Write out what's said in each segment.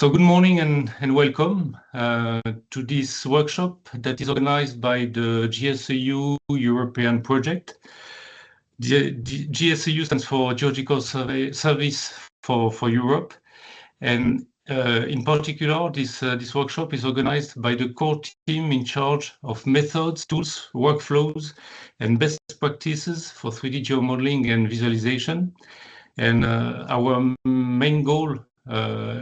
So good morning and welcome to this workshop that is organized by the GSEU European project. The GSEU stands for Geological Surveys for Europe, and in particular, this workshop is organized by the core team in charge of methods, tools, workflows, and best practices for 3D geomodeling and visualization. And our main goal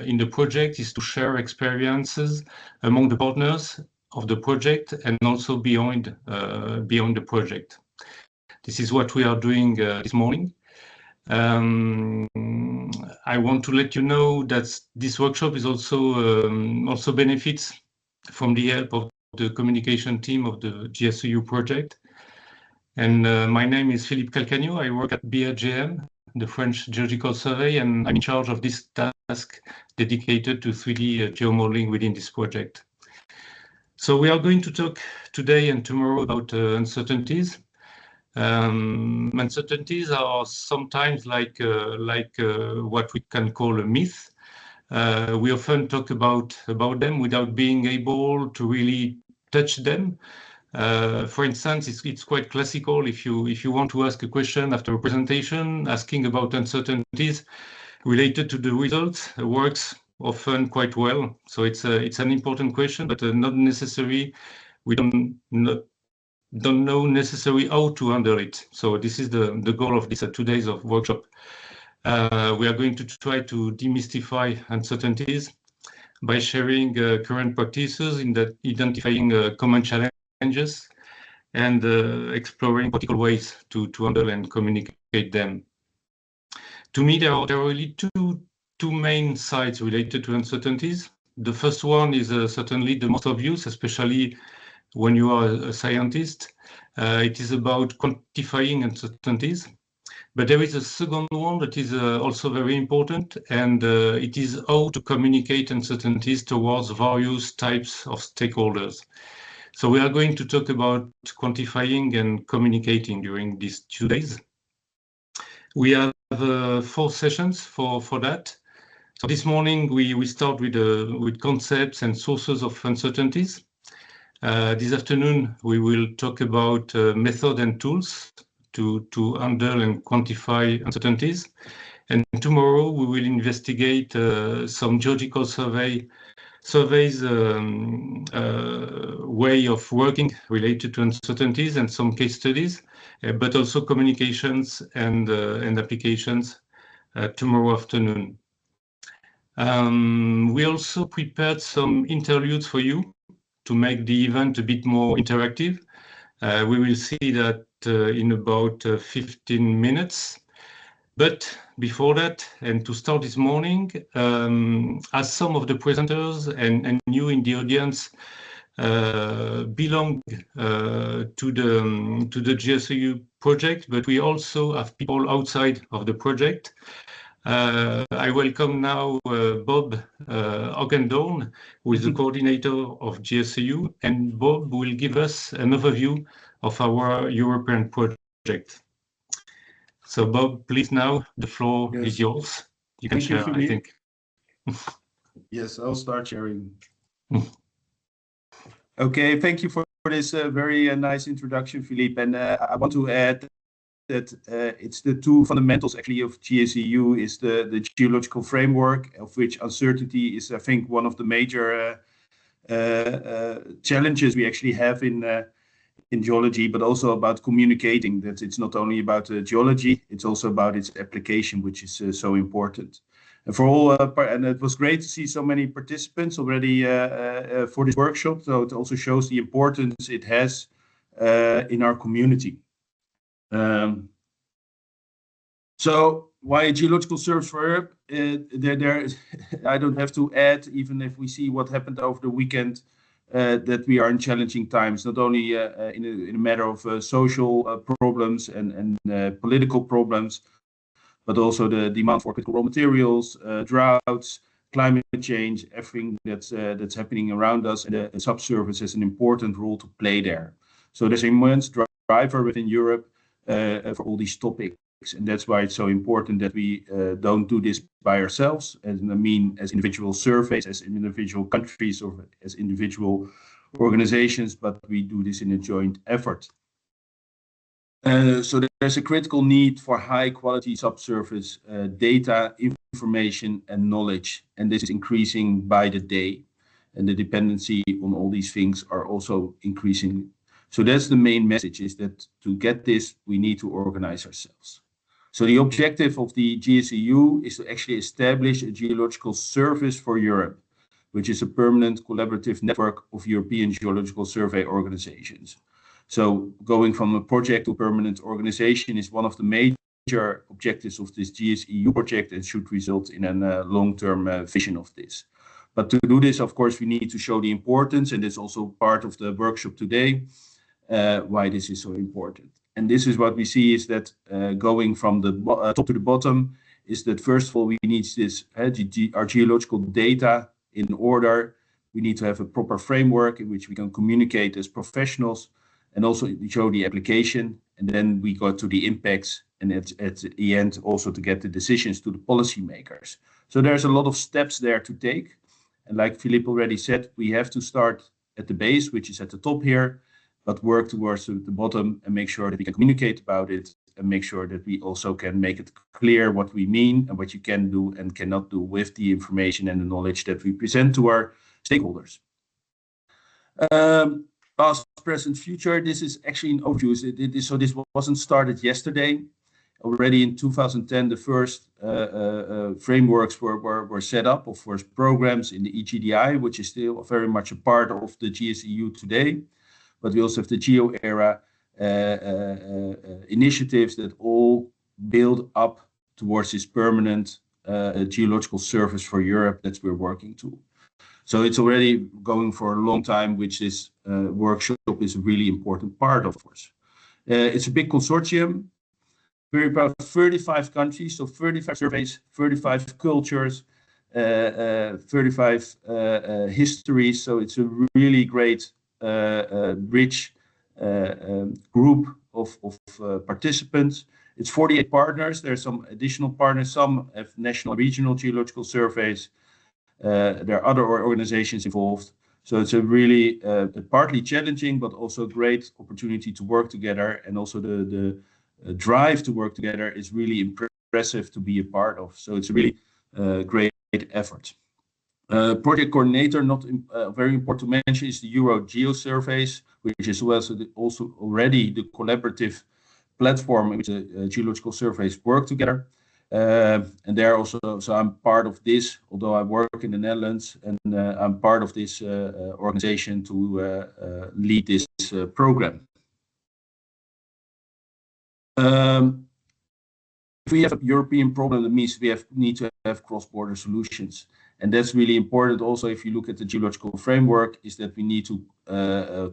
in the project is to share experiences among the partners of the project and also beyond the project. This is what we are doing this morning. I want to let you know that this workshop is also benefits from the help of the communication team of the GSEU project. And my name is Philippe Calcagno. I work at BRGM, the French Geological Survey, and I'm in charge of this task dedicated to 3D geomodeling within this project. So we are going to talk today and tomorrow about uncertainties. Uncertainties are sometimes like what we can call a myth. We often talk about them without being able to really touch them. For instance, it's quite classical if you want to ask a question after a presentation, asking about uncertainties related to the results works often quite well. So it's an important question, but not necessary. We don't know necessarily how to handle it. So this is the goal of this 2 days of workshop. We are going to try to demystify uncertainties by sharing current practices in identifying common challenges and exploring practical ways to handle and communicate them. To me, there are really two main sides related to uncertainties. The first one is certainly the most obvious, especially when you are a scientist. It is about quantifying uncertainties. But there is a second one that is also very important, and it is how to communicate uncertainties towards various types of stakeholders. So we are going to talk about quantifying and communicating during these 2 days. We have 4 sessions for that. So this morning we start with concepts and sources of uncertainties. This afternoon we will talk about method and tools to handle and quantify uncertainties. And tomorrow we will investigate some geological surveys way of working related to uncertainties and some case studies, but also communications and applications tomorrow afternoon. We also prepared some interludes for you to make the event a bit more interactive. We will see that in about 15 minutes. But before that, and to start this morning, as some of the presenters and you in the audience belong to the GSEU project, but we also have people outside of the project. I welcome now Bob Hoogendoorn, who is the coordinator of GSEU, and Bob will give us an overview of our European project. So Bob, please now, the floor is yours. You can share, I think. Yes, I'll start sharing. Okay, thank you for this very nice introduction, Philippe. And I want to add that it's the two fundamentals actually of GSEU is the geological framework, of which uncertainty is, I think, one of the major challenges we actually have in geology, but also about communicating. That it's not only about geology, it's also about its application, which is so important. And for all, and it was great to see so many participants already for this workshop. So it also shows the importance it has in our community. So why geological surveys for Europe? I don't have to add, even if we see what happened over the weekend, that we are in challenging times, not only in a matter of social problems and political problems, but also the demand for critical raw materials, droughts, climate change, everything that's happening around us, and the subsurface has an important role to play there. So there's an immense driver within Europe for all these topics. And that's why it's so important that we don't do this by ourselves, as individual surveys, as individual countries, or as individual organizations, but we do this in a joint effort. So there's a critical need for high quality subsurface data, information and knowledge, and this is increasing by the day, and the dependency on all these things are also increasing. So that's the main message, is that to get this, we need to organize ourselves. So the objective of the GSEU is to actually establish a geological service for Europe, which is a permanent collaborative network of European geological survey organizations. So going from a project to permanent organization is one of the major objectives of this GSEU project, and should result in a long-term vision of this. But to do this, of course, we need to show the importance, and it's also part of the workshop today, why this is so important. And this is what we see, is that going from the top to the bottom, is that first of all, we need this our geological data in order. We need to have a proper framework in which we can communicate as professionals, and also show the application, and then we go to the impacts, and at the end also to get the decisions to the policymakers. So there's a lot of steps there to take, and like Philippe already said, we have to start at the base, which is at the top here, but work towards the bottom and make sure that we can communicate about it, and make sure that we also can make it clear what we mean and what you can do and cannot do with the information and the knowledge that we present to our stakeholders. Past, present, future. This is actually an overview. So this wasn't started yesterday. Already in 2010, the first frameworks were set up, of course, programs in the EGDI, which is still very much a part of the GSEU today. But we also have the GeoEra initiatives that all build up towards this permanent geological service for Europe that we're working to. So it's already going for a long time, which this workshop is a really important part of course. It's a big consortium, very proud of 35 countries, so 35 surveys, 35 cultures, 35 histories. So it's a really great, rich group of participants. It's 48 partners. There's some additional partners. Some have national, regional geological surveys. There are other organizations involved. So it's a really partly challenging, but also a great opportunity to work together. And also the drive to work together is really impressive to be a part of. So it's a really great effort. Project coordinator, not very important to mention, is the EuroGeoSurveys, which is also already the collaborative platform in which the geological surveys work together. And there also, so I'm part of this, although I work in the Netherlands, and I'm part of this organization to lead this program. If we have a European problem, that means we need to have cross-border solutions. And that's really important also if you look at the geological framework, is that we need to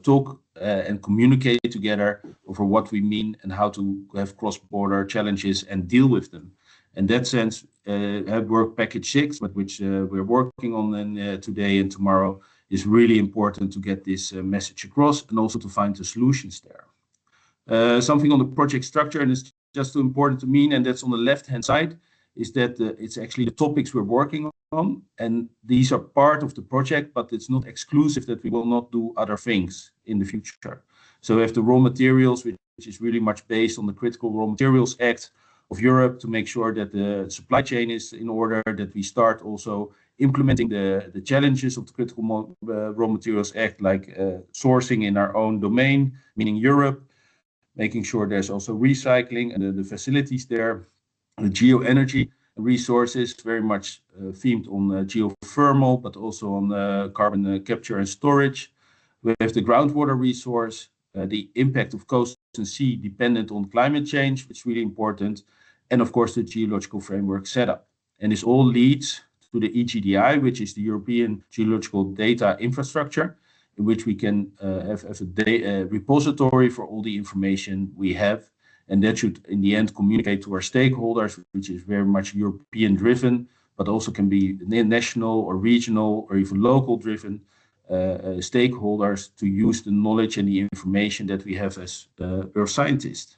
talk and communicate together over what we mean and how to have cross-border challenges and deal with them. In that sense, work package 6, which we're working on today and tomorrow, is really important to get this message across and also to find the solutions there. Something on the project structure, and it's just too important to me, and that's on the left-hand side, is that it's actually the topics we're working on, and these are part of the project, but it's not exclusive that we will not do other things in the future. So we have the raw materials, which is really much based on the Critical Raw Materials Act of Europe, to make sure that the supply chain is in order, that we start also implementing the challenges of the Critical Raw Materials Act, like sourcing in our own domain, meaning Europe, making sure there's also recycling and the facilities there. The geoenergy resources, very much themed on geothermal, but also on carbon capture and storage. We have the groundwater resource, the impact of coast and sea dependent on climate change, which is really important. And of course, the geological framework setup. And this all leads to the EGDI, which is the European Geological Data Infrastructure, in which we can have a repository for all the information we have. And that should, in the end, communicate to our stakeholders, which is very much European driven, but also can be national or regional or even local driven stakeholders to use the knowledge and the information that we have as earth scientists.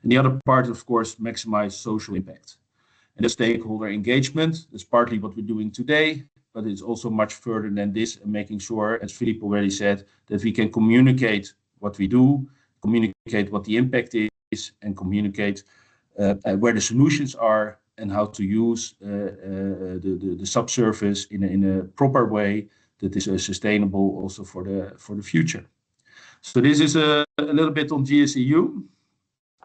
And the other part, of course, maximize social impact. And the stakeholder engagement is partly what we're doing today, but it's also much further than this, and making sure, as Philippe already said, that we can communicate what we do, communicate what the impact is, and communicate where the solutions are and how to use the subsurface in a proper way that is sustainable also for the future. So this is a little bit on GSEU,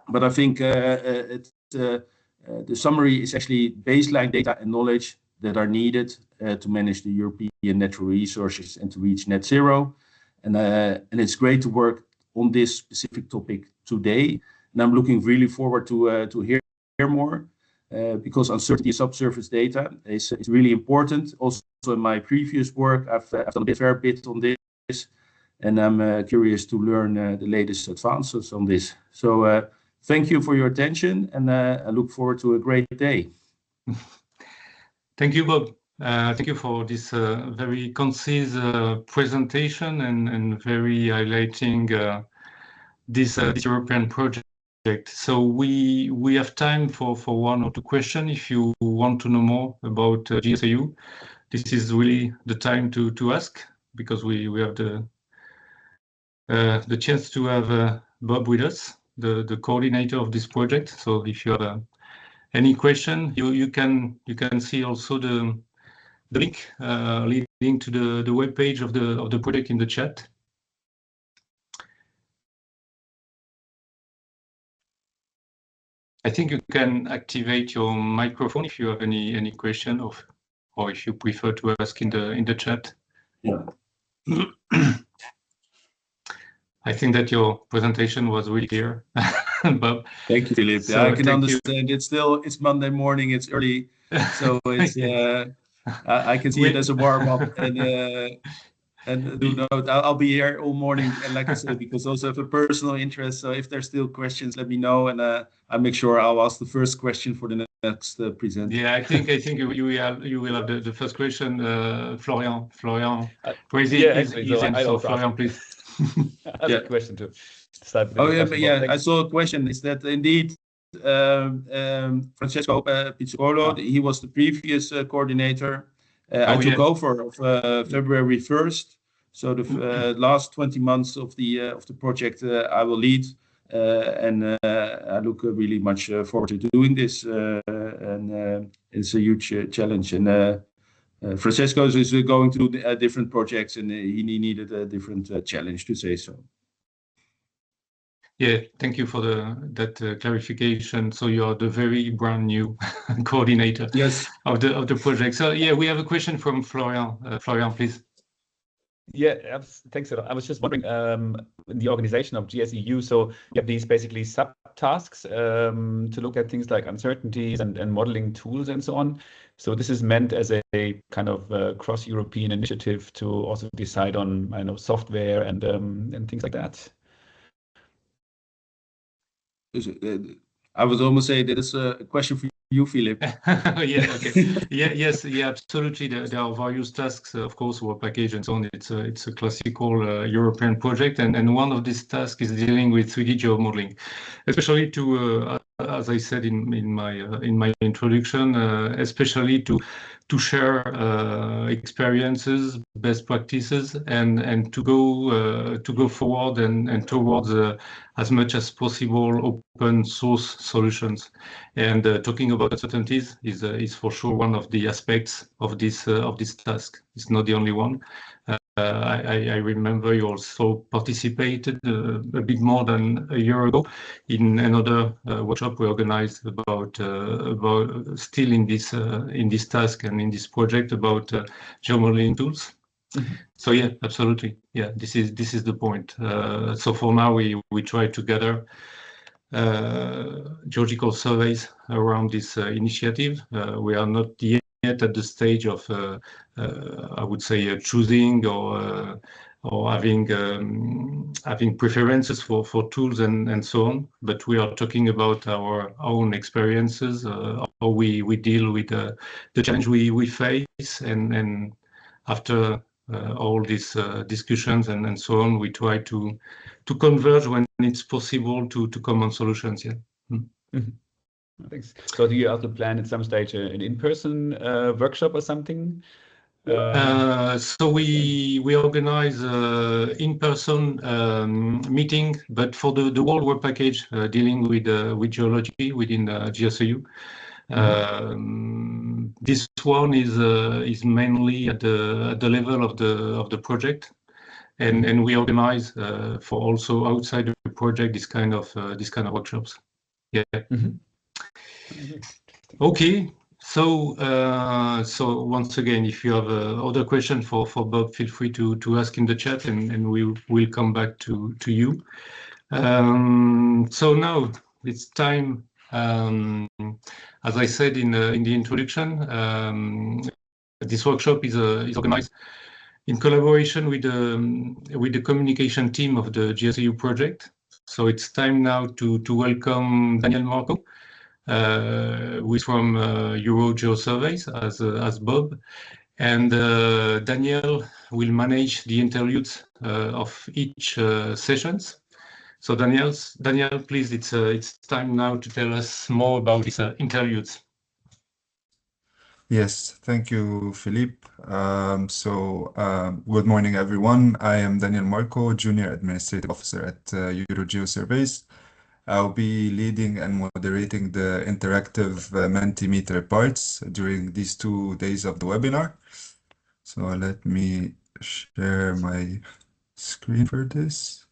but I think the summary is actually baseline data and knowledge that are needed to manage the European natural resources and to reach net zero. And it's great to work on this specific topic today. And I'm looking really forward to hear more because uncertainty subsurface data is really important. Also in my previous work, I've done a fair bit on this, and I'm curious to learn the latest advances on this. So thank you for your attention, and I look forward to a great day. Thank you, Bob. Thank you for this very concise presentation and very highlighting this European project. So we have time for one or two questions. If you want to know more about GSEU, this is really the time to ask, because we have the chance to have Bob with us, the coordinator of this project. So if you have any question, you can see also the link leading to the web page of the project in the chat. I think you can activate your microphone if you have any question, or if you prefer to ask in the chat. Yeah. I think that your presentation was really clear, Bob. Thank you, Philippe. So I can understand. It's Monday morning. It's early, so it's I can see it as a warm up, and do note I'll be here all morning. And like I said, because also have a personal interest. So if there's still questions, let me know, and I'll make sure I'll ask the first question for the next presenter. Yeah, I think you will have the first question, Florian. Raise yeah, it. So Florian, please. I have a question to start with. Oh yeah, but yeah, I saw a question. Is that indeed Francesco Pizzicolo? He was the previous coordinator. I took over February 1st. So the last 20 months of the project I will lead, and I look really much forward to doing this. And it's a huge challenge. And Francesco is going to do different projects, and he needed a different challenge, to say so. Yeah, thank you for that clarification. So you are the very brand new coordinator of the project. So yeah, we have a question from Florian. Florian, please. Yeah, thanks a lot. I was just wondering, the organization of GSEU, so you have these basically subtasks to look at things like uncertainties and modeling tools and so on. So this is meant as a kind of cross-European initiative to also decide on, I know, software and things like that. I would almost say that it's a question for you, Philippe. Yeah, okay. Yes, absolutely. There are various tasks, of course, work package and so on. It's a classical European project, and one of these tasks is dealing with 3D geomodeling, especially to, as I said in my introduction, especially to share experiences, best practices, and to go forward and towards as much as possible open source solutions. And talking about uncertainties is for sure one of the aspects of this task. It's not the only one. I remember you also participated a bit more than a year ago in another workshop we organized about still in this task and in this project about geomodeling tools. Mm-hmm. So yeah, absolutely. Yeah, this is the point. So for now we try to gather geological surveys around this initiative. We are not yet at the stage of I would say choosing or having preferences for tools and so on, but we are talking about our own experiences, how we deal with the challenge we face, and after all these discussions and so on, we try to converge when it's possible to common solutions. Yeah. Thanks. So do you also plan at some stage an in-person workshop or something? So we organize in-person meeting, but for the World Work Package dealing with geology within GSEU. This one is mainly at the level of the project, and we organize for also outside the project this kind of workshops. Yeah. Okay. So once again, if you have other question for Bob, feel free to ask in the chat, and we will come back to you. So now it's time. As I said in the introduction, this workshop is organized in collaboration with the communication team of the GSEU project. So it's time now to welcome Daniel Marco, who is from EuroGeoSurveys as Bob, and Daniel will manage the interludes of each sessions. So Daniel, please, it's time now to tell us more about these interludes. Yes, thank you, Philippe. Good morning, everyone. I am Daniel Marco, Junior Administrative Officer at EuroGeoSurveys. I'll be leading and moderating the interactive Mentimeter parts during these 2 days of the webinar. So let me share my screen for this.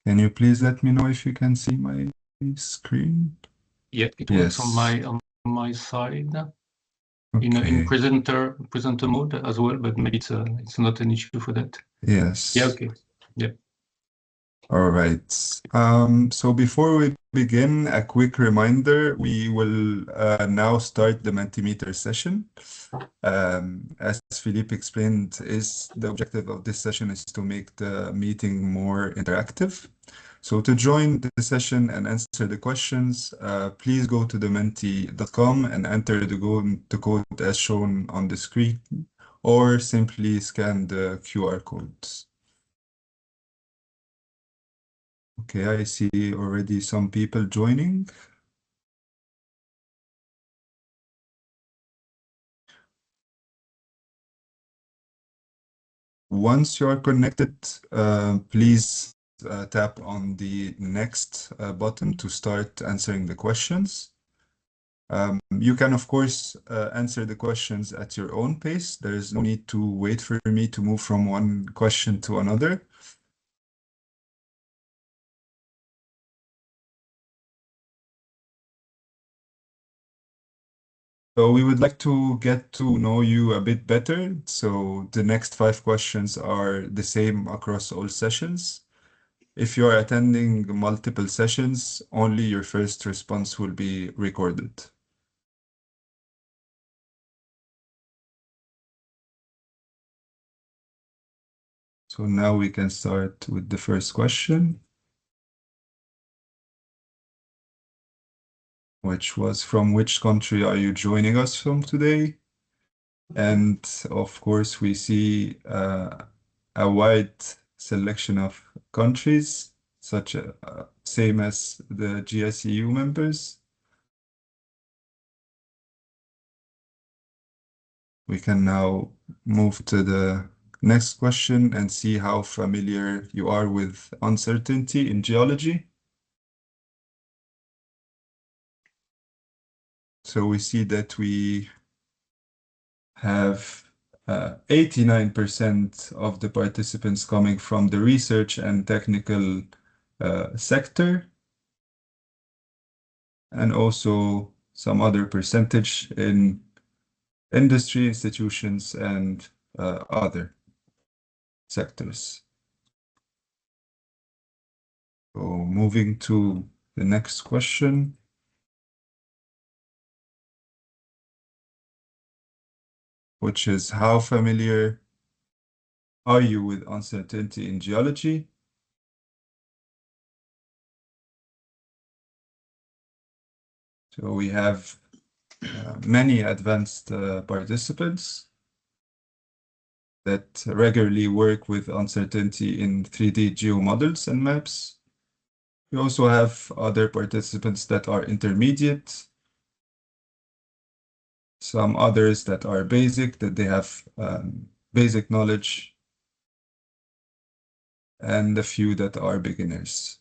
Can you please let me know if you can see my screen? Yeah, it works on my side. Okay. In presenter mode as well, but maybe it's not an issue for that. Yes. Yeah. Okay. Yeah. All right. So before we begin, a quick reminder: we will now start the Mentimeter session. As Philippe explained, the objective of this session is to make the meeting more interactive. So to join the session and answer the questions, please go to thementi.com and enter the code as shown on the screen, or simply scan the QR codes. Okay, I see already some people joining. Once you are connected, please tap on the next button to start answering the questions. You can, of course, answer the questions at your own pace. There is no need to wait for me to move from one question to another. So we would like to get to know you a bit better. So the next 5 questions are the same across all sessions. If you are attending multiple sessions, only your first response will be recorded. So now we can start with the first question, which was, from which country are you joining us from today? And of course, we see a wide selection of countries, same as the GSEU members. We can now move to the next question and see how familiar you are with uncertainty in geology. So we see that we have 89% of the participants coming from the research and technical sector, and also some other percentage in industry, institutions, and other sectors. So moving to the next question. Which is, how familiar are you with uncertainty in geology? So we have many advanced participants. that regularly work with uncertainty in 3D geomodels and maps. We also have other participants that are intermediate, some others that are basic, that they have basic knowledge, and a few that are beginners.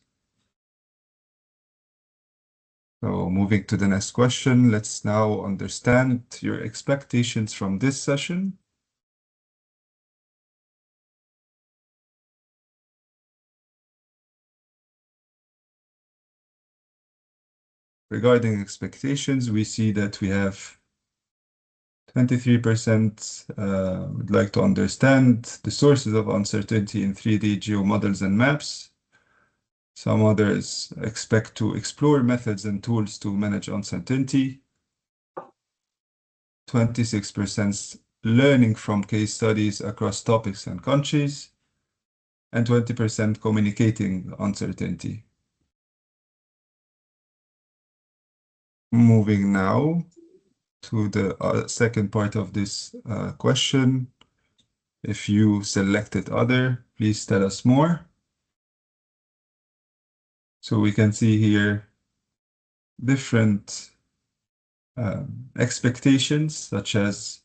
So moving to the next question, let's now understand your expectations from this session. Regarding expectations, we see that we have 23% would like to understand the sources of uncertainty in 3D geomodels and maps. Some others expect to explore methods and tools to manage uncertainty. 26% learning from case studies across topics and countries, and 20% communicating uncertainty. Moving now to the second part of this question. If you selected other, please tell us more. So we can see here different expectations, such as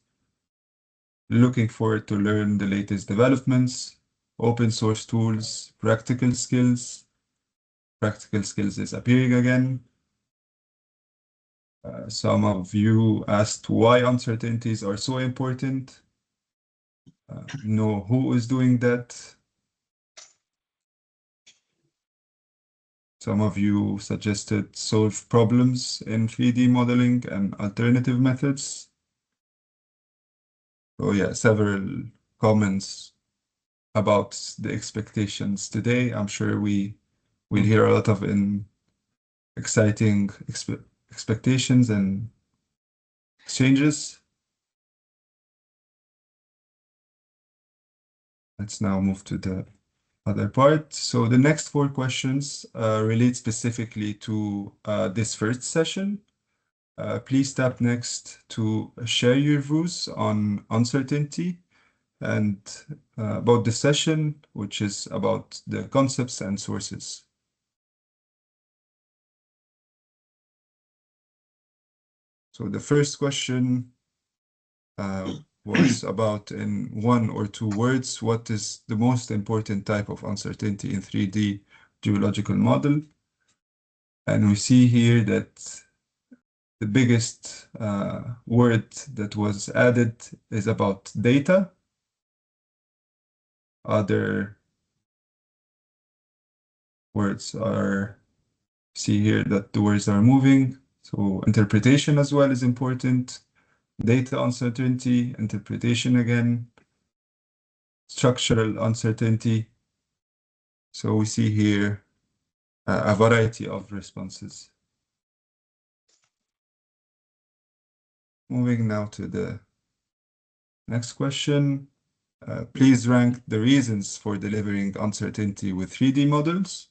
looking forward to learn the latest developments, open source tools, practical skills. Practical skills is appearing again. Some of you asked why uncertainties are so important. Know who is doing that. Some of you suggested solve problems in 3D modeling and alternative methods. So yeah, several comments about the expectations today. I'm sure we'll hear a lot of exciting expectations and exchanges. Let's now move to the other part. So the next 4 questions relate specifically to this first session. Please tap next to share your views on uncertainty and about the session, which is about the concepts and sources. So the first question was about, in 1 or 2 words, what is the most important type of uncertainty in 3D geological model? And we see here that the biggest word that was added is about data. Other words are, see here that the words are moving. So interpretation as well is important. Data uncertainty, interpretation again, structural uncertainty. So we see here a variety of responses. Moving now to the next question. Please rank the reasons for delivering uncertainty with 3D models.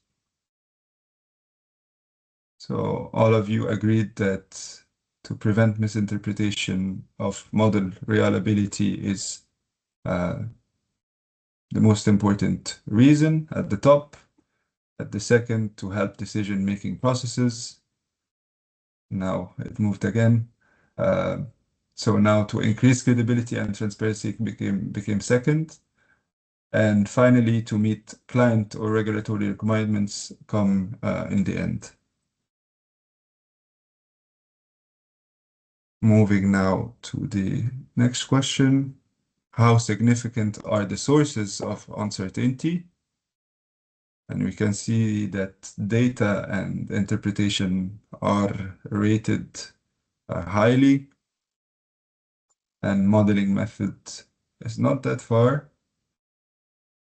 So all of you agreed that to prevent misinterpretation of model reliability is the most important reason at the top. At the second, to help decision-making processes. Now it moved again. So now to increase credibility and transparency became second. And finally, to meet client or regulatory requirements come in the end. Moving now to the next question. How significant are the sources of uncertainty? And we can see that data and interpretation are rated highly, and modeling method is not that far,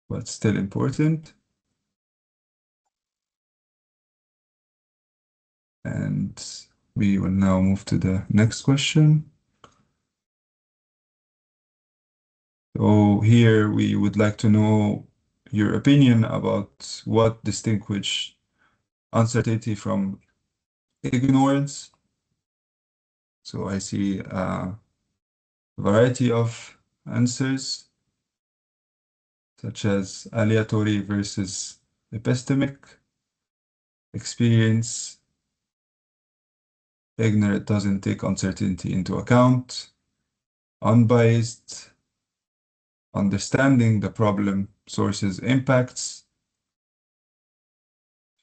but still important. And we will now move to the next question. So here we would like to know your opinion about what distinguishes uncertainty from ignorance. So I see a variety of answers. such as aleatory versus epistemic, experience, ignorant doesn't take uncertainty into account, unbiased, understanding the problem, sources, impacts,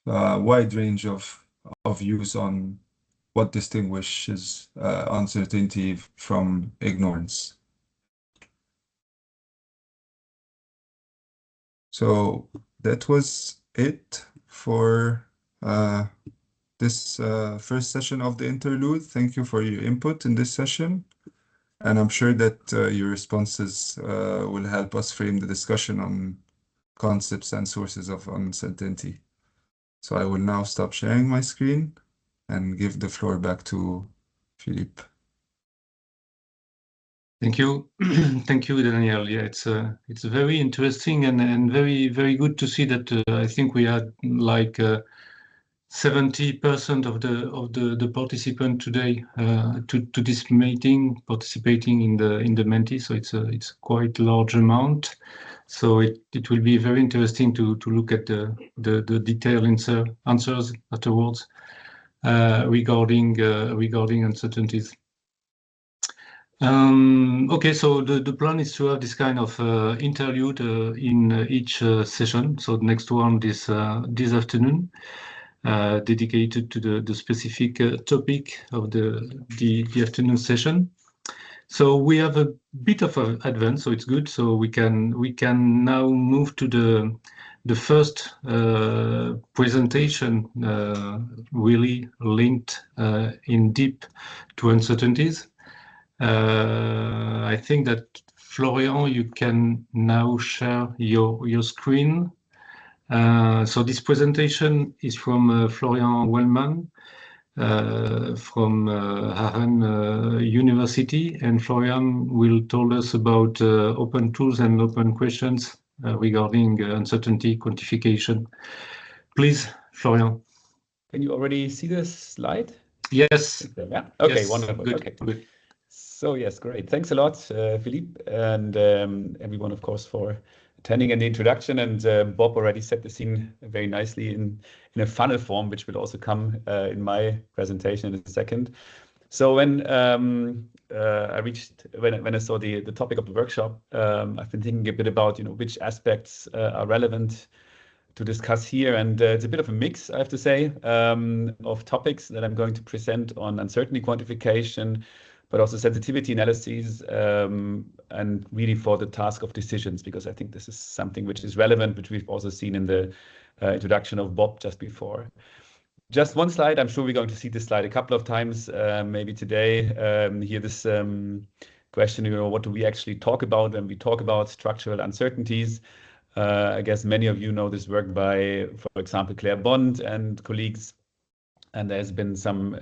a wide range of views on what distinguishes uncertainty from ignorance. So that was it for this first session of the interlude. Thank you for your input in this session. And I'm sure that your responses will help us frame the discussion on concepts and sources of uncertainty. So I will now stop sharing my screen and give the floor back to Philippe. Thank you. Thank you, Daniel. Yeah, it's very interesting and very good to see that I think we had like 70% of the participants today to this meeting participating in the Menti. So it's a quite large amount. So it will be very interesting to look at the detailed answers afterwards regarding uncertainties. Okay, so the plan is to have this kind of interlude in each session. So the next one this afternoon, dedicated to the specific topic of the afternoon session. So we have a bit of an advance, so it's good. So we can now move to the first presentation, really linked in deep to uncertainties. I think that Florian, you can now share your screen. So this presentation is from Florian Wellmann from Aachen University, and Florian will tell us about open tools and open questions regarding uncertainty quantification. Please, Florian. Can you already see this slide? Yes. Yeah. Okay, yes. wonderful. Good. Okay. Good. So yes, great. Thanks a lot, Philippe, and everyone, of course, for attending and the introduction. And Bob already set the scene very nicely in a funnel form, which will also come in my presentation in a second. So when I saw the topic of the workshop, I've been thinking a bit about which aspects are relevant to discuss here, and it's a bit of a mix, I have to say, of topics that I'm going to present on uncertainty quantification, but also sensitivity analyses, and really for the task of decisions, because I think this is something which is relevant, which we've also seen in the introduction of Bob just before. Just one slide. I'm sure we're going to see this slide a couple of times, maybe today. Here, this question, what do we actually talk about when we talk about structural uncertainties? I guess many of you know this work by, for example, Claire Bond and colleagues. And there's been some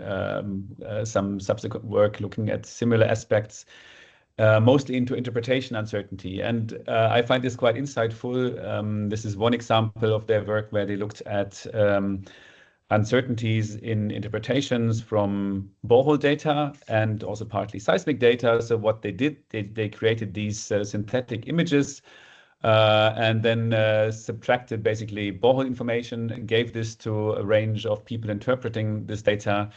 subsequent work looking at similar aspects, mostly into interpretation uncertainty. And I find this quite insightful. This is one example of their work where they looked at uncertainties in interpretations from borehole data and also partly seismic data. So what they did, they created these synthetic images and then subtracted basically borehole information and gave this to a range of people interpreting this data.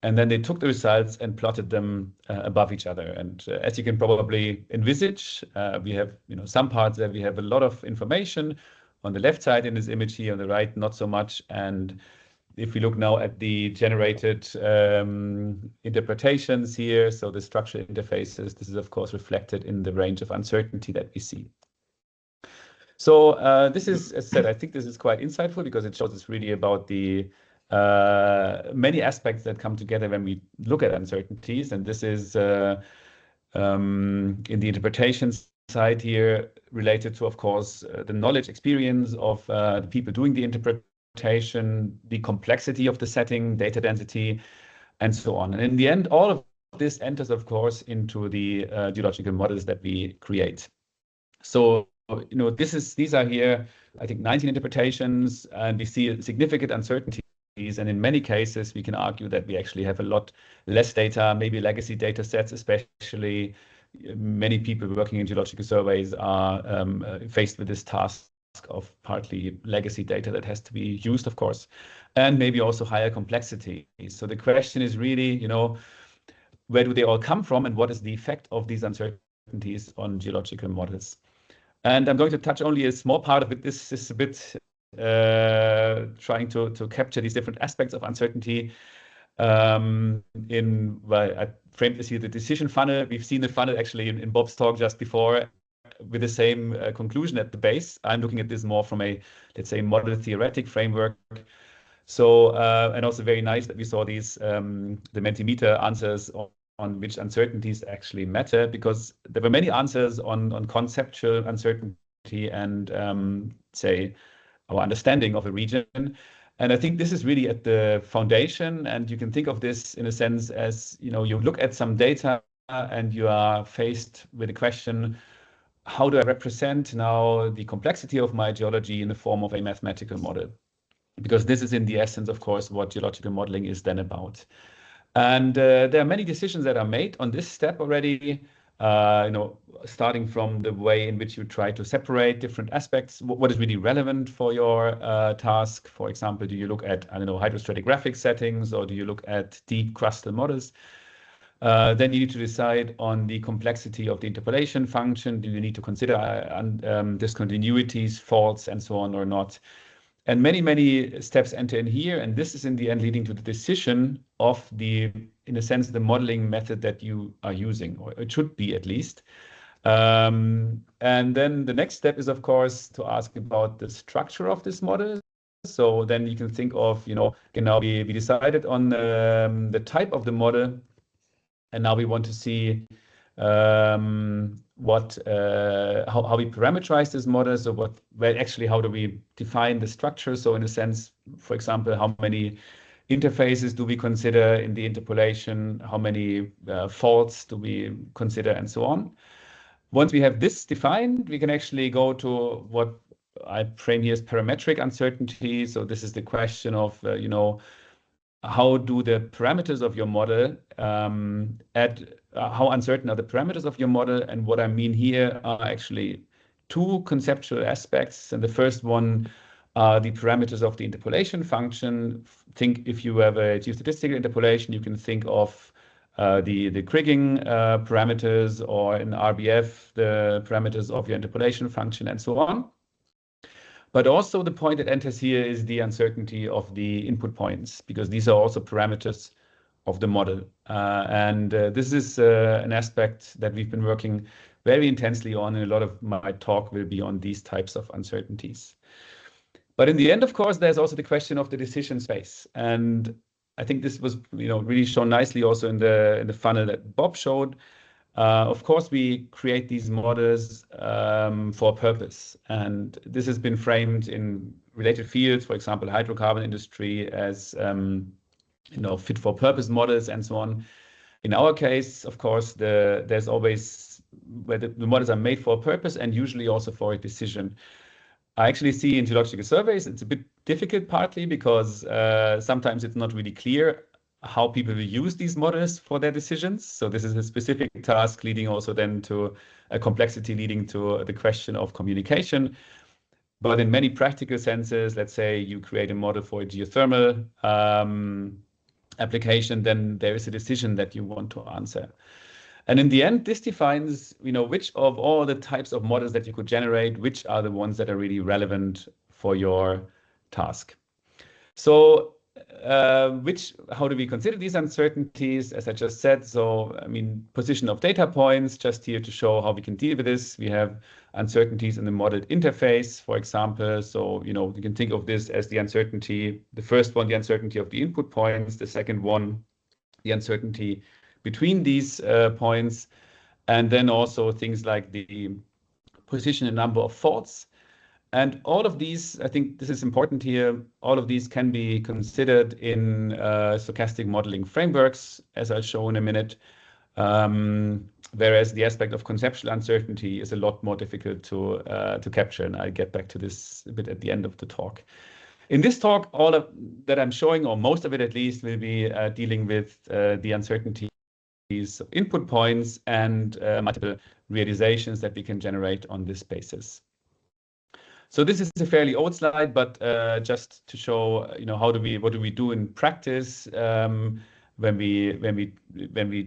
And then they took the results and plotted them above each other. And as you can probably envisage, we have some parts where we have a lot of information on the left side in this image here, on the right, not so much. And if we look now at the generated interpretations here, so the structural interfaces, this is of course reflected in the range of uncertainty that we see. So this is, as I said, I think this is quite insightful because it shows us really about the many aspects that come together when we look at uncertainties. And this is in the interpretation side here related to, of course, the knowledge experience of the people doing the interpretation, the complexity of the setting, data density, and so on. And in the end, all of this enters, of course, into the geological models that we create. So these are here, I think, 19 interpretations, and we see significant uncertainties. And in many cases, we can argue that we actually have a lot less data, maybe legacy data sets, especially many people working in geological surveys are faced with this task of partly legacy data that has to be used, of course, and maybe also higher complexity. So the question is really, you know, where do they all come from and what is the effect of these uncertainties on geological models? And I'm going to touch only a small part of it. This is a bit trying to capture these different aspects of uncertainty. Well, I framed this here, the decision funnel. We've seen the funnel actually in Bob's talk just before with the same conclusion at the base. I'm looking at this more from a, let's say, model theoretic framework. So, and also very nice that we saw these, the Mentimeter answers on which uncertainties actually matter, because there were many answers on conceptual uncertainty and, say, our understanding of a region. And I think this is really at the foundation, and you can think of this in a sense as, you know, you look at some data and you are faced with a question, how do I represent now the complexity of my geology in the form of a mathematical model? Because this is in the essence, of course, what geological modeling is then about. And there are many decisions that are made on this step already, you know, starting from the way in which you try to separate different aspects. What is really relevant for your task? For example, do you look at, I don't know, hydrostratigraphic settings, or do you look at deep crustal models? Then you need to decide on the complexity of the interpolation function. Do you need to consider discontinuities, faults, and so on or not? And many, many steps enter in here. And this is in the end leading to the decision of the, in a sense, the modeling method that you are using, or it should be at least. And then the next step is, of course, to ask about the structure of this model. So then you can think of, you know, now we decided on the type of the model. And now we want to see how we parameterize this model. So how do we define the structure? So in a sense, for example, how many interfaces do we consider in the interpolation? How many faults do we consider, and so on? Once we have this defined, we can actually go to what I frame here as parametric uncertainty. So this is the question of, you know, how do the parameters of your model how uncertain are the parameters of your model? And what I mean here are actually two conceptual aspects. And the first one are the parameters of the interpolation function. Think if you have a geostatistical interpolation, you can think of the kriging parameters, or in RBF, the parameters of your interpolation function, and so on. But also the point that enters here is the uncertainty of the input points, because these are also parameters of the model. This is an aspect that we've been working very intensely on, and a lot of my talk will be on these types of uncertainties. But in the end, of course, there's also the question of the decision space. And I think this was, you know, really shown nicely also in the funnel that Bob showed. Of course, we create these models for a purpose, and this has been framed in related fields, for example, hydrocarbon industry, as you know, fit for purpose models and so on. In our case, of course, there's always where the models are made for a purpose, and usually also for a decision. I actually see in geological surveys it's a bit difficult, partly because sometimes it's not really clear how people will use these models for their decisions. So this is a specific task leading also then to a complexity leading to the question of communication. But in many practical senses, let's say you create a model for a geothermal application, then there is a decision that you want to answer. And in the end, this defines, you know, which of all the types of models that you could generate, which are the ones that are really relevant for your task. So how do we consider these uncertainties? As I just said, so I mean, position of data points, just here to show how we can deal with this. We have uncertainties in the modeled interface, for example. So, you know, you can think of this as the uncertainty, the first one, the uncertainty of the input points, the second one, the uncertainty between these points, and then also things like the position and number of faults. And all of these, I think this is important here, all of these can be considered in stochastic modeling frameworks, as I'll show in a minute, whereas the aspect of conceptual uncertainty is a lot more difficult to capture, and I'll get back to this a bit at the end of the talk. In this talk, all of that I'm showing, or most of it at least, will be dealing with the uncertainty of input points and multiple realizations that we can generate on this basis. So this is a fairly old slide, but just to show, what do we do in practice when we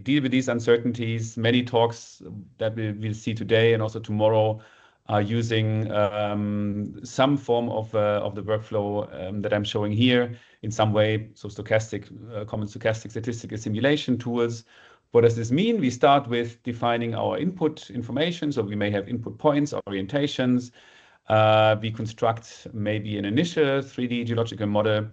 deal with these uncertainties. Many talks that we'll see today and also tomorrow are using some form of the workflow that I'm showing here in some way. So common stochastic statistical simulation tools. What does this mean? We start with defining our input information. So we may have input points, orientations. We construct maybe an initial 3D geological model,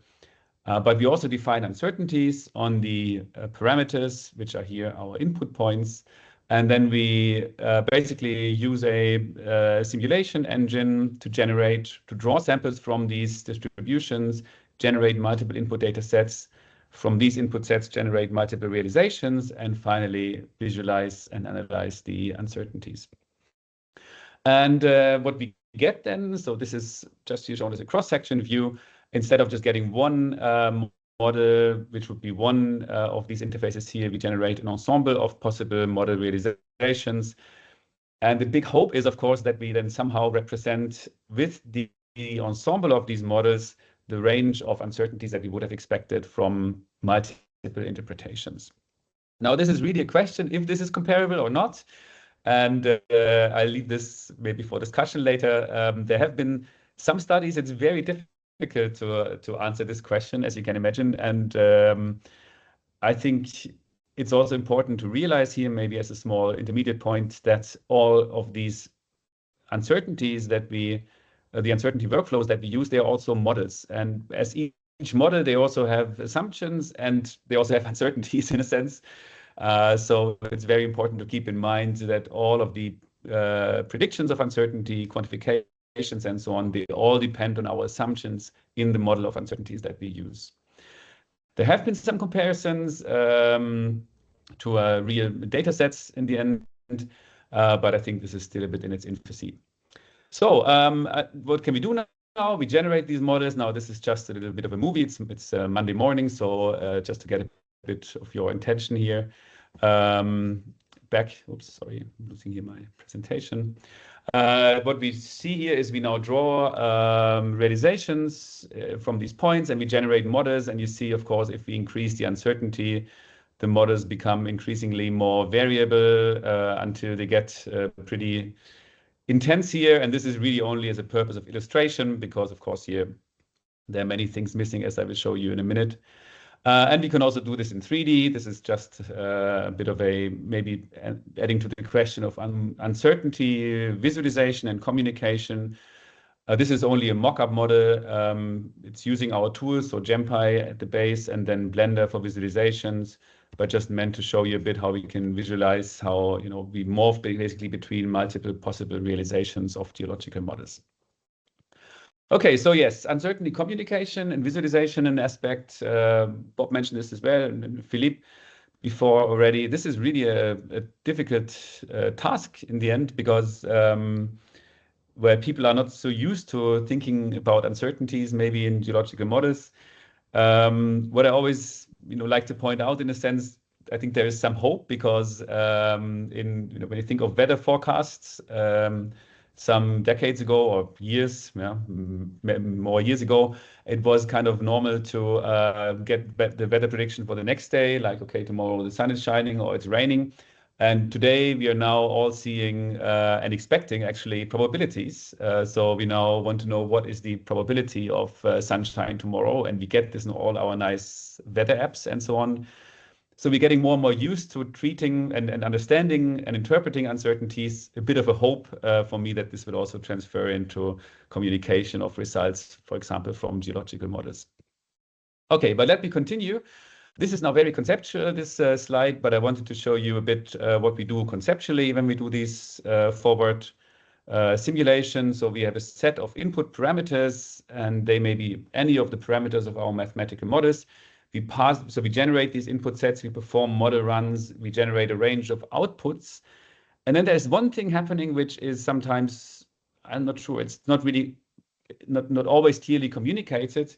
but we also define uncertainties on the parameters, which are here our input points. And then we basically use a simulation engine to draw samples from these distributions, generate multiple input data sets. From these input sets, generate multiple realizations, and finally visualize and analyze the uncertainties. And what we get then, so this is just shown as a cross-section view, instead of just getting one model, which would be one of these interfaces here, we generate an ensemble of possible model realizations. And the big hope is, of course, that we then somehow represent with the ensemble of these models the range of uncertainties that we would have expected from multiple interpretations. Now, this is really a question if this is comparable or not. And I'll leave this maybe for discussion later. There have been some studies. It's very difficult to answer this question, as you can imagine. And I think it's also important to realize here, maybe as a small intermediate point, that all of these uncertainties that the uncertainty workflows that we use, they are also models. And as each model, they also have assumptions and they also have uncertainties in a sense. So it's very important to keep in mind that all of the predictions of uncertainty, quantifications, and so on, they all depend on our assumptions in the model of uncertainties that we use. There have been some comparisons to real data sets in the end, but I think this is still a bit in its infancy. So what can we do now? We generate these models. Now, this is just a little bit of a movie. It's Monday morning, so just to get a bit of your attention here. Oops, sorry, I'm losing here my presentation. What we see here is we now draw realizations from these points and we generate models. And you see, of course, if we increase the uncertainty, the models become increasingly more variable until they get pretty intense here. And this is really only as a purpose of illustration, because of course here there are many things missing, as I will show you in a minute. And we can also do this in 3D. This is just a bit of maybe adding to the question of uncertainty, visualization and communication. This is only a mock-up model. It's using our tools, so GemPy at the base and then Blender for visualizations, but just meant to show you a bit how we can visualize how we morph basically between multiple possible realizations of geological models. Okay, so yes, uncertainty communication and visualization an aspect. Bob mentioned this as well, and Philippe before already. This is really a difficult task in the end, because where people are not so used to thinking about uncertainties, maybe in geological models. What I always like to point out, in a sense, I think there is some hope, because when you think of weather forecasts, some decades ago or years, more years ago, it was kind of normal to get the weather prediction for the next day, like, okay, tomorrow the sun is shining or it's raining. And today we are now all seeing and expecting actually probabilities. So we now want to know what is the probability of sunshine tomorrow, and we get this in all our nice weather apps and so on. So we're getting more and more used to treating and understanding and interpreting uncertainties. A bit of a hope for me that this will also transfer into communication of results, for example, from geological models. Okay, but let me continue. This is now very conceptual, this slide, but I wanted to show you a bit what we do conceptually when we do these forward simulations. So we have a set of input parameters, and they may be any of the parameters of our mathematical models. We generate these input sets, we perform model runs, we generate a range of outputs. And then there's one thing happening, which is sometimes, I'm not sure, it's not really, not always clearly communicated.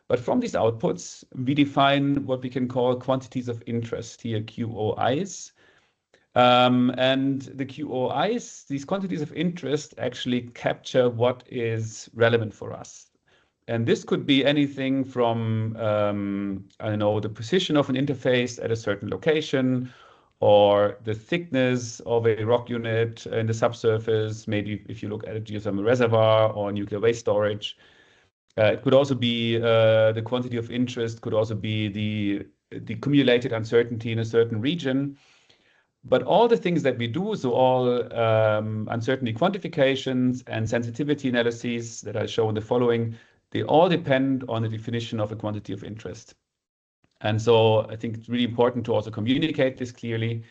But from these outputs, we define what we can call quantities of interest, here QOIs. And the QOIs, these quantities of interest, actually capture what is relevant for us. And this could be anything from, I don't know, the position of an interface at a certain location, or the thickness of a rock unit in the subsurface, maybe if you look at a geothermal reservoir or nuclear waste storage. It could also be the quantity of interest, could also be the cumulated uncertainty in a certain region. But all the things that we do, so all uncertainty quantifications and sensitivity analyses that I show in the following, they all depend on the definition of a quantity of interest. And so I think it's really important to also communicate this clearly.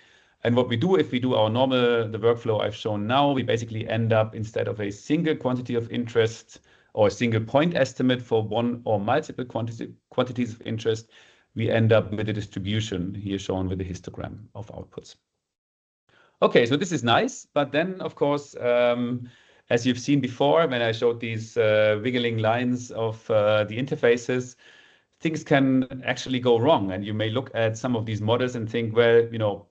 And what we do, if we do our the workflow I've shown now, we basically end up, instead of a single quantity of interest or a single point estimate for one or multiple quantities of interest, we end up with a distribution here shown with a histogram of outputs. Okay, so this is nice, but then, of course, as you've seen before, when I showed these wiggling lines of the interfaces, things can actually go wrong. And you may look at some of these models and think, well, you know,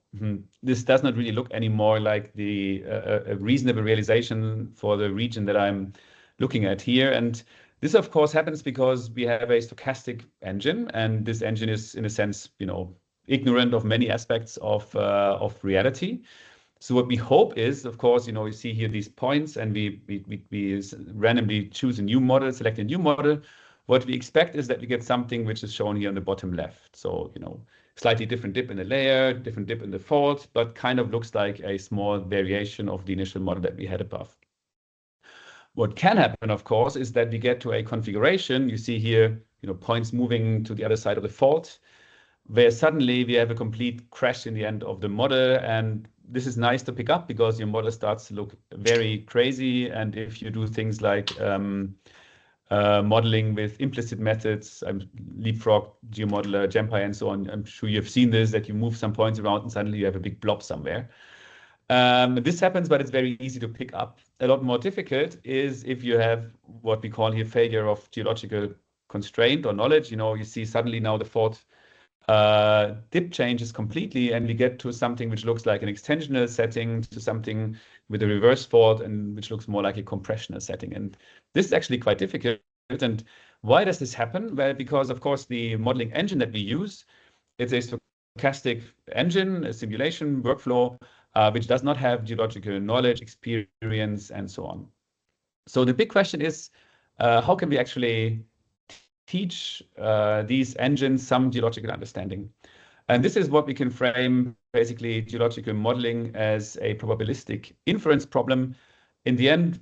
this does not really look anymore like a reasonable realization for the region that I'm looking at here. And this, of course, happens because we have a stochastic engine, and this engine is, in a sense, you know, ignorant of many aspects of reality. So what we hope is, of course, you know, you see here these points, and we randomly choose a new model, select a new model. What we expect is that we get something which is shown here on the bottom left. So, you know, slightly different dip in the layer, different dip in the fault, but kind of looks like a small variation of the initial model that we had above. What can happen, of course, is that we get to a configuration. You see here, you know, points moving to the other side of the fault, where suddenly we have a complete crash in the end of the model. And this is nice to pick up because your model starts to look very crazy. And if you do things like modeling with implicit methods, Leapfrog, GeoModeler, GenPy, and so on, I'm sure you've seen this, that you move some points around and suddenly you have a big blob somewhere. This happens, but it's very easy to pick up. A lot more difficult is if you have what we call here failure of geological constraint or knowledge. You know, you see suddenly now the fault dip changes completely, and we get to something which looks like an extensional setting, to something with a reverse fault, and which looks more like a compressional setting. And this is actually quite difficult. And why does this happen? Well, because of course the modeling engine that we use, it's a stochastic engine, a simulation workflow, which does not have geological knowledge, experience, and so on. So the big question is, how can we actually teach these engines some geological understanding? And this is what we can frame basically geological modeling as a probabilistic inference problem. In the end,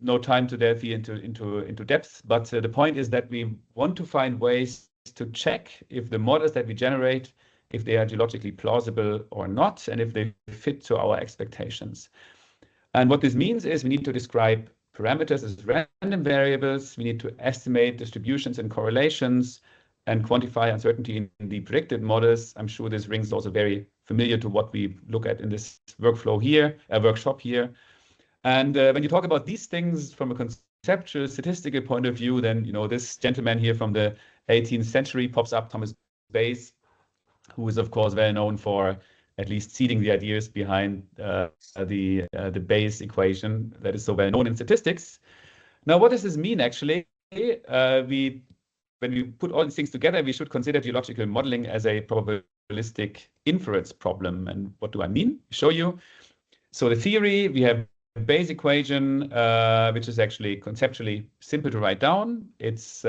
no time to delve into depth, but the point is that we want to find ways to check if the models that we generate, if they are geologically plausible or not, and if they fit to our expectations. And what this means is we need to describe parameters as random variables. We need to estimate distributions and correlations and quantify uncertainty in the predicted models. I'm sure this rings also very familiar to what we look at in this workflow here, workshop here. And when you talk about these things from a conceptual statistical point of view, then, you know, this gentleman here from the 18th century pops up, Thomas Bayes, who is, of course, well known for at least seeding the ideas behind the Bayes equation that is so well known in statistics. Now, what does this mean, actually? When we put all these things together, we should consider geological modeling as a probabilistic inference problem. And what do I mean? Show you. So the theory, we have a Bayes equation, which is actually conceptually simple to write down. It's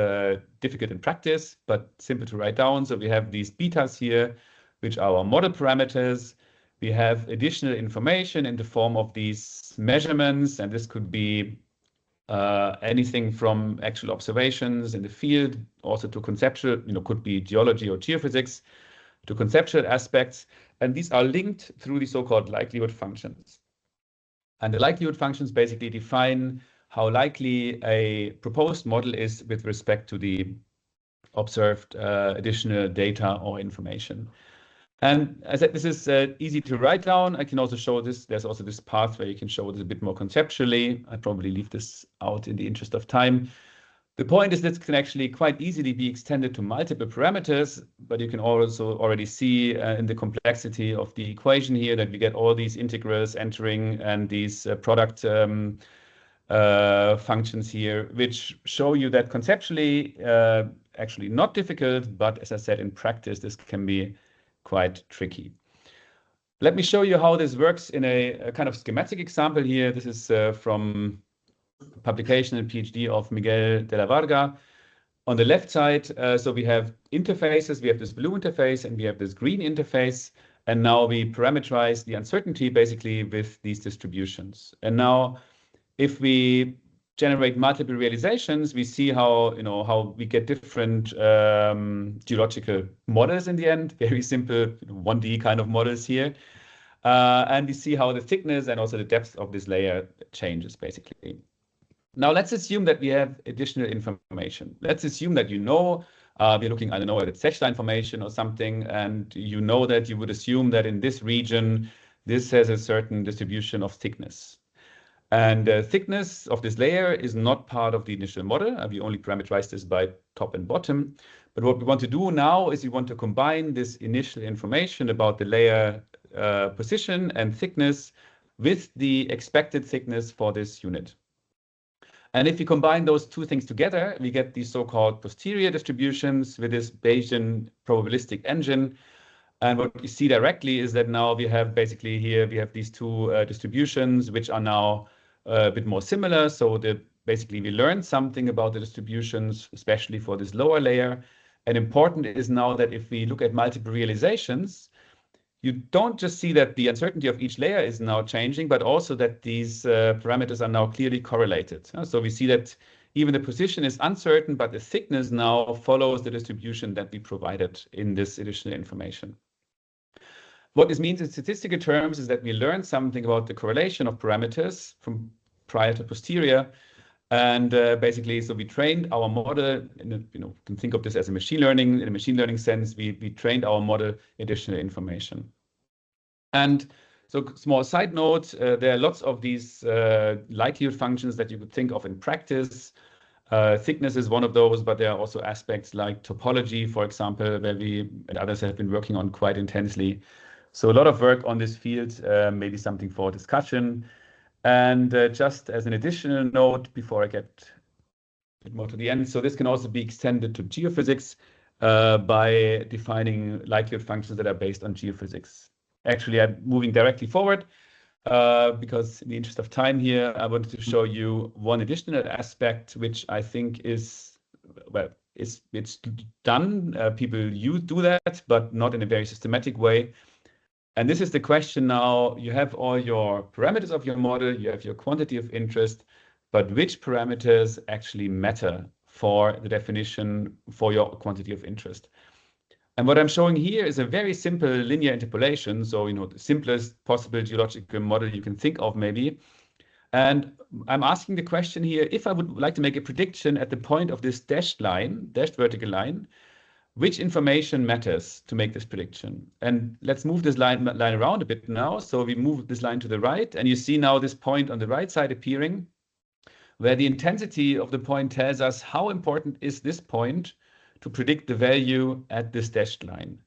difficult in practice, but simple to write down. So we have these betas here, which are our model parameters. We have additional information in the form of these measurements, and this could be anything from actual observations in the field, also to conceptual, you know, could be geology or geophysics, to conceptual aspects. And these are linked through the so-called likelihood functions. And the likelihood functions basically define how likely a proposed model is with respect to the observed additional data or information. And as I said, this is easy to write down. I can also show this. There's also this path where you can show this a bit more conceptually. I probably leave this out in the interest of time. The point is this can actually quite easily be extended to multiple parameters, but you can also already see in the complexity of the equation here that we get all these integrals entering and these product functions here, which show you that conceptually actually not difficult, but as I said, in practice, this can be quite tricky. Let me show you how this works in a kind of schematic example here. This is from publication and PhD of Miguel de la Varga. On the left side, so we have interfaces. We have this blue interface and we have this green interface. And now we parameterize the uncertainty basically with these distributions. And now if we generate multiple realizations, we see how, how we get different geological models in the end, very simple 1D kind of models here. And we see how the thickness and also the depth of this layer changes basically. Now let's assume that we have additional information. Let's assume that we're looking, I don't know, at Zechstein formation or something, and you know that you would assume that in this region, this has a certain distribution of thickness. And the thickness of this layer is not part of the initial model. We only parameterize this by top and bottom. But what we want to do now is we want to combine this initial information about the layer position and thickness with the expected thickness for this unit. And if we combine those two things together, we get these so-called posterior distributions with this Bayesian probabilistic engine. And what you see directly is that now we have basically here, we have these two distributions, which are now a bit more similar. So basically we learned something about the distributions, especially for this lower layer. And important is now that if we look at multiple realizations, you don't just see that the uncertainty of each layer is now changing, but also that these parameters are now clearly correlated. So we see that even the position is uncertain, but the thickness now follows the distribution that we provided in this additional information. What this means in statistical terms is that we learned something about the correlation of parameters from prior to posterior. And basically, so we trained our model, you can think of this as a machine learning. In a machine learning sense, we trained our model additional information. And so small side note, there are lots of these likelihood functions that you could think of in practice. Thickness is one of those, but there are also aspects like topology, for example, where we and others have been working on quite intensely. So a lot of work on this field, maybe something for discussion. And just as an additional note, before I get a bit more to the end, so this can also be extended to geophysics by defining likelihood functions that are based on geophysics. Actually, I'm moving directly forward because in the interest of time here, I wanted to show you one additional aspect, which I think is, well, it's done. People do that, but not in a very systematic way. And this is the question now. You have all your parameters of your model, you have your quantity of interest, but which parameters actually matter for the definition for your quantity of interest? And what I'm showing here is a very simple linear interpolation. So, the simplest possible geological model you can think of maybe. And I'm asking the question here, if I would like to make a prediction at the point of this dashed vertical line, which information matters to make this prediction? And let's move this line around a bit now. So we move this line to the right, and you see now this point on the right side appearing, where the intensity of the point tells us how important is this point to predict the value at this dashed line.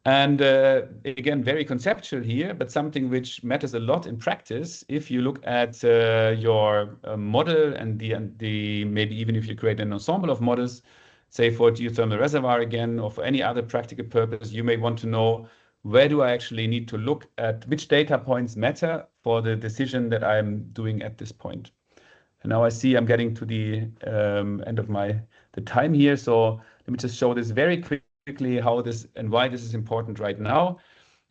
And again, very conceptual here, but something which matters a lot in practice. If you look at your model and the maybe even if you create an ensemble of models, say for geothermal reservoir again, or for any other practical purpose, you may want to know, where do I actually need to look at, which data points matter for the decision that I'm doing at this point. And now I see I'm getting to the end of the time here. So let me just show this very quickly, how this and why this is important right now,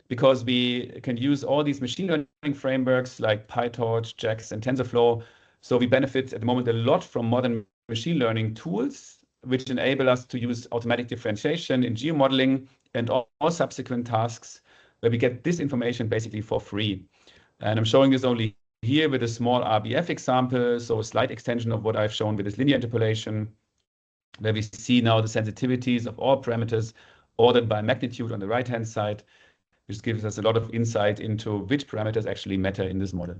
because we can use all these machine learning frameworks like PyTorch, JAX, and TensorFlow. So we benefit at the moment a lot from modern machine learning tools, which enable us to use automatic differentiation in geomodeling and all subsequent tasks, where we get this information basically for free. And I'm showing this only here with a small RBF example, so a slight extension of what I've shown with this linear interpolation, where we see now the sensitivities of all parameters ordered by magnitude on the right-hand side, which gives us a lot of insight into which parameters actually matter in this model.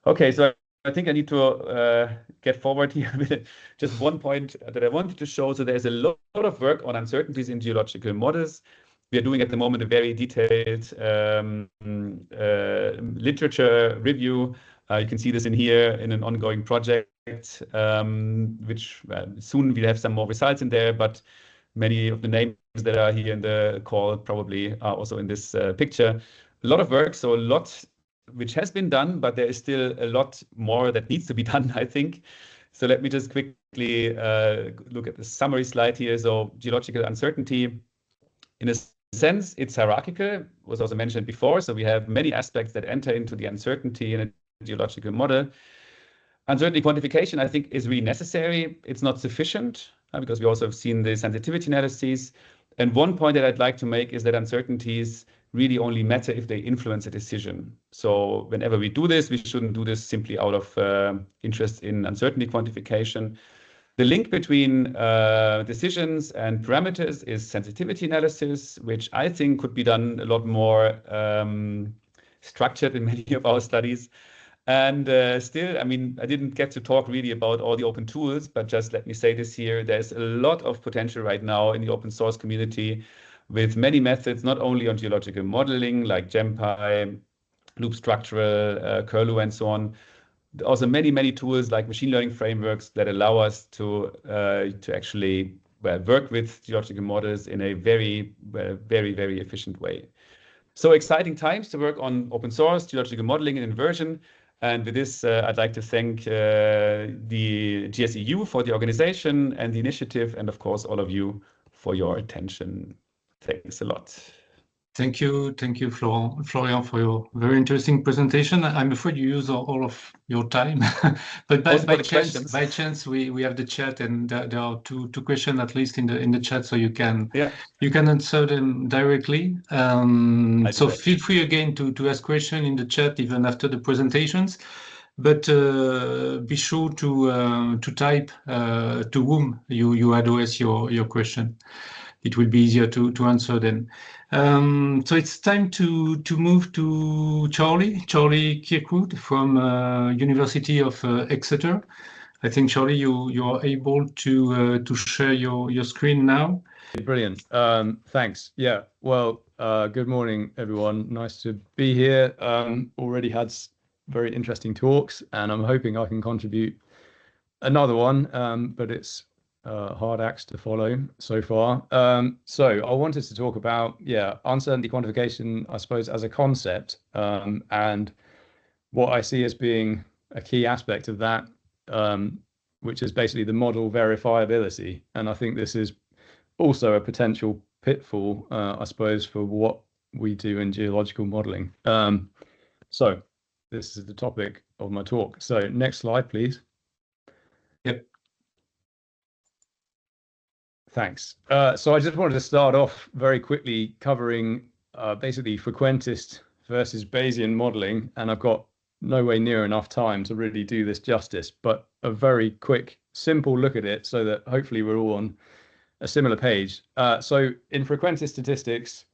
Okay, so I think I need to get forward here with just one point that I wanted to show. So there's a lot of work on uncertainties in geological models. We are doing at the moment a very detailed literature review. You can see this in here in an ongoing project, which soon we'll have some more results in there, but many of the names that are here in the call probably are also in this picture. A lot of work, so a lot which has been done, but there is still a lot more that needs to be done, I think. So let me just quickly look at the summary slide here. So geological uncertainty, in a sense, it's hierarchical, was also mentioned before. So we have many aspects that enter into the uncertainty in a geological model. Uncertainty quantification, I think, is really necessary. It's not sufficient because we also have seen the sensitivity analyses. And one point that I'd like to make is that uncertainties really only matter if they influence a decision. So whenever we do this, we shouldn't do this simply out of interest in uncertainty quantification. The link between decisions and parameters is sensitivity analysis, which I think could be done a lot more structured in many of our studies. And still, I mean, I didn't get to talk really about all the open tools, but just let me say this here. There's a lot of potential right now in the open source community with many methods, not only on geological modeling like GEMPI, loop structural, Curlew, and so on. Also many tools like machine learning frameworks that allow us to actually work with geological models in a very efficient way. So exciting times to work on open source, geological modeling and inversion. And with this, I'd like to thank the GSEU for the organization and the initiative, and of course, all of you for your attention. Thanks a lot. Thank you, Florian, for your very interesting presentation. I'm afraid you use all of your time, but by chance we have the chat, and there are two questions at least in the chat, so you can answer them directly. So feel free again to ask questions in the chat even after the presentations, but be sure to type to whom you address your question. It will be easier to answer then. So it's time to move to Charlie Kirkwood from University of Exeter. I think Charlie, you are able to share your screen now. Brilliant. Thanks. Yeah. Well, good morning, everyone. Nice to be here. Already had very interesting talks, and I'm hoping I can contribute another one, but it's hard acts to follow so far. So I wanted to talk about, uncertainty quantification, I suppose, as a concept, and what I see as being a key aspect of that, which is basically the model verifiability. And I think this is also a potential pitfall, I suppose, for what we do in geological modeling. So this is the topic of my talk. So next slide, please. Yep. Thanks. So I just wanted to start off very quickly covering basically frequentist versus Bayesian modeling, and I've got nowhere near enough time to really do this justice, but a very quick, simple look at it so that hopefully we're all on a similar page. So in frequentist statistics,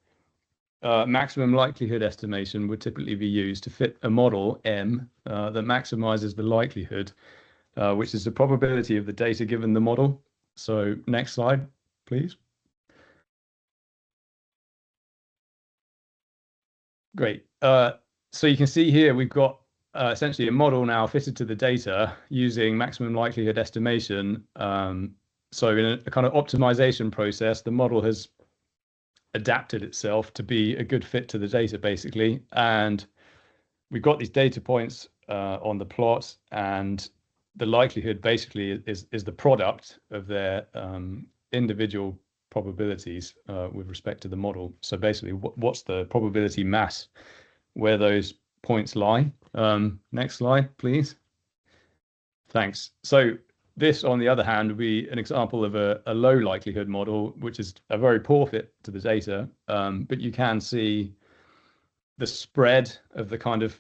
maximum likelihood estimation would typically be used to fit a model M that maximizes the likelihood, which is the probability of the data given the model. So next slide, please. Great. So you can see here we've got essentially a model now fitted to the data using maximum likelihood estimation. So in a kind of optimization process, the model has adapted itself to be a good fit to the data, basically. And we've got these data points on the plot, and the likelihood basically is the product of their individual probabilities with respect to the model. So basically, what's the probability mass where those points lie? Next slide, please. Thanks. So this, on the other hand, would be an example of a low likelihood model, which is a very poor fit to the data. But you can see the spread of the kind of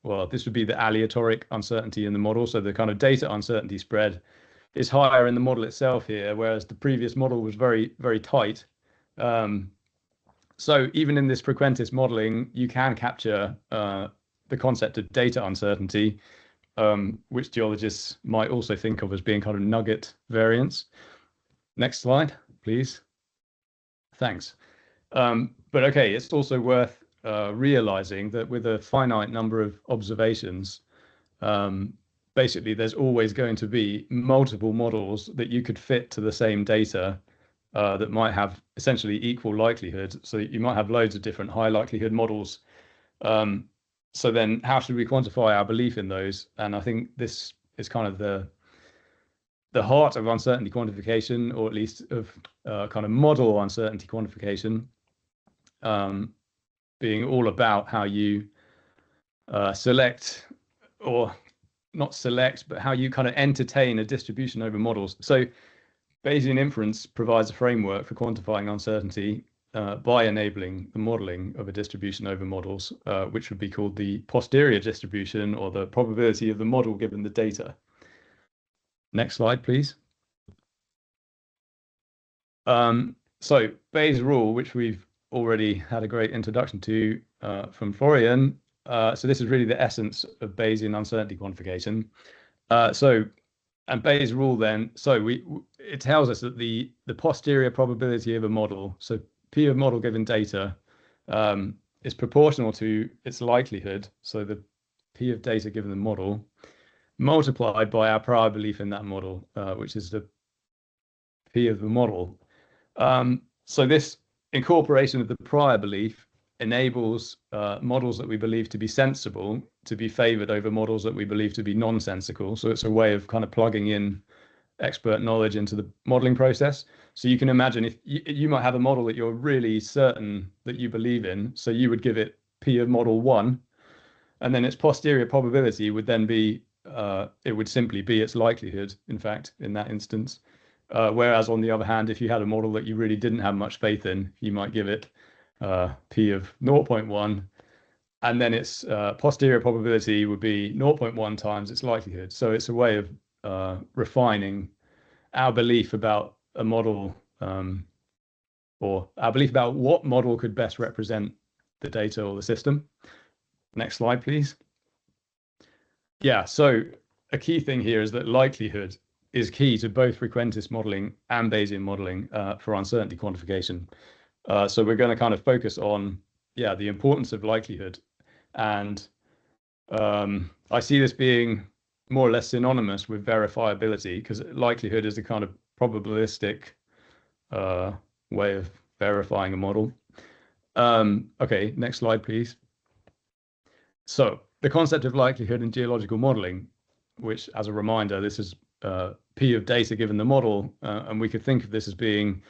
well, this would be the aleatoric uncertainty in the model. So the kind of data uncertainty spread is higher in the model itself here, whereas the previous model was very tight. So even in this frequentist modeling, you can capture the concept of data uncertainty, which geologists might also think of as being kind of nugget variance. Next slide, please. Thanks. But okay, it's also worth realizing that with a finite number of observations, basically there's always going to be multiple models that you could fit to the same data that might have essentially equal likelihood. So you might have loads of different high likelihood models. So then how should we quantify our belief in those? And I think this is kind of the heart of uncertainty quantification, or at least of kind of model uncertainty quantification, being all about how you select, or not select, but how you kind of entertain a distribution over models. So Bayesian inference provides a framework for quantifying uncertainty by enabling the modeling of a distribution over models, which would be called the posterior distribution, or the probability of the model given the data. Next slide, please. So Bayes' rule, which we've already had a great introduction to from Florian. So this is really the essence of Bayesian uncertainty quantification. And Bayes' rule then, it tells us that the posterior probability of a model, so P of model given data, is proportional to its likelihood, so the P of data given the model, multiplied by our prior belief in that model, which is the P of the model. So this incorporation of the prior belief enables models that we believe to be sensible to be favored over models that we believe to be nonsensical. So it's a way of kind of plugging in expert knowledge into the modeling process. So you can imagine if you might have a model that you're really certain that you believe in, so you would give it P of model 1, and then its posterior probability would then be, it would simply be its likelihood, in fact, in that instance. Whereas on the other hand, if you had a model that you really didn't have much faith in, you might give it P of 0.1, and then its posterior probability would be 0.1 times its likelihood. So it's a way of refining our belief about a model, or our belief about what model could best represent the data or the system. Next slide, please. Yeah, so a key thing here is that likelihood is key to both frequentist modeling and Bayesian modeling for uncertainty quantification. So we're going to kind of focus on, the importance of likelihood. And I see this being more or less synonymous with verifiability, because likelihood is a kind of probabilistic way of verifying a model. Okay, next slide, please. So the concept of likelihood in geological modeling, which, as a reminder, this is P of data given the model, and we could think of this as being,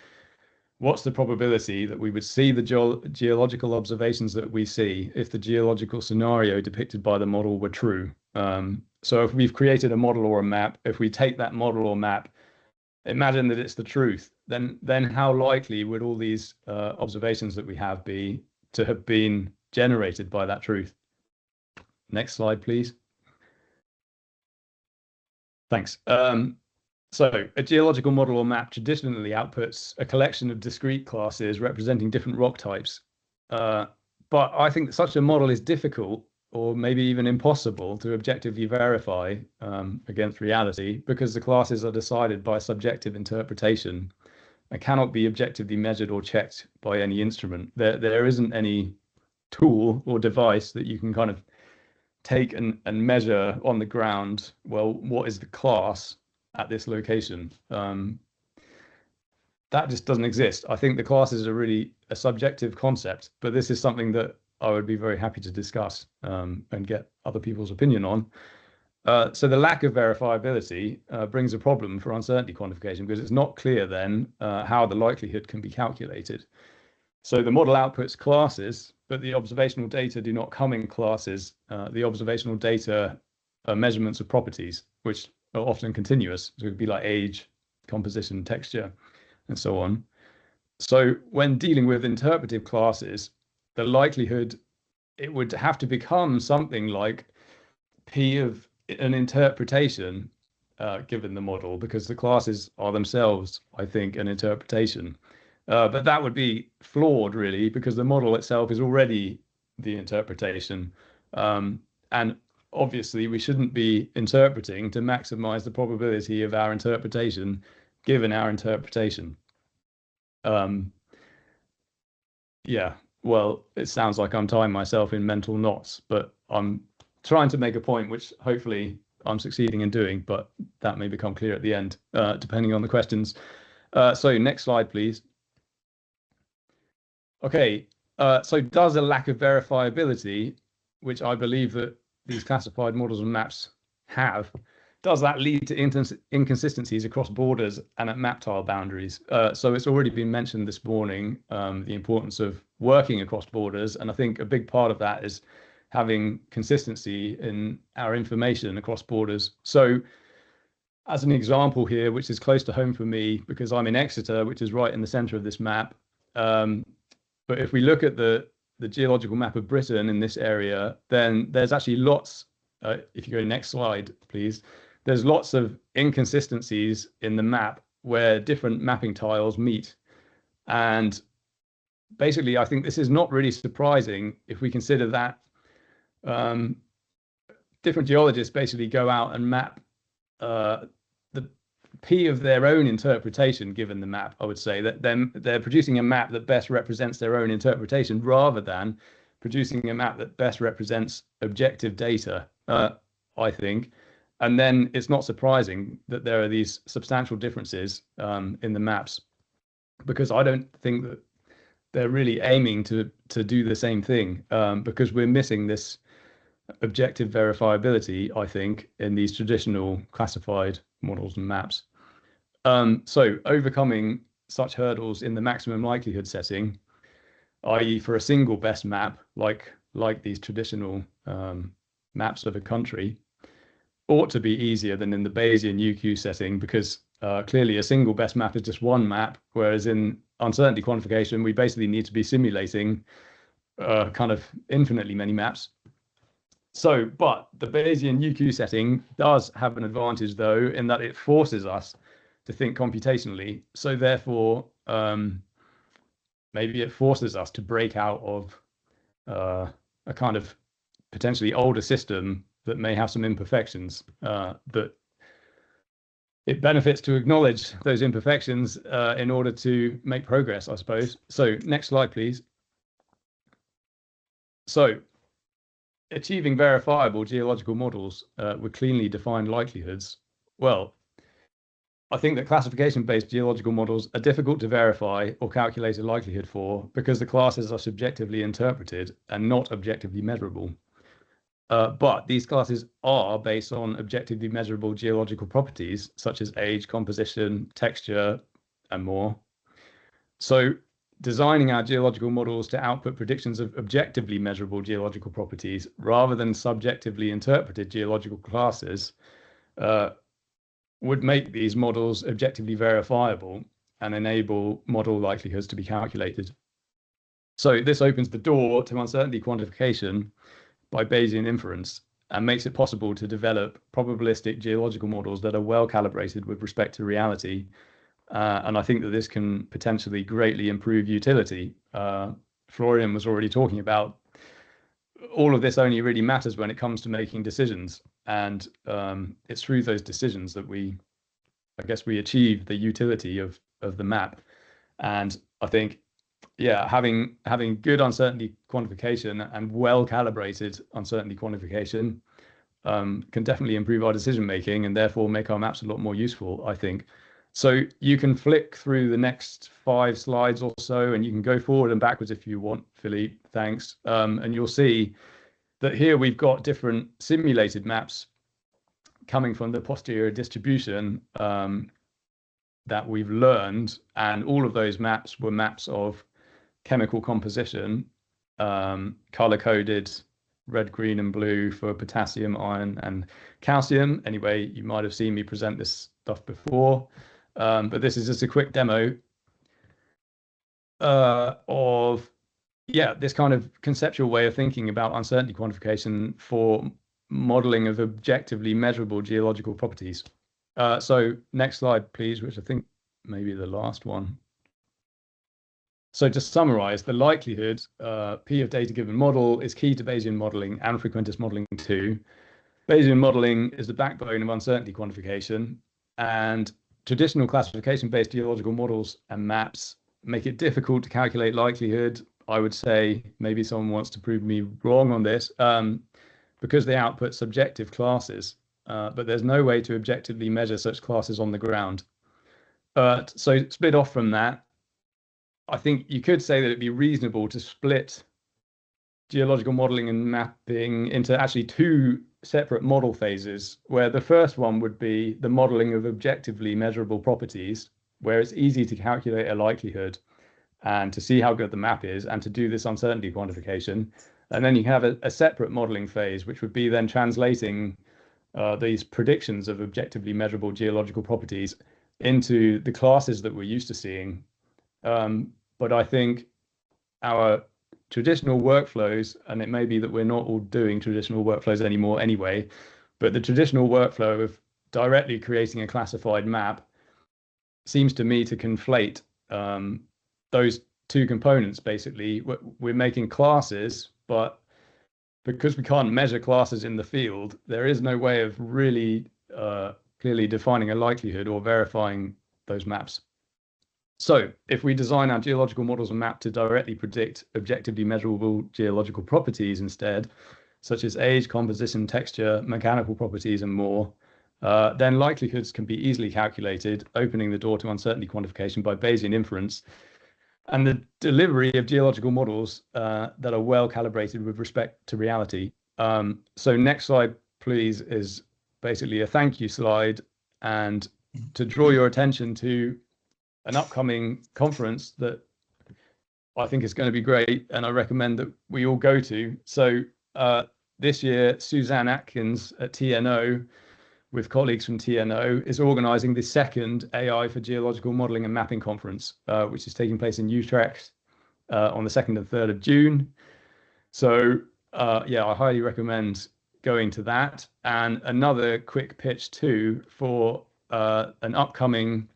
what's the probability that we would see the geological observations that we see if the geological scenario depicted by the model were true? So if we've created a model or a map, if we take that model or map, imagine that it's the truth, then how likely would all these observations that we have be to have been generated by that truth? Next slide, please. Thanks. So a geological model or map traditionally outputs a collection of discrete classes representing different rock types. But I think that such a model is difficult, or maybe even impossible, to objectively verify against reality, because the classes are decided by subjective interpretation and cannot be objectively measured or checked by any instrument. There isn't any tool or device that you can kind of take and measure on the ground, well, what is the class at this location? That just doesn't exist. I think the classes are really a subjective concept, but this is something that I would be very happy to discuss and get other people's opinion on. So the lack of verifiability brings a problem for uncertainty quantification, because it's not clear then how the likelihood can be calculated. So the model outputs classes, but the observational data do not come in classes. The observational data are measurements of properties, which are often continuous. So it would be like age, composition, texture, and so on. So when dealing with interpretive classes, the likelihood, it would have to become something like P of an interpretation given the model, because the classes are themselves, I think, an interpretation. But that would be flawed, really, because the model itself is already the interpretation. And obviously, we shouldn't be interpreting to maximize the probability of our interpretation, given our interpretation. Yeah, well, it sounds like I'm tying myself in mental knots, but I'm trying to make a point, which hopefully I'm succeeding in doing, but that may become clear at the end, depending on the questions. So next slide, please. Okay, so does a lack of verifiability, which I believe that these classified models and maps have, does that lead to inconsistencies across borders and at map tile boundaries? So it's already been mentioned this morning, the importance of working across borders. And I think a big part of that is having consistency in our information across borders. So as an example here, which is close to home for me, because I'm in Exeter, which is right in the center of this map. But if we look at the geological map of Britain in this area, then there's actually lots, if you go next slide, please, there's lots of inconsistencies in the map where different mapping tiles meet. And basically, I think this is not really surprising if we consider that different geologists basically go out and map the P of their own interpretation given the map. I would say that they're producing a map that best represents their own interpretation rather than producing a map that best represents objective data, I think. And then it's not surprising that there are these substantial differences in the maps, because I don't think that they're really aiming to do the same thing, because we're missing this objective verifiability, I think, in these traditional classified models and maps. So overcoming such hurdles in the maximum likelihood setting, i.e. for a single best map, like these traditional maps of a country, ought to be easier than in the Bayesian UQ setting, because clearly a single best map is just one map, whereas in uncertainty quantification, we basically need to be simulating kind of infinitely many maps. So, but the Bayesian UQ setting does have an advantage, though, in that it forces us to think computationally. So therefore, maybe it forces us to break out of a kind of potentially older system that may have some imperfections, but it benefits to acknowledge those imperfections in order to make progress, I suppose. So next slide, please. So achieving verifiable geological models with cleanly defined likelihoods. Well, I think that classification-based geological models are difficult to verify or calculate a likelihood for because the classes are subjectively interpreted and not objectively measurable. But these classes are based on objectively measurable geological properties such as age, composition, texture, and more. So designing our geological models to output predictions of objectively measurable geological properties rather than subjectively interpreted geological classes would make these models objectively verifiable and enable model likelihoods to be calculated. So this opens the door to uncertainty quantification by Bayesian inference and makes it possible to develop probabilistic geological models that are well calibrated with respect to reality. And I think that this can potentially greatly improve utility. Florian was already talking about all of this only really matters when it comes to making decisions. And it's through those decisions that I guess we achieve the utility of the map. And I think, yeah, having good uncertainty quantification and well-calibrated uncertainty quantification can definitely improve our decision making and therefore make our maps a lot more useful, I think. So you can flick through the next 5 slides or so, and you can go forward and backwards if you want, Philippe, thanks. And you'll see that here we've got different simulated maps coming from the posterior distribution that we've learned, and all of those maps were maps of chemical composition, color-coded red, green, and blue for potassium, iron, and calcium. Anyway, you might have seen me present this stuff before, but this is just a quick demo of, yeah, this kind of conceptual way of thinking about uncertainty quantification for modeling of objectively measurable geological properties. So next slide, please, which I think may be the last one. So to summarize, the likelihood P of data given model is key to Bayesian modeling and frequentist modeling too. Bayesian modeling is the backbone of uncertainty quantification, and traditional classification-based geological models and maps make it difficult to calculate likelihood. I would say maybe someone wants to prove me wrong on this, because they output subjective classes, but there's no way to objectively measure such classes on the ground. So split off from that, I think you could say that it'd be reasonable to split geological modeling and mapping into actually two separate model phases, where the first one would be the modeling of objectively measurable properties, where it's easy to calculate a likelihood and to see how good the map is and to do this uncertainty quantification. And then you have a separate modeling phase, which would be then translating these predictions of objectively measurable geological properties into the classes that we're used to seeing. But I think our traditional workflows, and it may be that we're not all doing traditional workflows anymore anyway, but the traditional workflow of directly creating a classified map seems to me to conflate those two components. Basically, we're making classes, but because we can't measure classes in the field, there is no way of really clearly defining a likelihood or verifying those maps. So if we design our geological models and map to directly predict objectively measurable geological properties instead, such as age, composition, texture, mechanical properties, and more, then likelihoods can be easily calculated, opening the door to uncertainty quantification by Bayesian inference, and the delivery of geological models that are well calibrated with respect to reality. So next slide, please, is basically a thank you slide, and to draw your attention to an upcoming conference that I think is going to be great, and I recommend that we all go to. So this year, Suzanne Atkins at TNO, with colleagues from TNO, is organising the second AI for Geological Modelling and Mapping conference, which is taking place in Utrecht on the 2nd and 3rd of June. So yeah, I highly recommend going to that. And another quick pitch too for an upcoming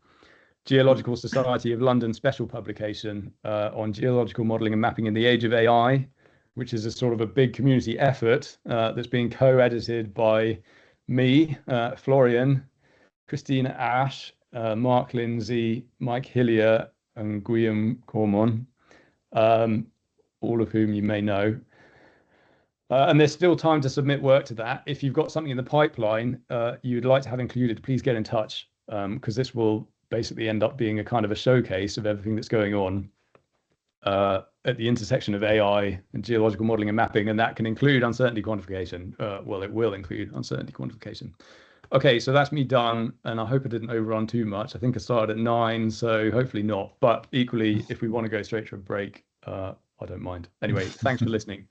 Geological Society of London special publication on geological modelling and mapping in the age of AI, which is a sort of a big community effort that's being co-edited by me, Florian, Christina Ash, Mark Lindsay, Mike Hillier, and Guillaume Cormon, all of whom you may know. And there's still time to submit work to that. If you've got something in the pipeline you'd like to have included, please get in touch, because this will basically end up being a kind of a showcase of everything that's going on at the intersection of AI and geological modeling and mapping, and that can include uncertainty quantification. Well, it will include uncertainty quantification. Okay, so that's me done, and I hope I didn't overrun too much. I think I started at 9, so hopefully not. But equally, if we want to go straight to a break, I don't mind. Anyway, thanks for listening.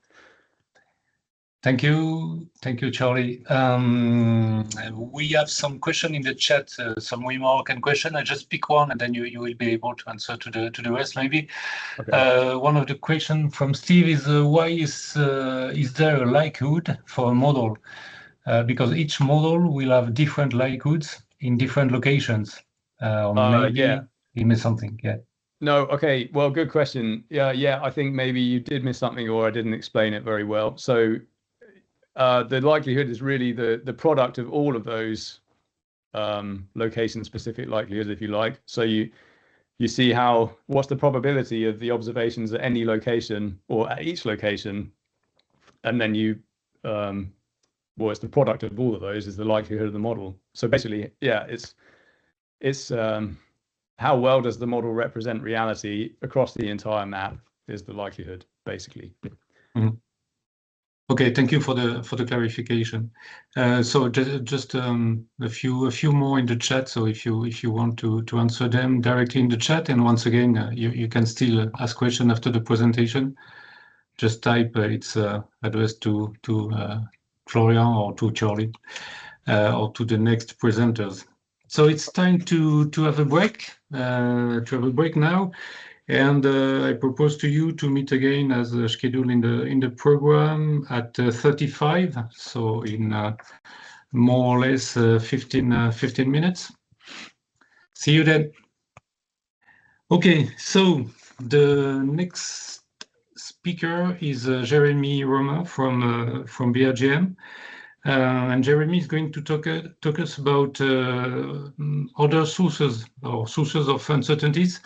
Thank you, Charlie. We have some question in the chat, some remark and question. I just pick one, and then you will be able to answer to the rest maybe. Okay. One of the question from Steve is why is there a likelihood for a model? Because each model will have different likelihoods in different locations. Maybe yeah, you missed something. Yeah. No, okay. Well, good question. Yeah. I think maybe you did miss something, or I didn't explain it very well. So the likelihood is really the product of all of those location-specific likelihoods, if you like. So you see what's the probability of the observations at any location or at each location, and then well, it's the product of all of those is the likelihood of the model. So basically, yeah, it's how well does the model represent reality across the entire map is the likelihood, basically. Mm-hmm. Okay, thank you for the clarification. So just a few more in the chat. So if you want to answer them directly in the chat, and once again you can still ask questions after the presentation. Just type it's addressed to Florian or to Charlie or to the next presenters. So it's time to have a break. Now. And I propose to you to meet again as scheduled in the program at 35, so in more or less 15 minutes. See you then. Okay, so The next speaker is Jérémy Rohmer from BRGM. And Jérémy is going to talk us about other sources or sources of uncertainties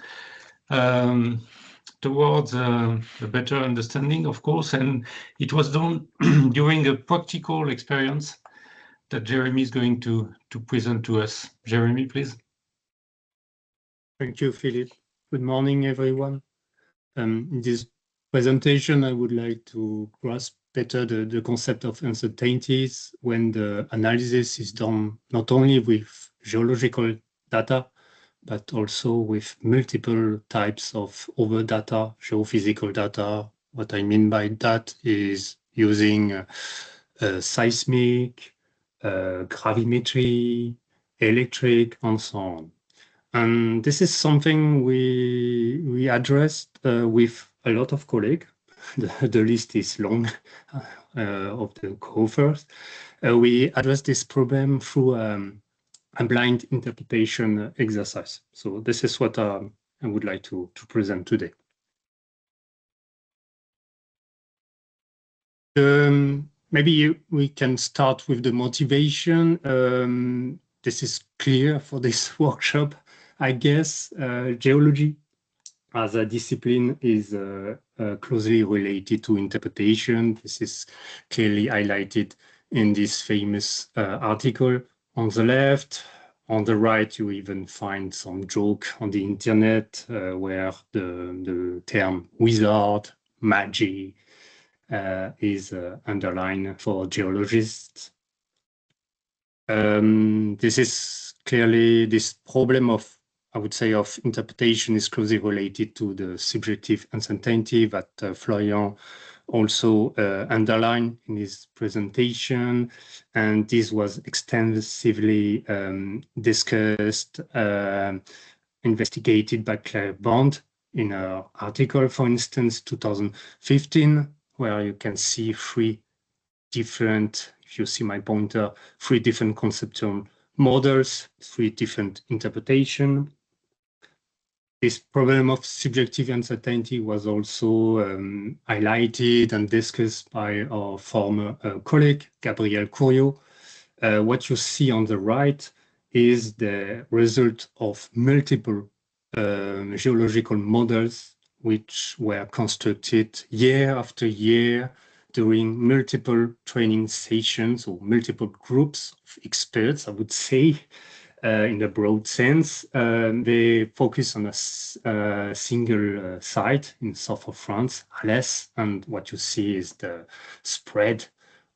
towards a better understanding, of course. And it was done during a practical experience that Jérémy is going to present to us. Jérémy, please. Thank you, Philippe. Good morning, everyone. In this presentation, I would like to grasp better the concept of uncertainties when the analysis is done not only with geological data, but also with multiple types of other data, geophysical data. What I mean by that is using seismic, gravimetry, electric, and so on. And this is something we addressed with a lot of colleagues. The list is long of the co-authors. We addressed this problem through a blind interpretation exercise. So this is what I would like to present today. Maybe we can start with the motivation. This is clear for this workshop, I guess. Geology as a discipline is closely related to interpretation. This is clearly highlighted in this famous article on the left. On the right, you even find some joke on the internet where the term wizard, magi is underlined for geologists. This is clearly this problem of, I would say, of interpretation is closely related to the subjective uncertainty that Florian also underlined in his presentation. And this was extensively discussed, investigated by Claire Bond in her article, for instance, 2015, where you can see three different, if you see my pointer, three different conceptual models, three different interpretations. This problem of subjective uncertainty was also highlighted and discussed by our former colleague, Gabriel Couriot. What you see on the right is the result of multiple geological models which were constructed year after year during multiple training sessions or multiple groups of experts, I would say, in the broad sense. They focus on a single site in south of France, Alès, and what you see is the spread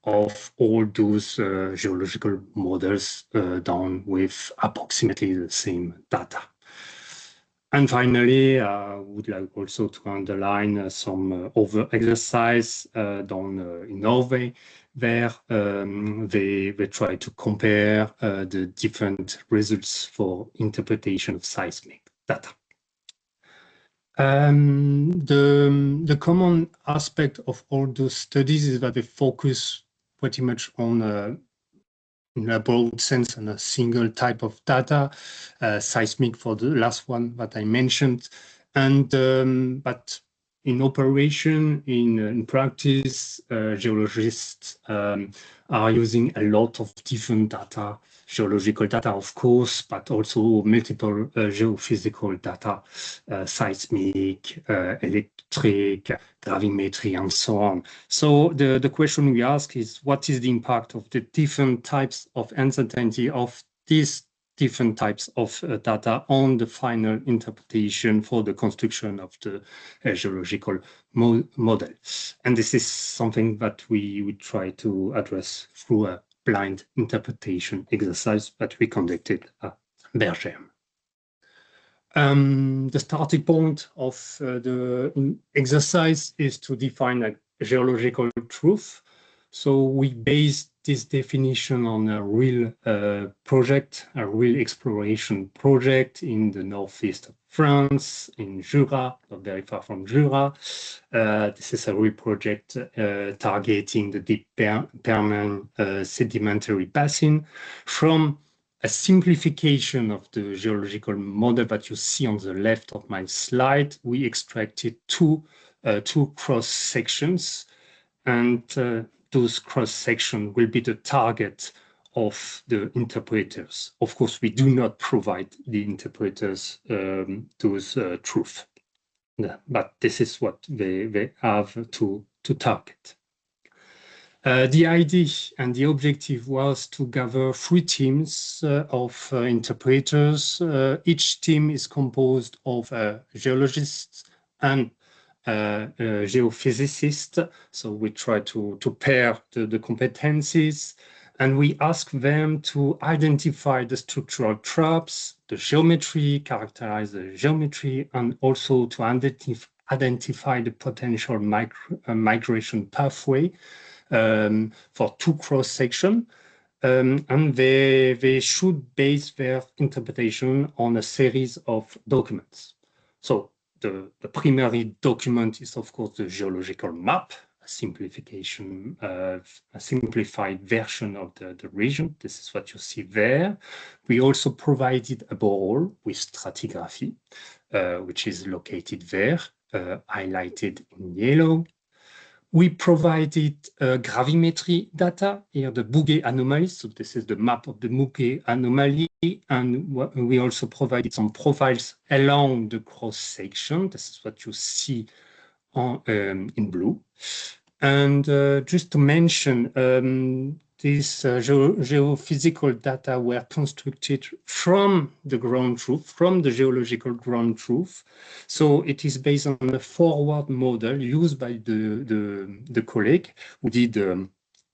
of all those geological models done with approximately the same data. And finally, I would like also to underline some other exercise done in Norway, where they try to compare the different results for interpretation of seismic data. The common aspect of all those studies is that they focus pretty much on in a broad sense on a single type of data, seismic for the last one that I mentioned, and but in operation, in practice, geologists are using a lot of different data, geological data, of course, but also multiple geophysical data, seismic, electric, gravimetry, and so on. So the question we ask is, what is the impact of the different types of uncertainty of these different types of data on the final interpretation for the construction of the geological model? And this is something that we would try to address through a blind interpretation exercise that we conducted at BRGM. The starting point of the exercise is to define a geological truth. So we based this definition on a real project, a real exploration project in the northeast of France, in Jura, not very far from Jura. This is a real project targeting the deep Permian sedimentary basin from a simplification of the geological model that you see on the left of my slide. We extracted two cross sections, and those cross sections will be the target of the interpreters. Of course, we do not provide the interpreters those truth, but this is what they have to target. The idea and the objective was to gather 3 teams of interpreters. Each team is composed of geologists and geophysicists. So we try to pair the competencies, and we ask them to identify the structural traps, the geometry, characterize the geometry, and also to identify the potential migration pathway for 2 cross sections, and they should base their interpretation on a series of documents. So the primary document is, of course, the geological map, a simplification, a simplified version of the region. This is what you see there. We also provided a borehole with stratigraphy, which is located there, highlighted in yellow. We provided gravimetry data, here the Bouguer anomaly. So this is the map of the Bouguer anomaly. And we also provided some profiles along the cross section. This is what you see in blue. And just to mention, these geophysical data were constructed from the ground truth, from the geological ground truth. So it is based on a forward model used by the colleague who did the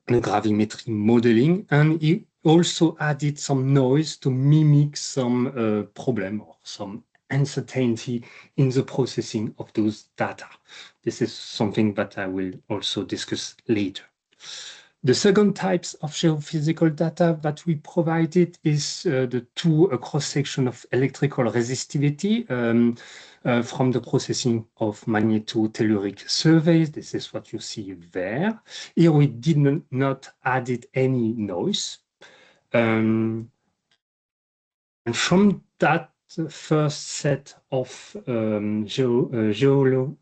gravimetry modeling, and he also added some noise to mimic some problem or some uncertainty in the processing of those data. This is something that I will also discuss later. The second types of geophysical data that we provided is the 2 cross-section of electrical resistivity from the processing of magnetotelluric surveys. This is what you see there. Here we did not added any noise. And from that first set of geological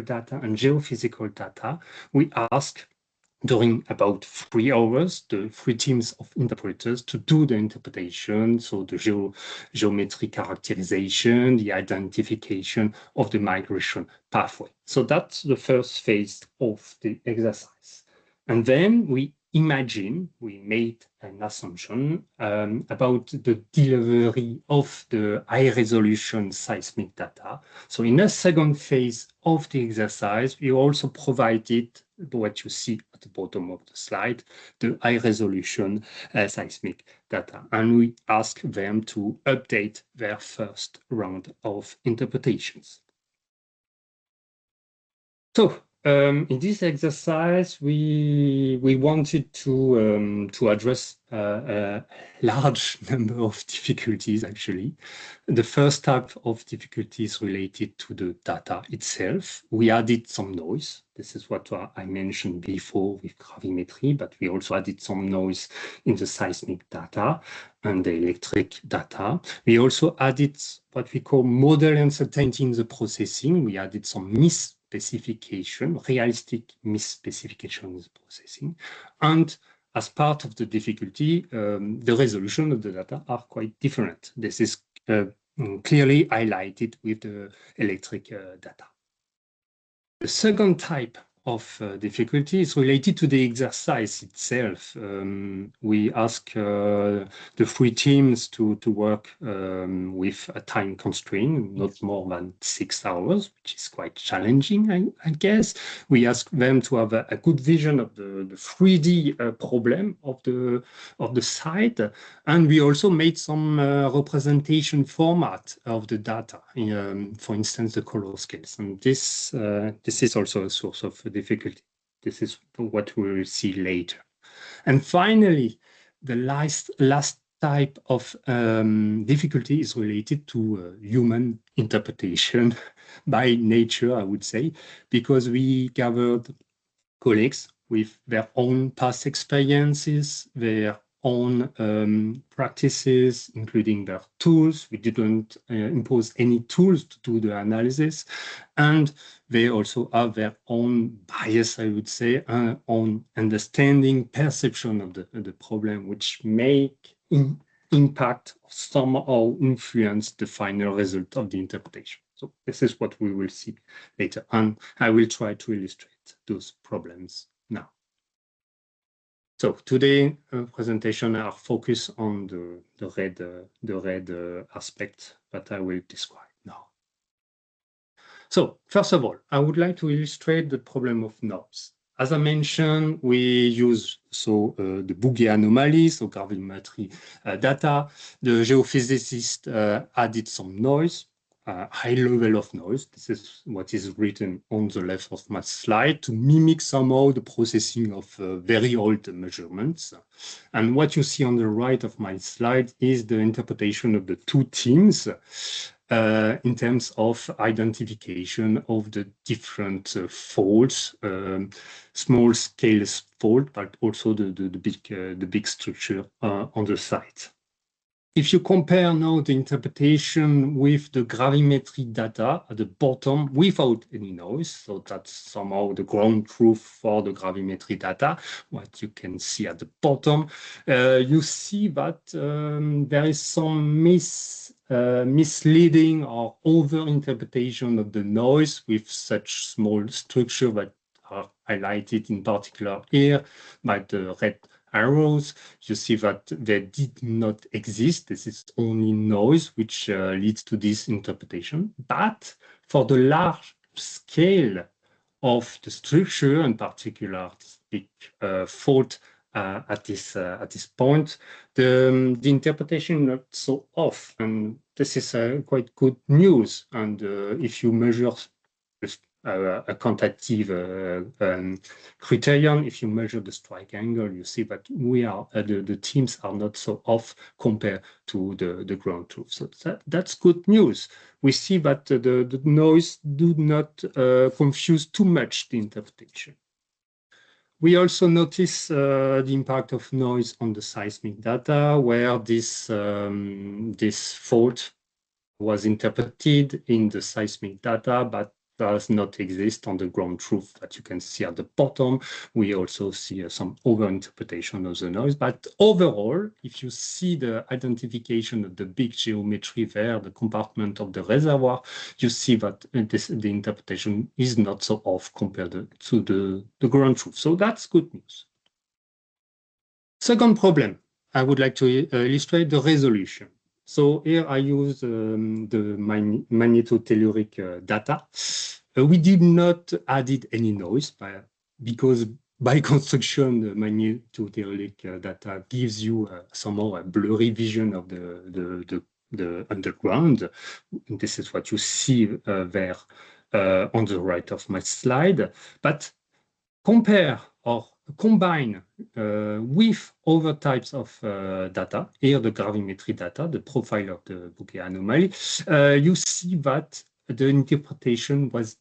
data and geophysical data, we ask during about 3 hours, the 3 teams of interpreters to do the interpretation, so the geometry characterization, the identification of the migration pathway. So that's the first phase of the exercise. And then we made an assumption about the delivery of the high-resolution seismic data. So in a second phase of the exercise, we also provided what you see at the bottom of the slide, the high-resolution seismic data. And we asked them to update their first round of interpretations. So, in this exercise, we wanted to address a large number of difficulties, actually. The first type of difficulties related to the data itself. We added some noise. This is what I mentioned before with gravimetry, but we also added some noise in the seismic data and the electric data. We also added what we call model uncertainty in the processing. We added some misspecification, realistic misspecification in the processing. And as part of the difficulty, the resolution of the data are quite different. This is clearly highlighted with the electric data. The second type of difficulty is related to the exercise itself. We ask the 3 teams to work with a time constraint, not more than 6 hours, which is quite challenging, I guess. We ask them to have a good vision of the 3D problem of the site, and we also made some representation format of the data, for instance, the color scales, and this is also a source of difficulty. This is what we will see later. And finally, the last type of difficulty is related to human interpretation by nature, I would say, because we gathered colleagues with their own past experiences, their own practices, including their tools. We didn't impose any tools to do the analysis. And they also have their own bias, I would say, on understanding, perception of the problem, which may impact, somehow influence the final result of the interpretation. So this is what we will see later on. I will try to illustrate those problems now. So today presentation are focused on the red aspect that I will describe now. So first of all, I would like to illustrate the problem of noise. As I mentioned, we use the Bouguer anomaly, so gravimetry data. The geophysicist added some noise, high level of noise. This is what is written on the left of my slide to mimic somehow the processing of very old measurements. And what you see on the right of my slide is the interpretation of the two teams in terms of identification of the different faults, small scale fault, but also the big structure on the site. If you compare now the interpretation with the gravimetry data at the bottom without any noise, so that's somehow the ground truth for the gravimetry data, what you can see at the bottom, you see that there is some misleading or over-interpretation of the noise with such small structure that are highlighted in particular here by the red arrows. You see that they did not exist. This is only noise, which leads to this interpretation. But for the large scale of the structure, in particular this big fault at this point, the interpretation not so off, and this is quite good news. And if you measure a quantitative criterion, if you measure the strike angle, you see that the teams are not so off compared to the ground truth. So that's good news. We see that the noise do not confuse too much the interpretation. We also notice the impact of noise on the seismic data, where this fault was interpreted in the seismic data, but does not exist on the ground truth that you can see at the bottom. We also see some over-interpretation of the noise. But overall, if you see the identification of the big geometry there, the compartment of the reservoir, you see that the interpretation is not so off compared to the ground truth. So that's good news. Second problem, I would like to illustrate the resolution. So here I use the magnetotelluric data. We did not added any noise because by construction, the magnetotelluric data gives you somehow a blurry vision of the underground. This is what you see there on the right of my slide. But compare or combine with other types of data, here the gravimetry data, the profile of the Bouguer anomaly, you see that the interpretation was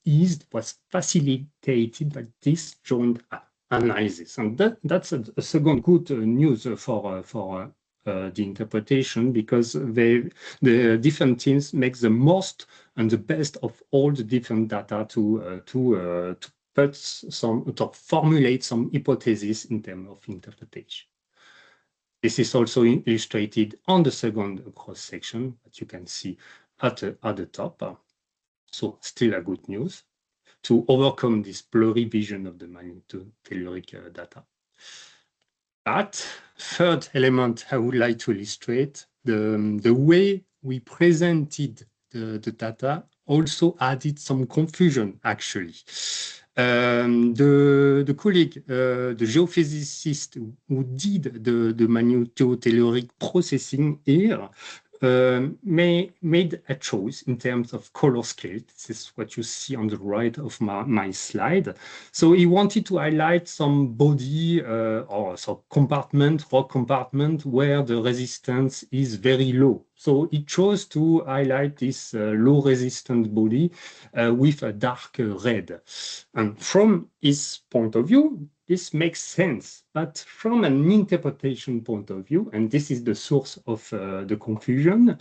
facilitated by this joint analysis. And that's a second good news for the interpretation, because the different teams make the most and the best of all the different data to formulate some hypotheses in terms of interpretation. This is also illustrated on the second cross section that you can see at the top. So still a good news to overcome this blurry vision of the magnetotelluric data. But third element I would like to illustrate, the way we presented the data also added some confusion, actually. The colleague, the geophysicist who did the magnetotelluric processing here, made a choice in terms of color scale. This is what you see on the right of my slide. So he wanted to highlight some body or some rock compartment where the resistance is very low. So he chose to highlight this low resistance body with a dark red. And from his point of view, this makes sense, but from an interpretation point of view, and this is the source of the conclusion,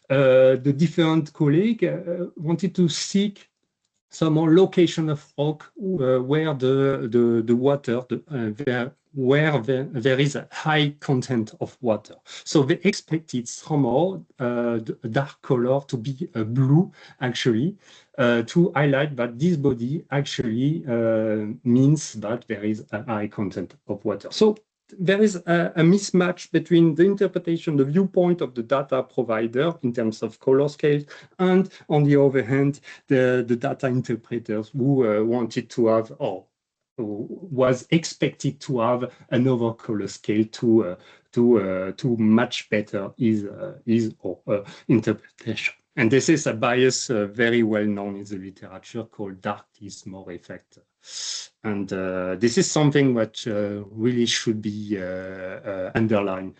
the different colleagues wanted to seek some more location of rock where the water, where there is a high content of water. So they expected somehow the dark color to be blue, actually, to highlight that this body actually means that there is a high content of water. So there is a mismatch between the interpretation, the viewpoint of the data provider in terms of color scale, and on the other hand, the data interpreters who wanted to have, or was expected to have another color scale to match better his or her interpretation. And this is a bias very well known in the literature called dark is more effect. And this is something that really should be underlined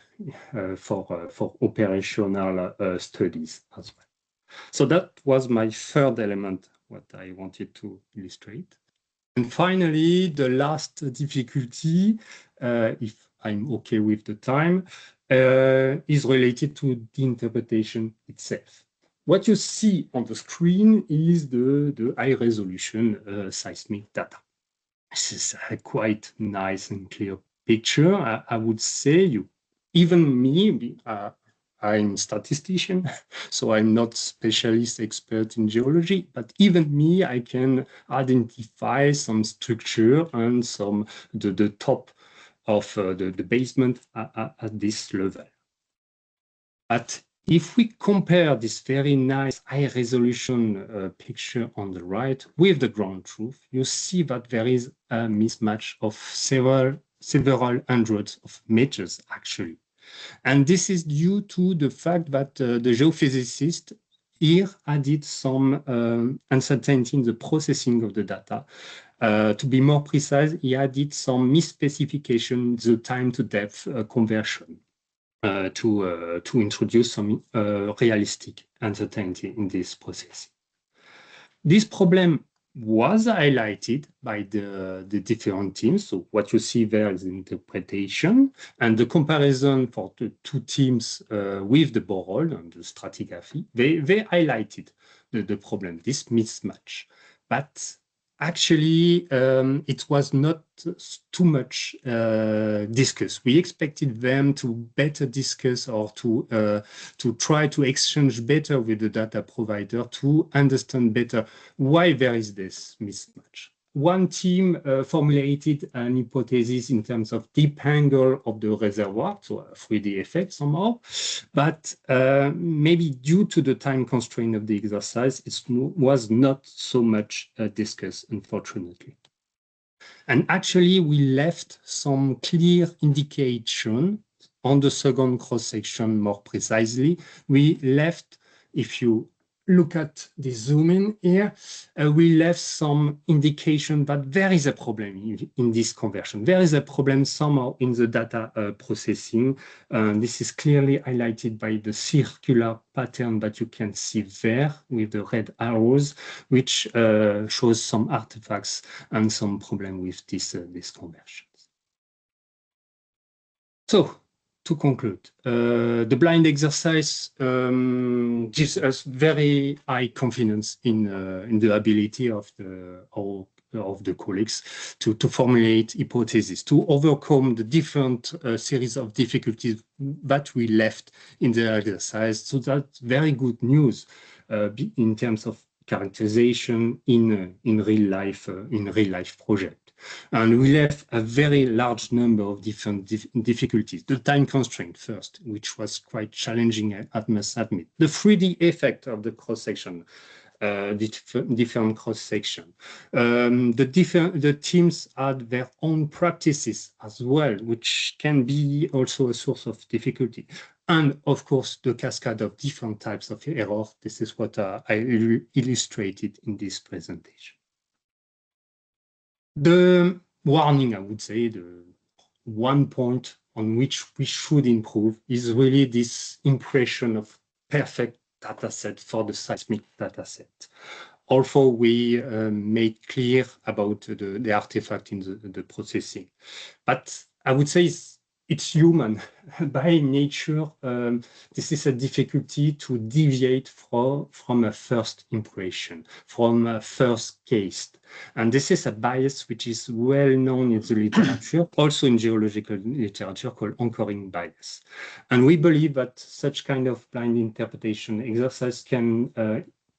for operational studies as well. So that was my third element, what I wanted to illustrate. And finally, the last difficulty, if I'm okay with the time, is related to the interpretation itself. What you see on the screen is the high-resolution seismic data. This is a quite nice and clear picture. I would say even me, I'm a statistician, so I'm not specialist expert in geology, but even me, I can identify some structure and the top of the basement at this level. But if we compare this very nice high-resolution picture on the right with the ground truth, you see that there is a mismatch of several hundreds of meters, actually. And this is due to the fact that the geophysicist here added some uncertainty in the processing of the data. To be more precise, he added some misspecification, the time to depth conversion. To introduce some realistic uncertainty in this process. This problem was highlighted by the different teams. So what you see there is interpretation, and the comparison for the two teams with the borehole and the stratigraphy, they highlighted the problem, this mismatch. But actually, it was not too much discussed. We expected them to better discuss or to try to exchange better with the data provider to understand better why there is this mismatch. One team formulated an hypothesis in terms of deep angle of the reservoir, so a 3D effect somehow, but maybe due to the time constraint of the exercise, it was not so much discussed, unfortunately. And actually, we left some clear indication on the second cross-section more precisely. We left, if you look at the zoom in here, we left some indication that there is a problem in this conversion. There is a problem somehow in the data processing. This is clearly highlighted by the circular pattern that you can see there with the red arrows, which shows some artifacts and some problem with this conversions. So, to conclude, the blind exercise gives us very high confidence in the ability of the colleagues to formulate hypotheses, to overcome the different series of difficulties that we left in the exercise. So that's very good news in terms of characterization in real life project. And we left a very large number of different difficulties. The time constraint first, which was quite challenging, I must admit. The 3D effect of the cross-section, different cross-section. The teams had their own practices as well, which can be also a source of difficulty. And of course, the cascade of different types of error. This is what I illustrated in this presentation. The warning, I would say, the one point on which we should improve is really this impression of perfect data set for the seismic data set. although we made clear about the artifact in the processing. But I would say it's human. By nature, this is a difficulty to deviate from a first impression, from a first case. And this is a bias which is well known in the literature, also in geological literature, called anchoring bias. And we believe that such kind of blind interpretation exercise can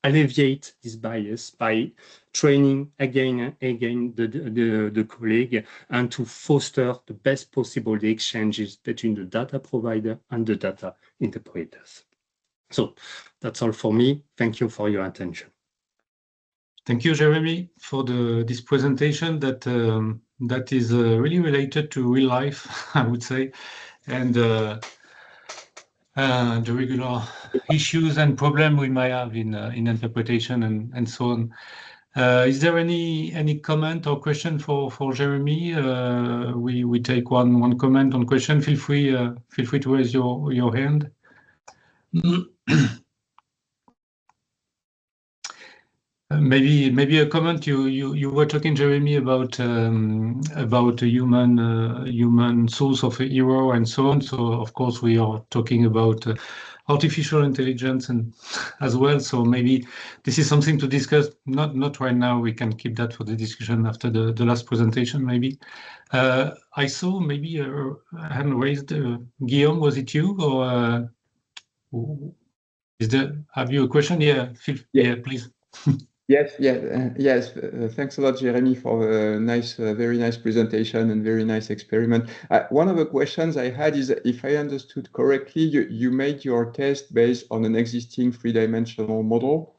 alleviate this bias by training again and again the colleague, and to foster the best possible the exchanges between the data provider and the data interpreters. So that's all for me. Thank you for your attention. Thank you, Jérémy, for this presentation that is really related to real life, I would say, and the regular issues and problems we might have in interpretation and so on. Is there any comment or question for Jérémy? We take one comment on question. Feel free to raise your hand. Maybe a comment. You were talking, Jérémy, about a human source of a hero and so on. So of course we are talking about artificial intelligence and as well. So maybe this is something to discuss. Not right now. We can keep that for the discussion after the last presentation. Maybe I saw maybe a hand raised. Guillaume, was it you or have you a question? Yeah, yeah, please. Yes. Thanks a lot, Jérémy, for a very nice presentation and very nice experiment. One of the questions I had is, if I understood correctly, you made your test based on an existing three-dimensional model,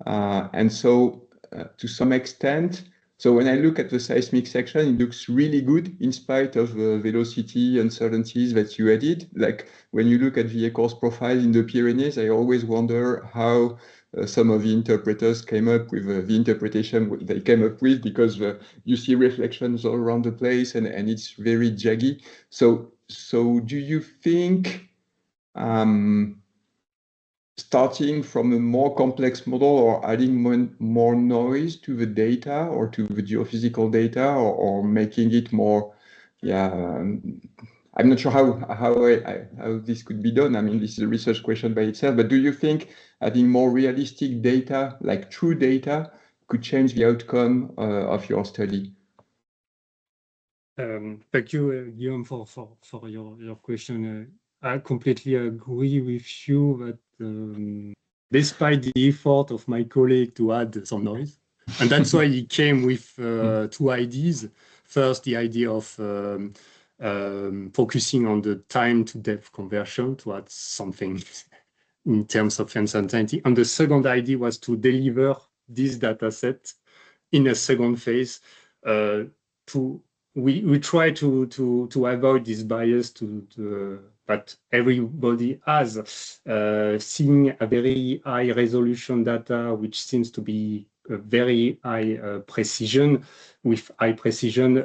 and so to some extent. So when I look at the seismic section, it looks really good in spite of the velocity uncertainties that you added. Like when you look at the course profile in the Pyrenees, I always wonder how some of the interpreters came up with the interpretation they came up with, because you see reflections all around the place and it's very jaggy. So do you think starting from a more complex model or adding more noise to the data or to the geophysical data, or making it more, I'm not sure how this could be done. I mean, this is a research question by itself, but do you think adding more realistic data, like true data, could change the outcome of your study? Thank you, Guillaume, for your question. I completely agree with you that despite the effort of my colleague to add some noise, and that's why he came with two ideas. First, the idea of focusing on the time to depth conversion to add something in terms of uncertainty. And the second idea was to deliver this data set in a second phase. We try to avoid this bias that everybody has, seeing a very high resolution data, which seems to be a very high precision. With high precision,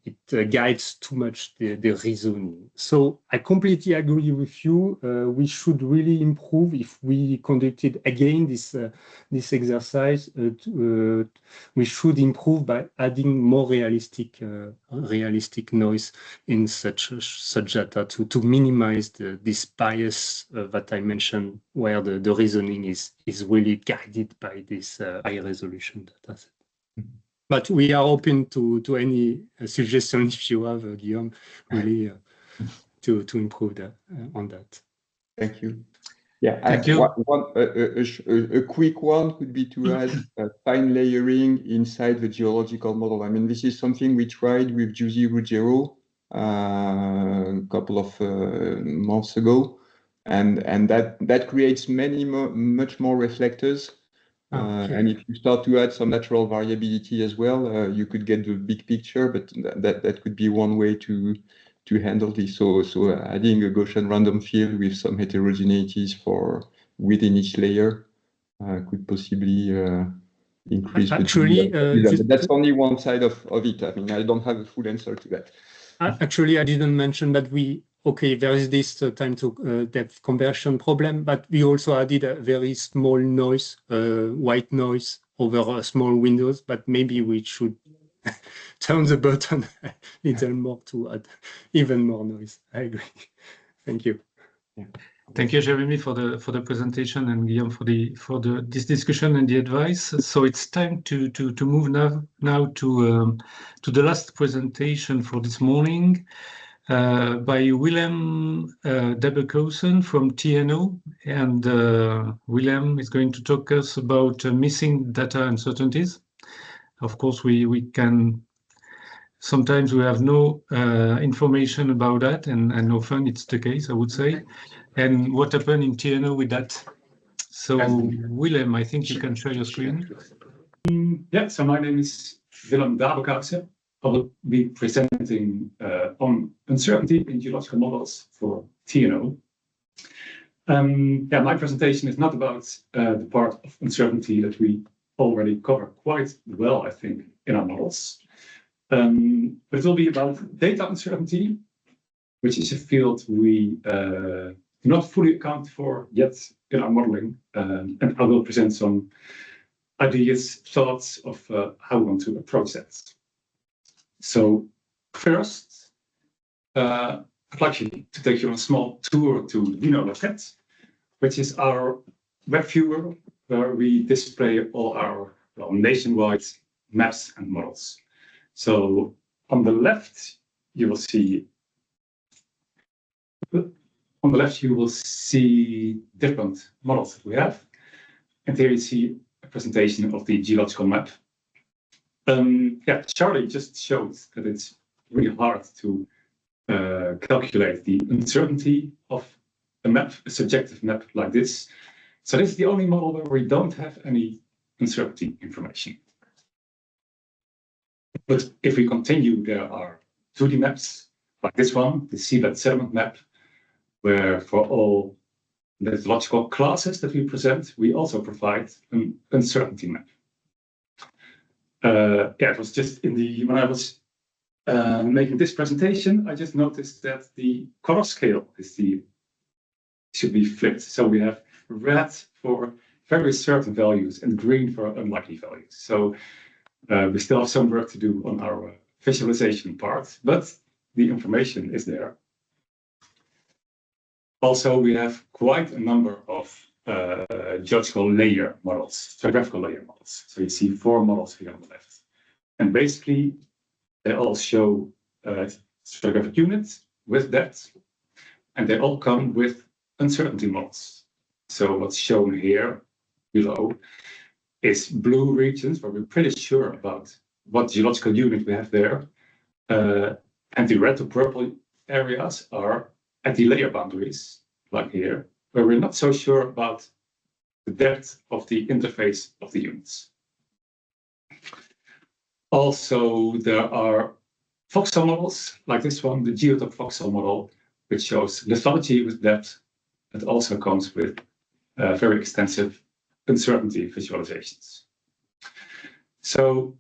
it guides too much the reasoning. So I completely agree with you. We should really improve. If we conducted again this exercise, we should improve by adding more realistic noise in such data to minimize this bias that I mentioned, where the reasoning is really guided by this high resolution data set. But we are open to any suggestions if you have, Guillaume, really to improve on that. Thank you. Yeah, thank you. A quick one could be to add fine layering inside the geological model. I mean, this is something we tried with Zhouji Liang a couple of months ago, and that creates much more reflectors. And if you start to add some natural variability as well, you could get the big picture, but that could be one way to handle this. So adding a Gaussian random field with some heterogeneities within each layer could possibly increase. Actually, but that's only one side of it. I mean, I don't have a full answer to that. Actually, I didn't mention that we okay, there is this time to depth conversion problem, but we also added a very small noise, white noise over small windows, but maybe we should turn the button a little more to add even more noise. I agree. Thank you. Thank you, Jérémy, for the presentation, and Guillaume for this discussion and the advice. So it's time to move now to the last presentation for this morning by Willem Debekosen from TNO, and Willem is going to talk us about missing data uncertainties. Of course, we can. Sometimes we have no information about that, and often it's the case, I would say. And what happened in TNO with that? So, Willem, I think you can share your screen. Yeah, so my name is Willem Debekosen. I will be presenting on uncertainty in geological models for TNO. Yeah, my presentation is not about the part of uncertainty that we already cover quite well, I think, in our models. But it will be about data uncertainty, which is a field we do not fully account for yet in our modeling. And I will present some ideas, thoughts of how we want to approach that. So first, I'd like to take you on a small tour to Loket, which is our web viewer where we display all our nationwide maps and models. So on the left, you will see different models that we have. And here you see a presentation of the geological map. Yeah, Charlie just showed that it's really hard to calculate the uncertainty of a map, a subjective map like this. So this is the only model where we don't have any uncertainty information. But if we continue, there are 2D maps like this one, the seabed sediment map, where for all the geological classes that we present, we also provide an uncertainty map. Yeah, it was just when I was making this presentation, I just noticed that the color scale should be flipped. So we have red for very certain values and green for unlikely values. So we still have some work to do on our visualization part, but the information is there. Also, we have quite a number of geological layer models, stratigraphical layer models. So you see 4 models here on the left. And basically, they all show stratigraphic units with depth, and they all come with uncertainty models. So what's shown here below is blue regions where we're pretty sure about what geological unit we have there. And the red to purple areas are at the layer boundaries, like here, where we're not so sure about the depth of the interface of the units. Also, there are voxel models, like this one, the geotop voxel model, which shows lithology with depth. It also comes with very extensive uncertainty visualizations. So,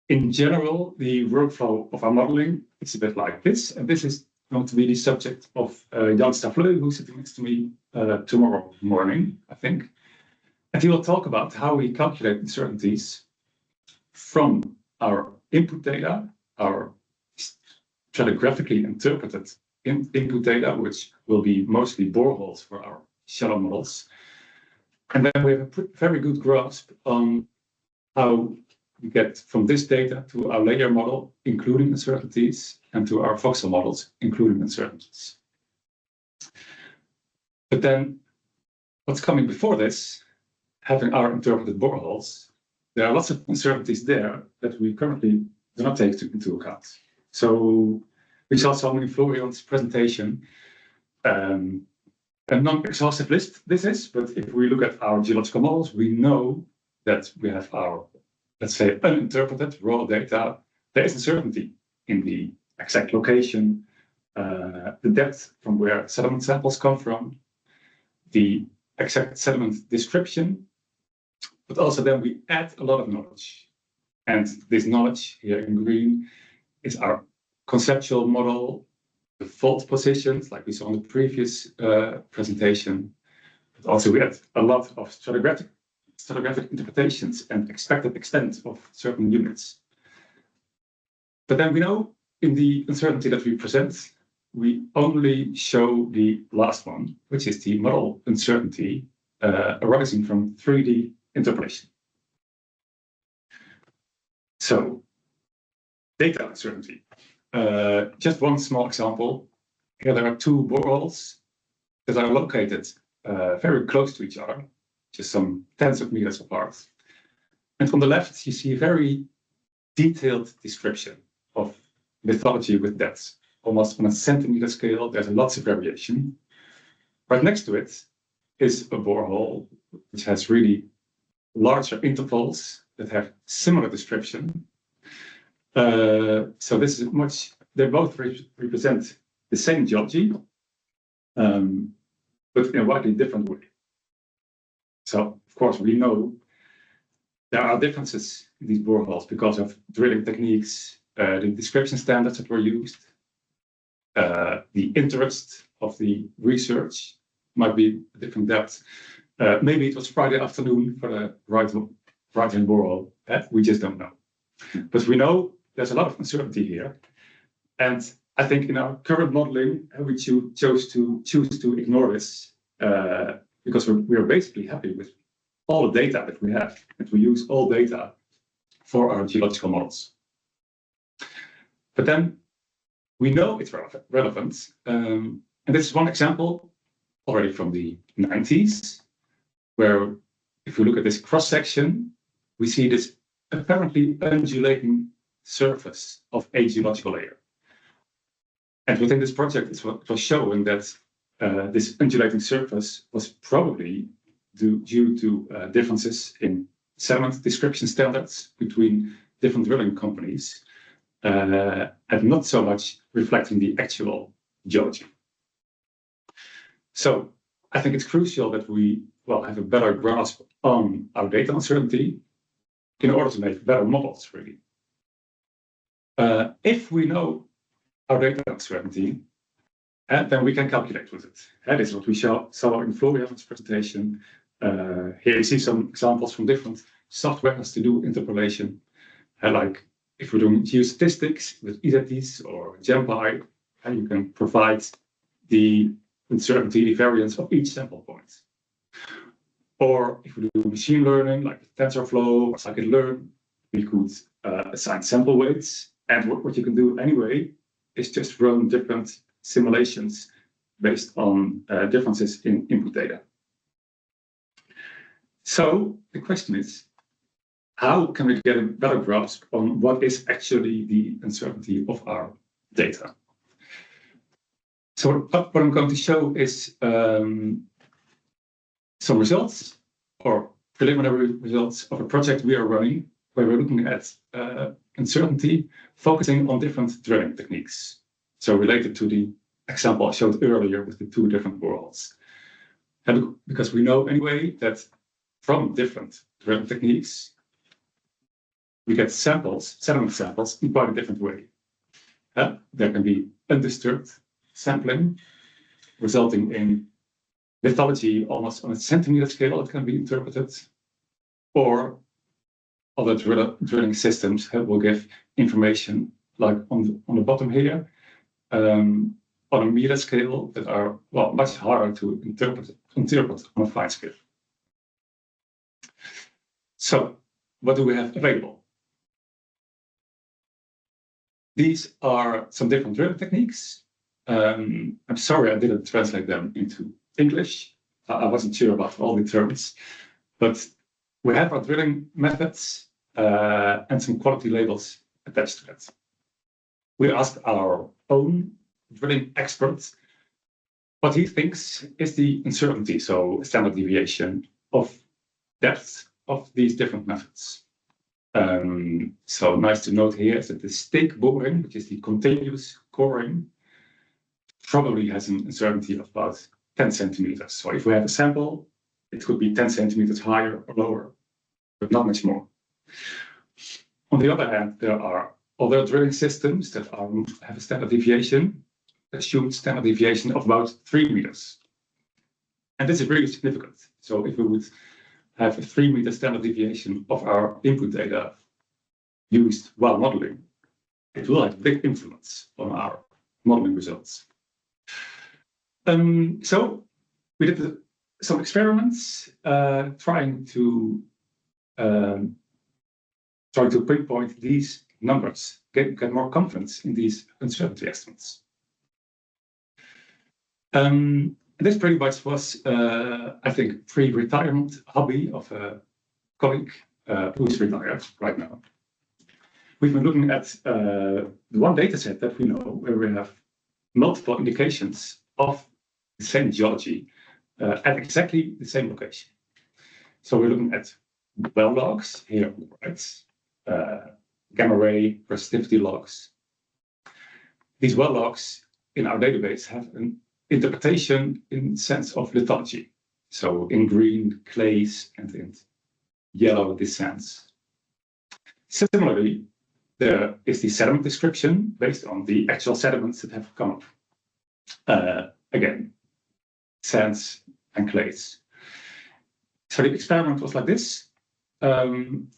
in general, the workflow of our modeling is a bit like this, and this is going to be the subject of Jan Stafleu, who's sitting next to me tomorrow morning, I think. And he will talk about how we calculate uncertainties from our input data, our stratigraphically interpreted input data, which will be mostly boreholes for our shallow models. And then we have a very good grasp on how we get from this data to our layer model, including uncertainties, and to our voxel models, including uncertainties. But then what's coming before this, having our interpreted boreholes, there are lots of uncertainties there that we currently do not take into account. So we saw some in Florian's presentation. A non-exhaustive list this is, but if we look at our geological models, we know that we have our, let's say, uninterpreted raw data. There is uncertainty in the exact location, the depth from where sediment samples come from, the exact sediment description, but also then we add a lot of knowledge. And this knowledge here in green is our conceptual model, the fault positions, like we saw in the previous presentation. But also we had a lot of stratigraphic interpretations and expected extent of certain units. But then we know in the uncertainty that we present, we only show the last one, which is the model uncertainty arising from 3D interpolation. So, data uncertainty. Just one small example. Here there are two boreholes that are located very close to each other, just some tens of meters apart. And on the left, you see a very detailed description of lithology with depth, almost on a centimeter scale. There's lots of variation. Right next to it is a borehole which has really larger intervals that have similar description. So this is they both represent the same geology, but in a widely different way. So, of course, we know there are differences in these boreholes because of drilling techniques, the description standards that were used, the interest of the research might be a different depth. Maybe it was Friday afternoon for the right-hand borehole. We just don't know. But we know there's a lot of uncertainty here. And I think in our current modeling, we chose to ignore this because we're basically happy with all the data that we have, and we use all data for our geological models. But then we know it's relevant. And this is one example already from the 90s, where if we look at this cross-section, we see this apparently undulating surface of a geological layer. And within this project, it was showing that this undulating surface was probably due to differences in sediment description standards between different drilling companies, and not so much reflecting the actual geology. So I think it's crucial that we have a better grasp on our data uncertainty in order to make better models, really. If we know our data uncertainty, then we can calculate with it. That is what we saw in Florian's presentation. Here you see some examples from different softwares to do interpolation. Like if we're doing geostatistics with EZTs or GenPy, and you can provide the uncertainty, the variance of each sample point. Or if we do machine learning, like TensorFlow or scikit-learn, we could assign sample weights. And what you can do anyway is just run different simulations based on differences in input data. So the question is, how can we get a better grasp on what is actually the uncertainty of our data? So what I'm going to show is some results or preliminary results of a project we are running, where we're looking at uncertainty, focusing on different drilling techniques. So related to the example I showed earlier with the two different boreholes. And because we know anyway that from different drilling techniques, we get samples, sediment samples, in quite a different way. There can be undisturbed sampling, resulting in lithology almost on a centimeter scale that can be interpreted, or other drilling systems will give information like on the bottom here, on a meter scale that are much harder to interpret on a fine scale. So, what do we have available? These are some different drilling techniques. I'm sorry I didn't translate them into English. I wasn't sure about all the terms, but we have our drilling methods and some quality labels attached to that. We asked our own drilling expert what he thinks is the uncertainty, so standard deviation of depth of these different methods. So nice to note here is that the stake boring, which is the continuous coring, probably has an uncertainty of about 10 centimeters. So if we have a sample, it could be 10 centimeters higher or lower, but not much more. On the other hand, there are other drilling systems that have a standard deviation, assumed standard deviation of about 3 meters. And this is really significant. So if we would have a 3-meter standard deviation of our input data used while modeling, it will have a big influence on our modeling results. So we did some experiments trying to pinpoint these numbers, get more confidence in these uncertainty estimates. This pretty much was, I think, pre-retirement hobby of a colleague who is retired right now. We've been looking at the one data set that we know where we have multiple indications of the same geology at exactly the same location. So we're looking at well logs here on the right, gamma ray resistivity logs. These well logs in our database have an interpretation in sense of lithology. So in green, clays, and in yellow, this sands. Similarly, there is the sediment description based on the actual sediments that have come up. Again, sands and clays. So the experiment was like this.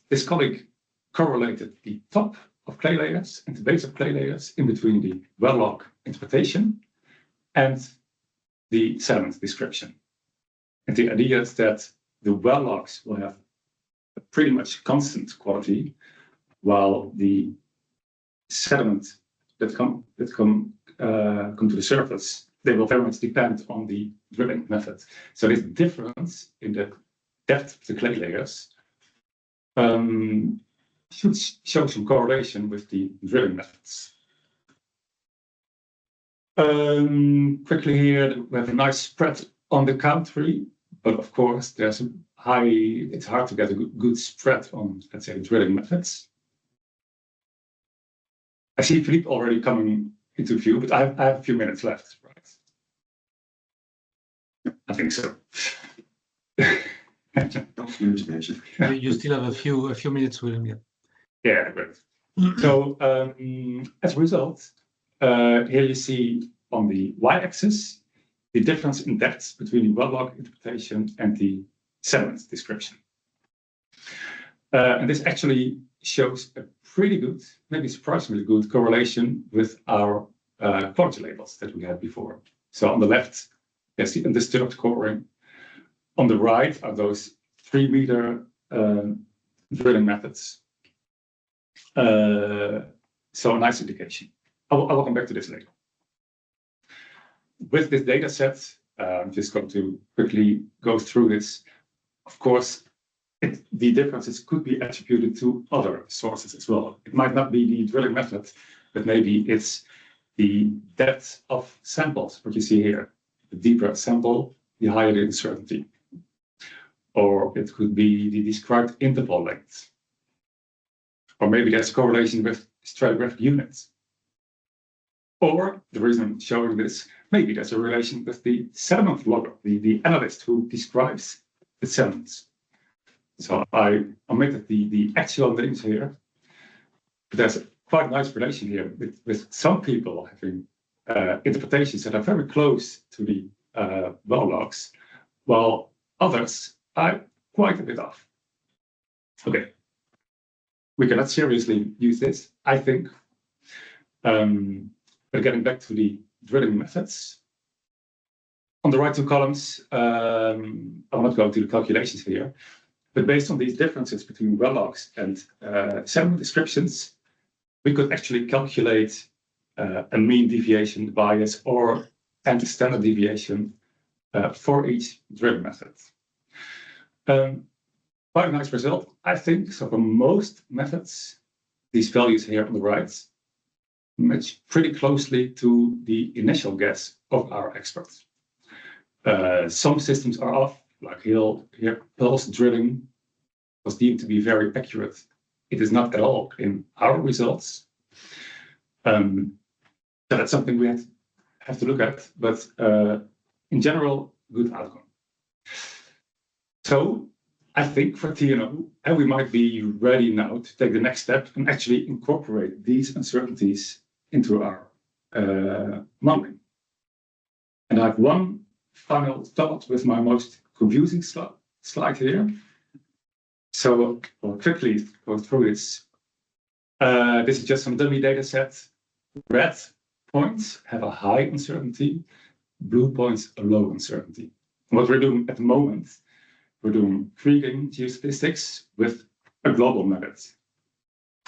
This colleague correlated the top of clay layers and the base of clay layers in between the well log interpretation and the sediment description. And the idea is that the well logs will have a pretty much constant quality, while the sediment that come to the surface, they will very much depend on the drilling method. So this difference in the depth of the clay layers should show some correlation with the drilling methods. Quickly here, we have a nice spread on the country, but of course there's a it's hard to get a good spread on, let's say, drilling methods. I see Philippe already coming into view, but I have a few minutes left, right? I think so. You still have a few minutes, William. Yeah. Yeah, great. So as a result, here you see on the y-axis the difference in depth between the well log interpretation and the sediment description. And this actually shows a pretty good, maybe surprisingly good correlation with our quality labels that we had before. So on the left, there's the undisturbed coring. On the right are those 3-meter drilling methods. So a nice indication. I will come back to this later. With this data set, I'm just going to quickly go through this. Of course, the differences could be attributed to other sources as well. It might not be the drilling method, but maybe it's the depth of samples, what you see here. The deeper a sample, the higher the uncertainty. Or it could be the described interval length. Or maybe there's a correlation with stratigraphic units. Or the reason I'm showing this, maybe there's a relation with the sediment logger, the analyst who describes the sediments. So I omitted the actual names here. But there's a quite nice relation here with some people having interpretations that are very close to the well logs, while others are quite a bit off. Okay. We cannot seriously use this, I think. But getting back to the drilling methods. On the right two columns, I will not go into the calculations here, but based on these differences between well logs and sediment descriptions, we could actually calculate a mean deviation bias and a standard deviation for each drilling method. Quite a nice result, I think. So for most methods, these values here on the right match pretty closely to the initial guess of our experts. Some systems are off, like here pulse drilling was deemed to be very accurate. It is not at all in our results. So that's something we have to look at, but in general, good outcome. So I think for TNO, and we might be ready now to take the next step and actually incorporate these uncertainties into our modeling. And I have one final thought with my most confusing slide here. So I'll quickly go through this. This is just some dummy data set. Red points have a high uncertainty, blue points a low uncertainty. And what we're doing at the moment, we're doing kriging geostatistics with a global nugget.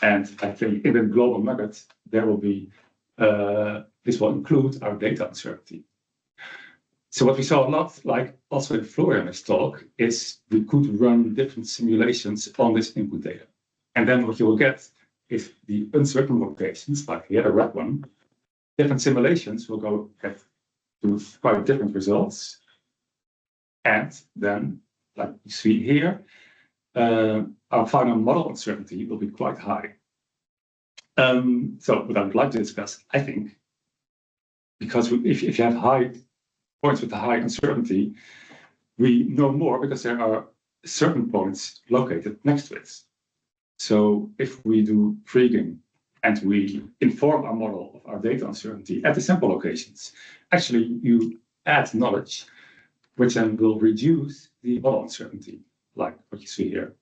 And I think in the global nugget, there will be, this will include our data uncertainty. So what we saw a lot, like also in Florian's talk, is we could run different simulations on this input data. And then what you will get is the uncertain locations, like here, the red one, different simulations will go get to quite different results. And then, like you see here, our final model uncertainty will be quite high. So what I would like to discuss, I think, because if you have high points with a high uncertainty, we know more because there are certain points located next to it. So if we do kriging and we inform our model of our data uncertainty at the sample locations, actually you add knowledge, which then will reduce the model uncertainty, like what you see here.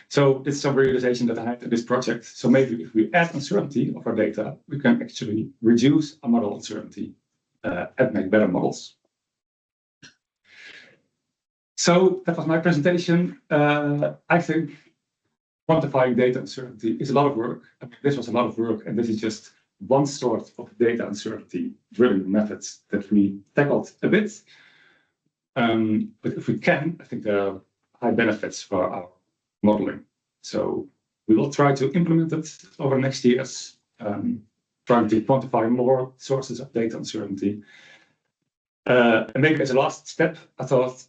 So it's some realization that I had in this project. So maybe if we add uncertainty of our data, we can actually reduce our model uncertainty and make better models. So that was my presentation. I think quantifying data uncertainty is a lot of work. I mean, this was a lot of work, and this is just one sort of data uncertainty drilling methods that we tackled a bit. But if we can, I think there are high benefits for our modeling. So we will try to implement it over the next years, trying to quantify more sources of data uncertainty. And maybe as a last step, I thought,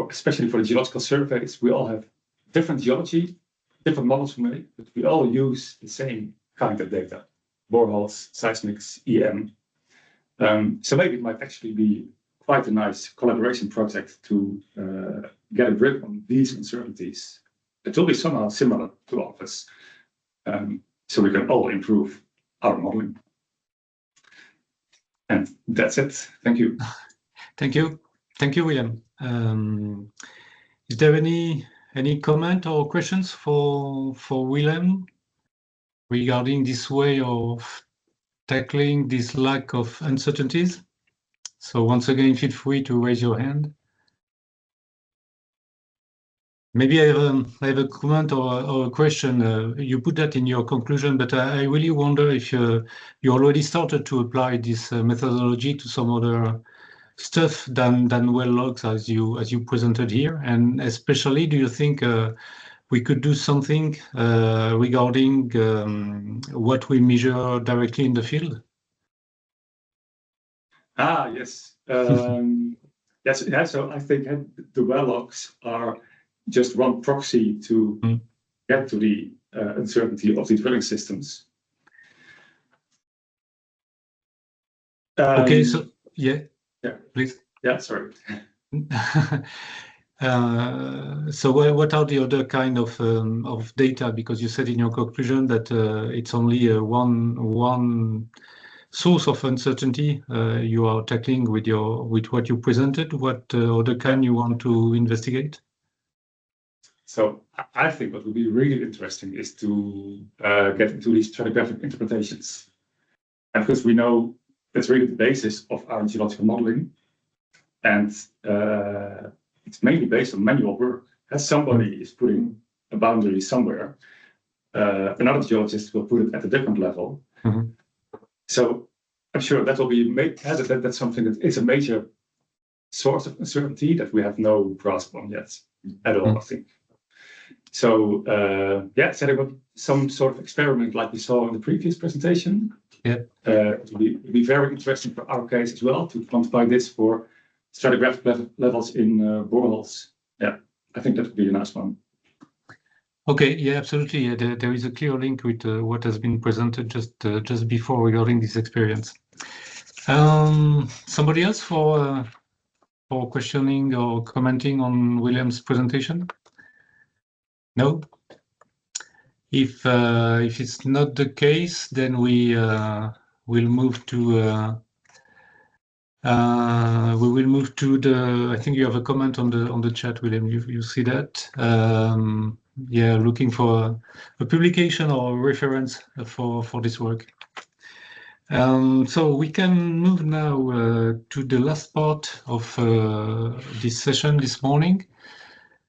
especially for the geological surveys, we all have different geology, different models we make, but we all use the same kind of data, boreholes, seismics, EM. So maybe it might actually be quite a nice collaboration project to get a grip on these uncertainties. It will be somehow similar to all of us, so we can all improve our modeling. And that's it. Thank you. Thank you. Thank you, William. Is there any comment or questions for William regarding this way of tackling this lack of uncertainties? So once again, feel free to raise your hand. Maybe I have a comment or a question. You put that in your conclusion, but I really wonder if you already started to apply this methodology to some other stuff than well logs as you presented here, and especially, do you think we could do something regarding what we measure directly in the field? Yes. Yes. Yeah, so I think the well logs are just one proxy to get to the uncertainty of the drilling systems. Okay, so yeah, please. Yeah, sorry. So what are the other kind of data? Because you said in your conclusion that it's only one source of uncertainty you are tackling with what you presented. What other kind you want to investigate? So I think what would be really interesting is to get into these stratigraphic interpretations, and because we know that's really the basis of our geological modeling, and it's mainly based on manual work. As somebody is putting a boundary somewhere, another geologist will put it at a different level. Mm-hmm. So I'm sure that will be that's something that is a major source of uncertainty that we have no grasp on yet at all, I think. So setting up some sort of experiment like we saw in the previous presentation. Yeah. It will be very interesting for our case as well to quantify this for stratigraphic levels in boreholes. Yeah, I think that would be a nice one. Okay, yeah, absolutely. Yeah, there is a clear link with what has been presented just before regarding this experience. Somebody else for questioning or commenting on William's presentation? No? If it's not the case, then we'll move to We will move to the. I think you have a comment on the chat, William. You see that? Yeah, looking for a publication or a reference for this work. So we can move now to the last part of this session this morning.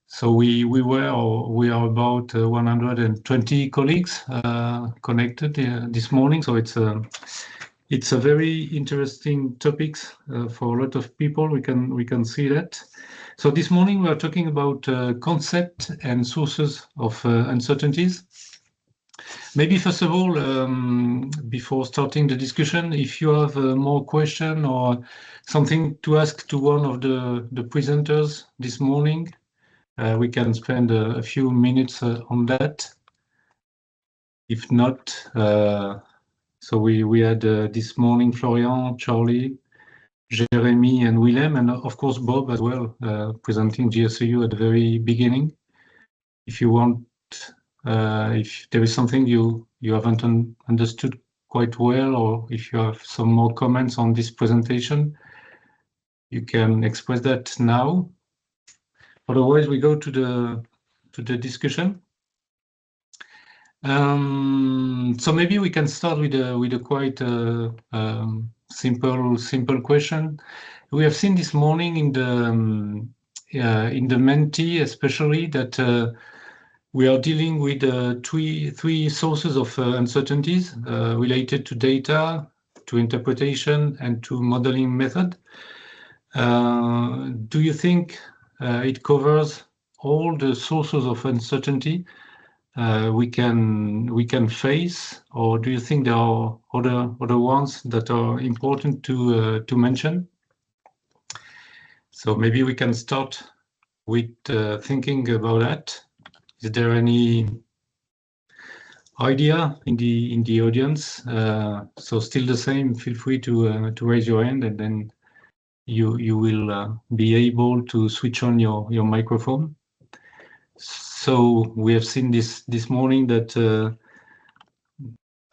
So we are about 120 colleagues connected this morning. So it's a very interesting topics for a lot of people. We can see that. So this morning we are talking about concept and sources of uncertainties. Maybe first of all, before starting the discussion, if you have more question or something to ask to one of the presenters this morning, we can spend a few minutes on that. If not, so we had this morning Florian, Charlie, Jérémy, and Willem, and of course Bob as well, presenting GSEU at the very beginning. If you want, if there is something you haven't understood quite well, or if you have some more comments on this presentation, you can express that now. Otherwise, we go to the discussion. So maybe we can start with a quite simple question. We have seen this morning in the Menti, especially that we are dealing with three sources of uncertainties related to data, to interpretation, and to modeling method. Do you think it covers all the sources of uncertainty we can face, or do you think there are other ones that are important to mention? So maybe we can start with thinking about that. Is there any idea in the audience? So still the same. Feel free to raise your hand, and then you will be able to switch on your microphone. So we have seen this morning that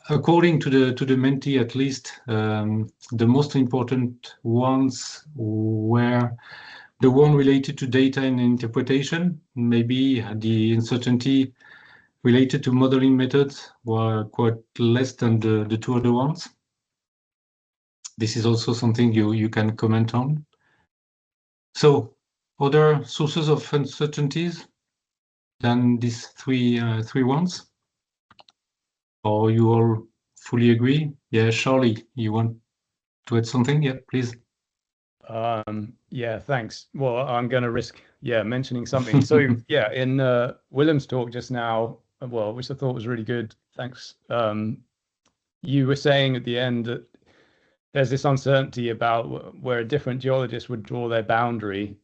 according to the Menti, at least, the most important ones were the one related to data and interpretation. Maybe the uncertainty related to modeling methods were quite less than the two other ones. This is also something you can comment on. So other sources of uncertainties than these three ones? Or you all fully agree? Yeah, Charlie, you want to add something? Yeah, please. Yeah, thanks. Well, I'm going to risk, mentioning something. So, yeah, in Willem's talk just now, well, which I thought was really good. Thanks. You were saying at the end that there's this uncertainty about where a different geologist would draw their boundary,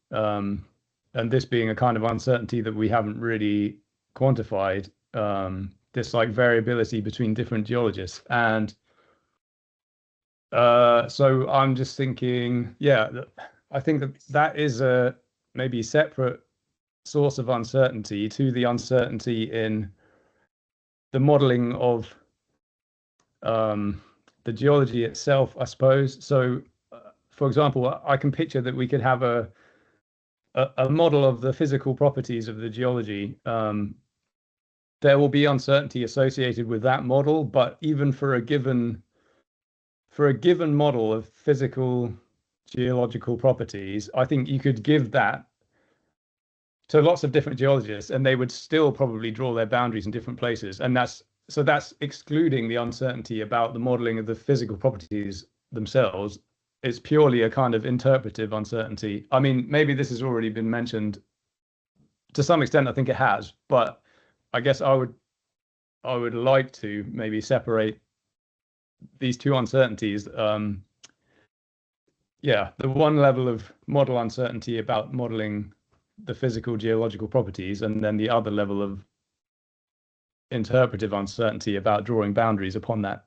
and this being a kind of uncertainty that we haven't really quantified, this like variability between different geologists. And so I'm just thinking, I think that is a maybe separate source of uncertainty to the uncertainty in the modeling of the geology itself, I suppose. So, for example, I can picture that we could have a model of the physical properties of the geology. There will be uncertainty associated with that model, but even for a given model of physical geological properties, I think you could give that to lots of different geologists, and they would still probably draw their boundaries in different places. And that's excluding the uncertainty about the modeling of the physical properties themselves. It's purely a kind of interpretive uncertainty. I mean, maybe this has already been mentioned to some extent. I think it has, but I guess I would like to maybe separate these two uncertainties. The one level of model uncertainty about modeling the physical geological properties, and then the other level of interpretive uncertainty about drawing boundaries upon that.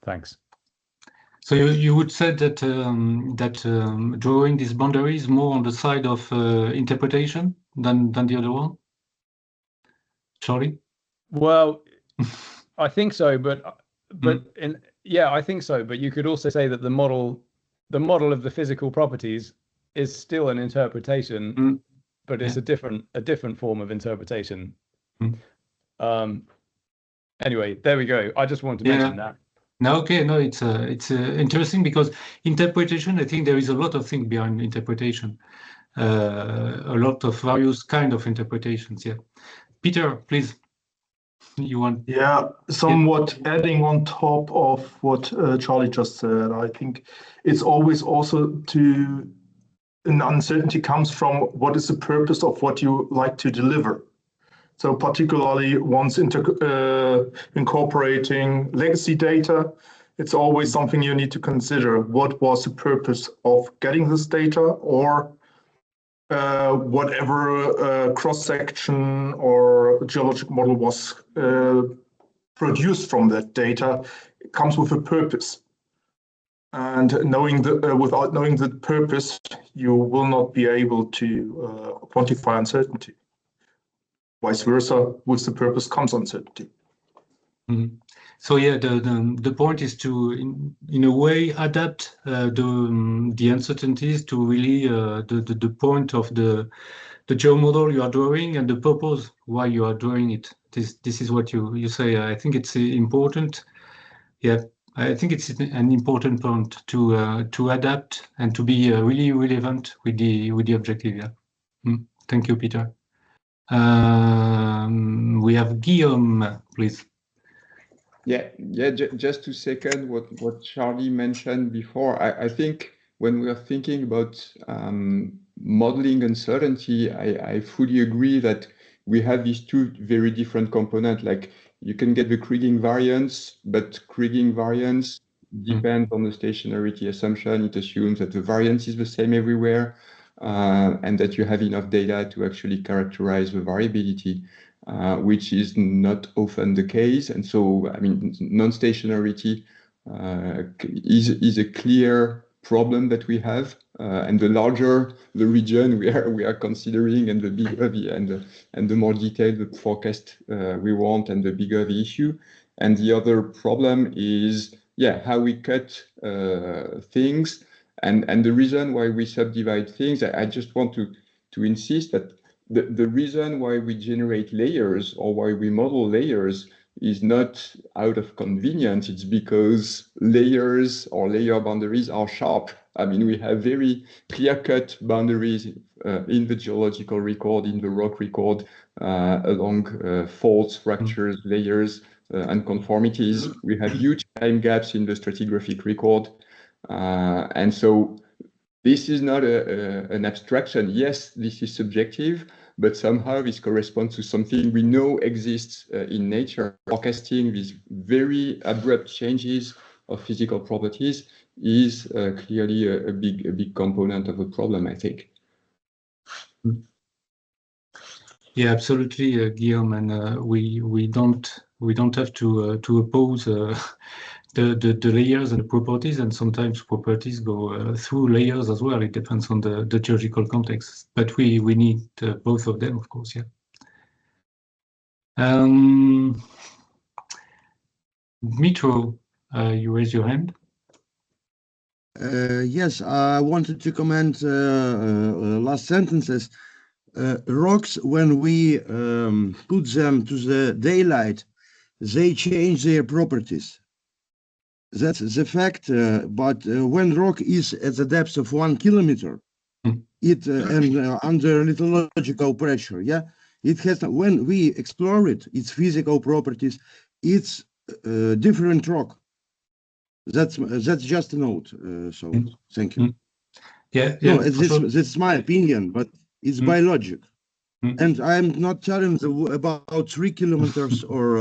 Thanks. So you would say that drawing these boundaries more on the side of interpretation than the other one, Charlie? Well, I think so, but yeah, I think so. But you could also say that the model of the physical properties is still an interpretation, but it's a different form of interpretation. Anyway, there we go. I just wanted to mention that. No, okay, no, it's interesting because interpretation. I think there is a lot of things behind interpretation, a lot of various kind of interpretations. Yeah, Peter, please. You want? Yeah, somewhat adding on top of what Charlie just said. I think it's always also an uncertainty comes from what is the purpose of what you like to deliver. So particularly once incorporating legacy data, it's always something you need to consider. What was the purpose of getting this data, or whatever cross-section or geological model was produced from that data, it comes with a purpose. And without knowing the purpose, you will not be able to quantify uncertainty. Vice versa, with the purpose comes uncertainty. So yeah, the point is to in a way adapt the uncertainties to really the point of the geo model you are drawing and the purpose why you are drawing it. This is what you say. I think it's important. Yeah, I think it's an important point to adapt and to be really relevant with the objective. Yeah. Thank you, Peter. We have Guillaume, please. Yeah. Just to second what Charlie mentioned before, I think when we are thinking about modeling uncertainty, I fully agree that we have these two very different components. Like you can get the Kriging variance, but Kriging variance depends on the stationarity assumption. It assumes that the variance is the same everywhere. And that you have enough data to actually characterize the variability, which is not often the case. And so, I mean, non-stationarity is a clear problem that we have. And the larger the region we are considering, and the bigger and the more detailed the forecast we want, and the bigger the issue. And the other problem is, how we cut things. And the reason why we subdivide things, I just want to insist that the reason why we generate layers or why we model layers is not out of convenience. It's because layers or layer boundaries are sharp. I mean, we have very clear-cut boundaries in the geological record, in the rock record, along faults, fractures, layers, and conformities. We have huge time gaps in the stratigraphic record. And so this is not an abstraction. Yes, this is subjective, but somehow this corresponds to something we know exists in nature. Forecasting these very abrupt changes of physical properties is clearly a big component of the problem, I think. Yeah, absolutely, Guillaume, and we don't have to oppose the layers and the properties, and sometimes properties go through layers as well. It depends on the geological context, but we need both of them, of course. Yeah. Dmitro, you raise your hand. Yes, I wanted to comment last sentences. Rocks, when we put them to the daylight, they change their properties. That's the fact. But when rock is at the depth of 1 kilometer, it and under lithological pressure, it has. When we explore it, its physical properties, it's different rock. That's just a note. So thank you. Yeah. No, that's my opinion, but it's by logic. And I'm not telling about 3 kilometers or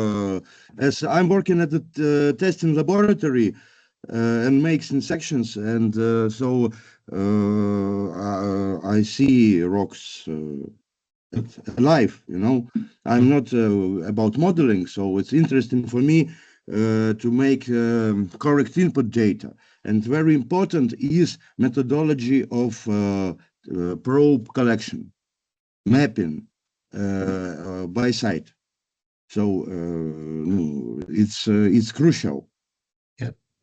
as I'm working at the testing laboratory and making sections, and so I see rocks alive. I'm not about modeling, so it's interesting for me to make correct input data. And very important is methodology of probe collection. Mapping by site, so it's crucial.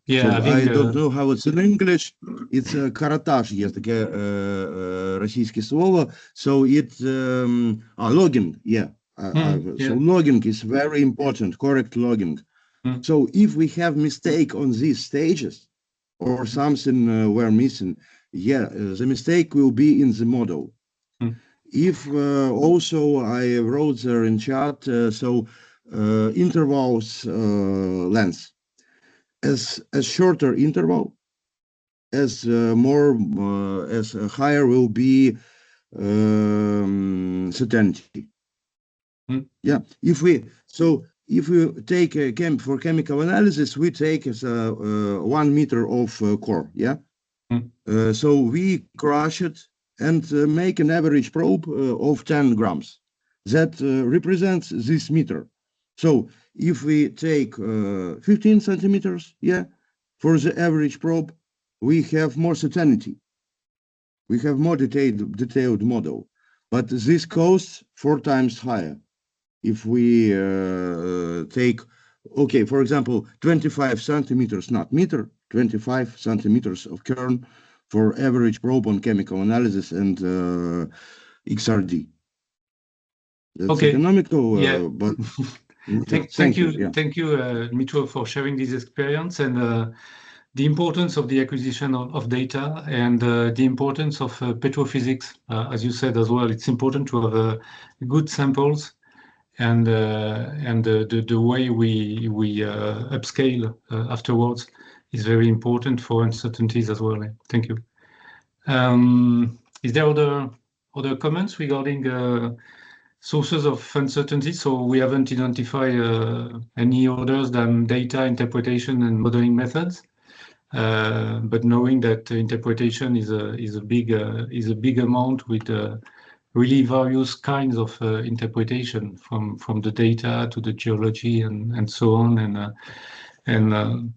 Yeah, So I don't know how it's in English. It's каротаж, есть такое российское слово. So it's logging, yeah. So logging is very important, correct logging. So if we have mistake on these stages or something we're missing, yeah, the mistake will be in the model. If also I wrote there in chat, so intervals length. As shorter interval, as as higher will be certainty. Yeah, if we take a for chemical analysis, we take as 1 meter of core. Yeah, so we crush it and make an average probe of 10 grams. That represents this meter. So if we take 15 centimeters, yeah, for the average probe, we have more certainty. We have more detailed model, but this costs 4 times higher. If we take, okay, for example, 25 centimeters, not meter, 25 centimeters of kern for average probe on chemical analysis and XRD. That's okay. Economical, yeah. but thank you, Dmitro, for sharing this experience and the importance of the acquisition of data and the importance of petrophysics. As you said as well, it's important to have good samples, and the way we upscale afterwards is very important for uncertainties as well. Thank you. Is there other comments regarding sources of uncertainty? So we haven't identified any others than data interpretation and modeling methods, but knowing that interpretation is a big amount with really various kinds of interpretation from the data to the geology and so on, and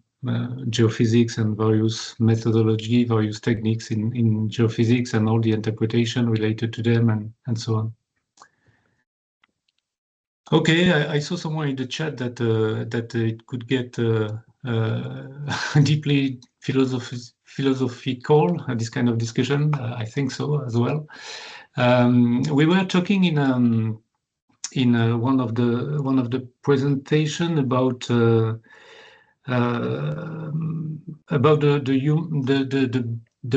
geophysics and various methodology, various techniques in geophysics and all the interpretation related to them and so on. Okay, I saw somewhere in the chat that it could get deeply philosophical, this kind of discussion. I think so as well. We were talking in one of the presentation about the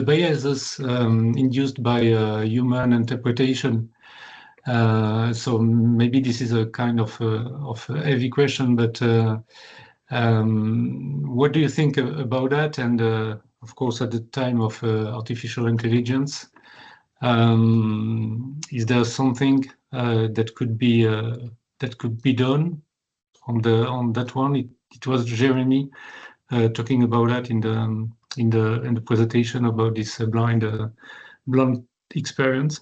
biases induced by human interpretation. So maybe this is a kind of heavy question, but what do you think about that? And of course, at the time of artificial intelligence, is there something that could be done on that one? It was Jérémy talking about that in the presentation about this blind experience.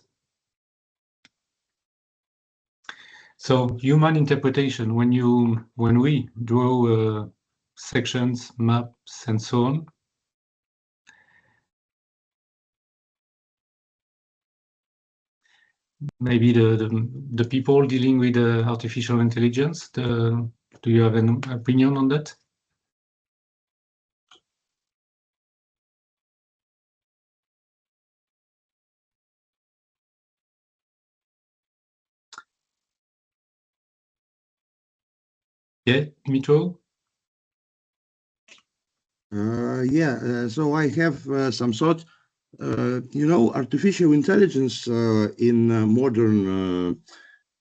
So human interpretation, when we draw sections, maps, and so on, maybe the people dealing with artificial intelligence, do you have an opinion on that? Yeah, Dmitro? So I have some thoughts. Artificial intelligence in modern,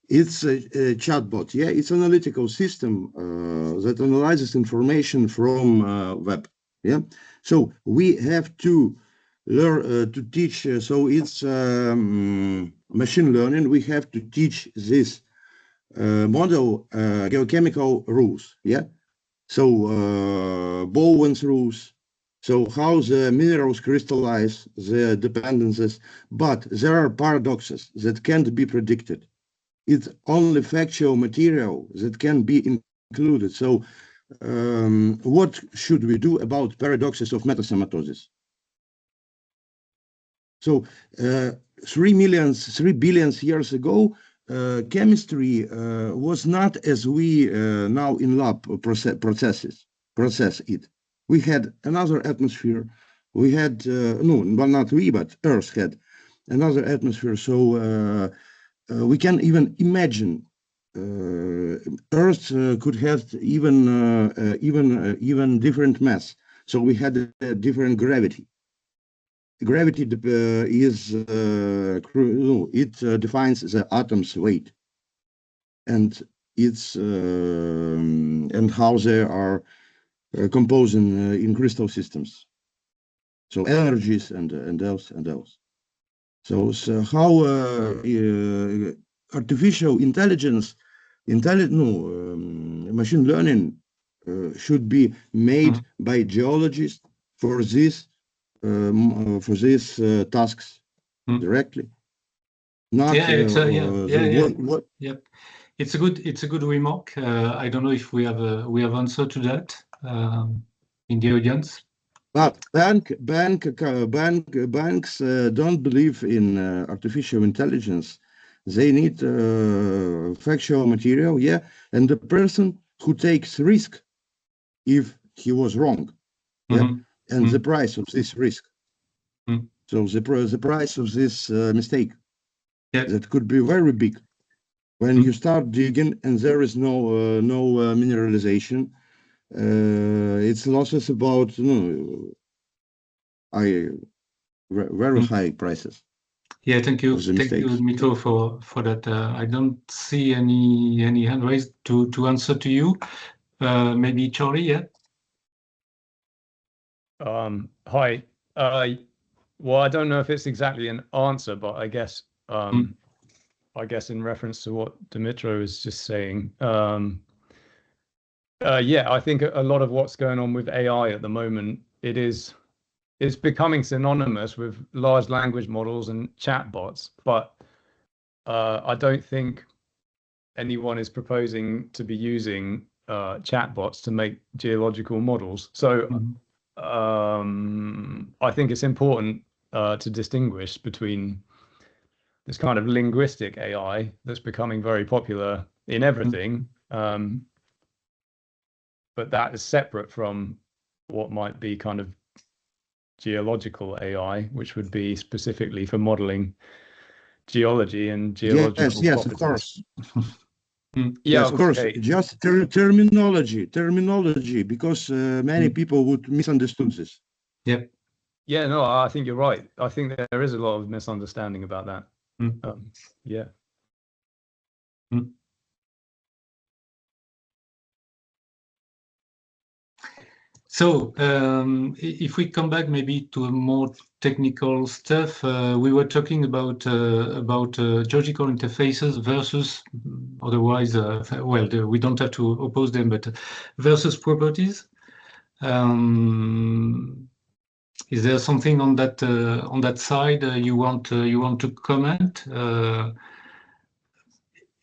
it's a chatbot. Yeah, it's an analytical system that analyzes information from web. Yeah, so we have to learn to teach. So it's machine learning. We have to teach this model geochemical rules. Yeah, so Bowen's rules. So how the minerals crystallize, the dependencies, but there are paradoxes that can't be predicted. It's only factual material that can be included. So what should we do about paradoxes of metasematosis? So 3 billion years ago, chemistry was not as we now in lab process it. we had another atmosphere. We had, no, well, not we, but Earth had another atmosphere. So we can even imagine Earth could have even different mass. So we had a different gravity. Gravity it defines the atom's weight, and it's and how they are composed in crystal systems. So energies and else. So how artificial intelligence, machine learning should be made by geologists for these tasks directly. Not It's a good remark. I don't know if we have answer to that in the audience. But banks don't believe in artificial intelligence. They need factual material, yeah, and the person who takes risk if he was wrong, yeah, and the price of this risk. So the price of this mistake, that could be very big. When you start digging and there is no mineralization, it's losses about very high prices. Yeah, thank you, Mito, for that. I don't see any hand raised to answer to you. Maybe Charlie, yeah. Hi. Well, I don't know if it's exactly an answer, but I guess in reference to what Dimitro was just saying, yeah, I think a lot of what's going on with AI at the moment, it's becoming synonymous with large language models and chatbots, but I don't think anyone is proposing to be using chatbots to make geological models. So I think it's important to distinguish between this kind of linguistic AI that's becoming very popular in everything, but that is separate from what might be kind of geological AI, which would be specifically for modeling geology and geological properties. Yes, of course. Yeah, of course. Just terminology, because many people would misunderstand this. Yep. Yeah, no, I think you're right. I think there is a lot of misunderstanding about that. Yeah. So if we come back maybe to a more technical stuff, we were talking about geological interfaces versus otherwise, we don't have to oppose them, but versus properties. Is there something on that side you want to comment?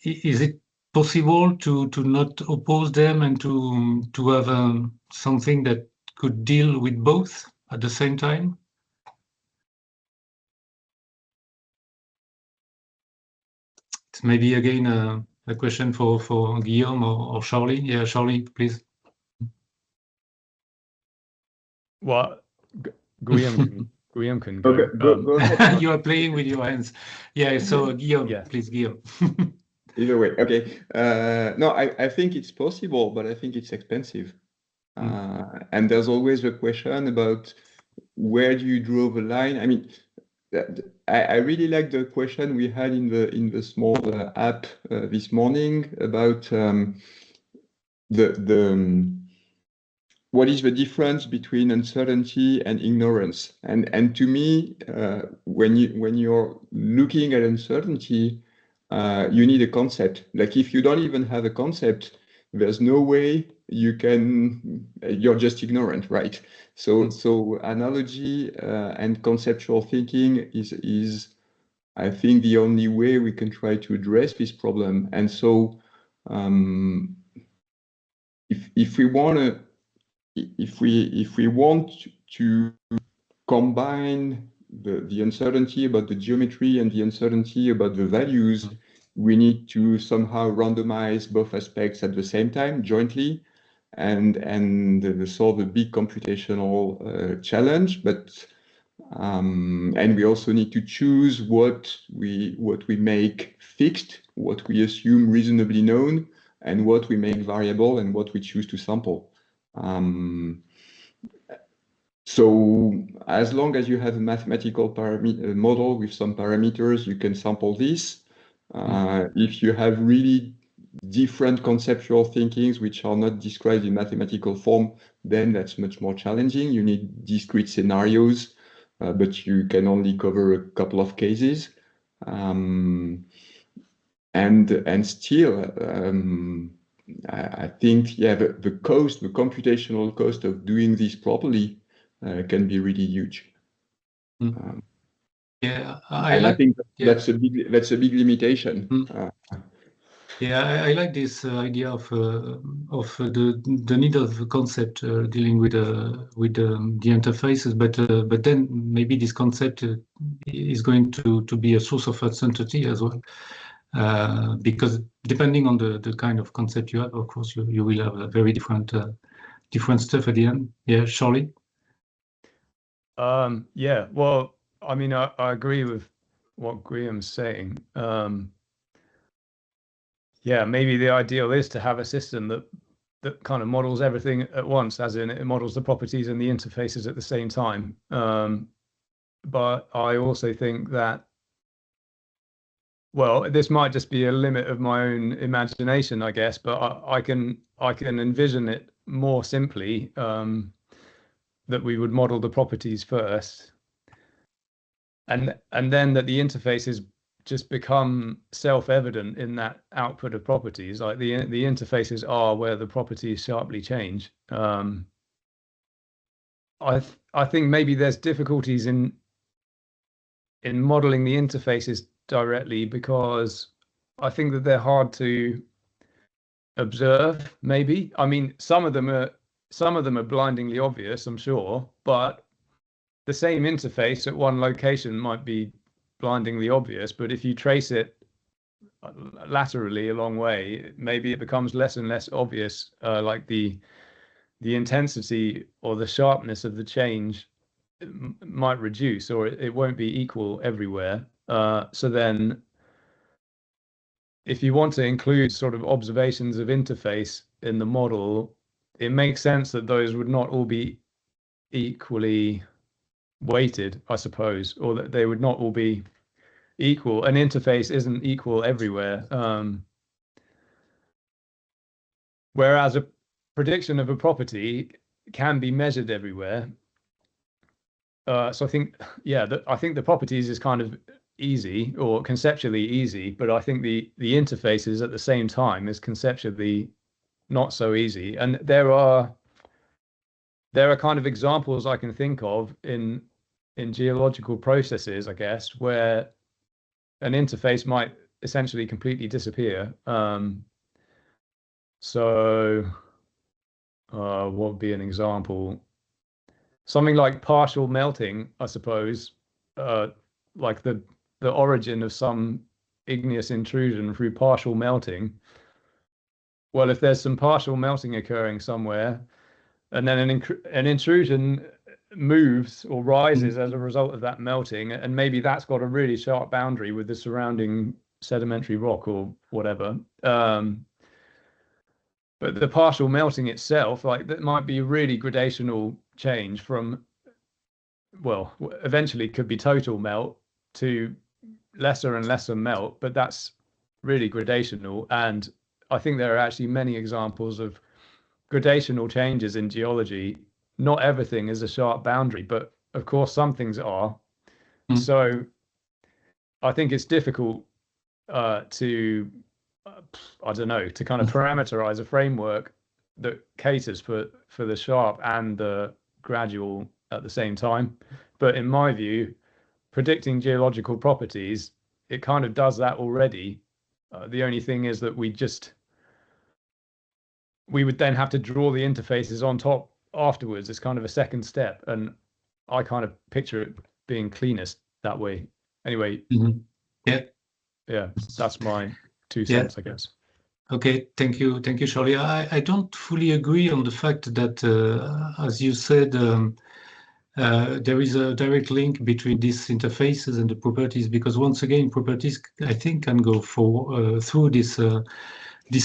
Is it possible to not oppose them and to have something that could deal with both at the same time? It's maybe again a question for Guillaume or Charlie. Yeah, Charlie, please. Well, Guillaume can go. Okay, go ahead. You are playing with your hands. Yeah, so Guillaume, please, Guillaume. Either way, okay. No, I think it's possible, but I think it's expensive. And there's always a question about where do you draw the line? I mean, I really like the question we had in the small app this morning about what is the difference between uncertainty and ignorance? And to me, when you're looking at uncertainty, you need a concept. Like if you don't even have a concept, there's no way you're just ignorant, right? So analogy and conceptual thinking is I think the only way we can try to address this problem. And so if we want to combine the uncertainty about the geometry and the uncertainty about the values, we need to somehow randomize both aspects at the same time, jointly. and solve a big computational challenge. But and we also need to choose what we make fixed, what we assume reasonably known, and what we make variable, and what we choose to sample. So as long as you have a mathematical model with some parameters, you can sample this. If you have really different conceptual thinkings which are not described in mathematical form, then that's much more challenging. You need discrete scenarios, but you can only cover a couple of cases. And still, I think, yeah, the computational cost of doing this properly can be really huge. Yeah, I think that's a big limitation. Yeah, I like this idea of the need of a concept dealing with the interfaces, but then maybe this concept is going to be a source of uncertainty as well, because depending on the kind of concept you have, of course, you will have a very different stuff at the end. Yeah, Charlie. Yeah, well, I mean, I agree with what Guillaume's saying. Yeah, maybe the ideal is to have a system that kind of models everything at once, as in it models the properties and the interfaces at the same time. But I also think that, well, this might just be a limit of my own imagination, I guess, but I can envision it more simply, that we would model the properties first, and then that the interfaces just become self-evident in that output of properties. Like the interfaces are where the properties sharply change. I think maybe there's difficulties in modeling the interfaces directly, because I think that they're hard to observe. Maybe, I mean, some of them are blindingly obvious, I'm sure, but the same interface at one location might be blindingly obvious, but if you trace it laterally a long way, maybe it becomes less and less obvious, like the intensity or the sharpness of the change might reduce, or it won't be equal everywhere. So then if you want to include sort of observations of interface in the model, it makes sense that those would not all be equally weighted, I suppose, or that they would not all be equal. An interface isn't equal everywhere. Whereas a prediction of a property can be measured everywhere. So I think, yeah, I think the properties is kind of easy, or conceptually easy, but I think the interfaces at the same time is conceptually not so easy. And there are kind of examples I can think of in geological processes, I guess, where an interface might essentially completely disappear. So what would be an example? Something like partial melting, I suppose, like the origin of some igneous intrusion through partial melting. Well, if there's some partial melting occurring somewhere, and then an intrusion moves or rises as a result of that melting, and maybe that's got a really sharp boundary with the surrounding sedimentary rock or whatever. But the partial melting itself, like, that might be really gradational change from, well, eventually could be total melt to lesser and lesser melt, but that's really gradational. And I think there are actually many examples of gradational changes in geology. Not everything is a sharp boundary, but of course some things are. So I think it's difficult to, I don't know, to kind of parameterize a framework that caters for the sharp and the gradual at the same time. But in my view, predicting geological properties, it kind of does that already. The only thing is that we would then have to draw the interfaces on top afterwards. It's kind of a second step, and I kind of picture it being cleanest that way. Anyway, yeah, that's my 2 cents, I guess. Okay, thank you, Charlie. I don't fully agree on the fact that, as you said, there is a direct link between these interfaces and the properties, because once again, properties, I think, can go through these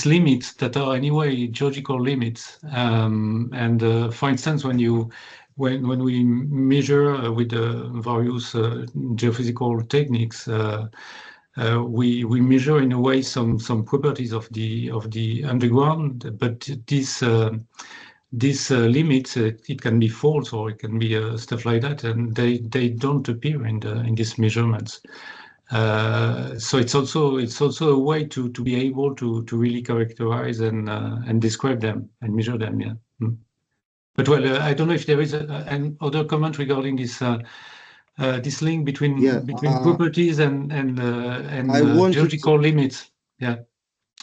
limits that are anyway geological limits. For instance, when we measure with various geophysical techniques, we measure in a way some properties of the underground, but these limits, it can be false or it can be stuff like that, and they don't appear in these measurements. So it's also a way to be able to really characterize and describe them and measure them. Yeah. But well, I don't know if there is an other comment regarding this link between properties and geological limits. Yeah.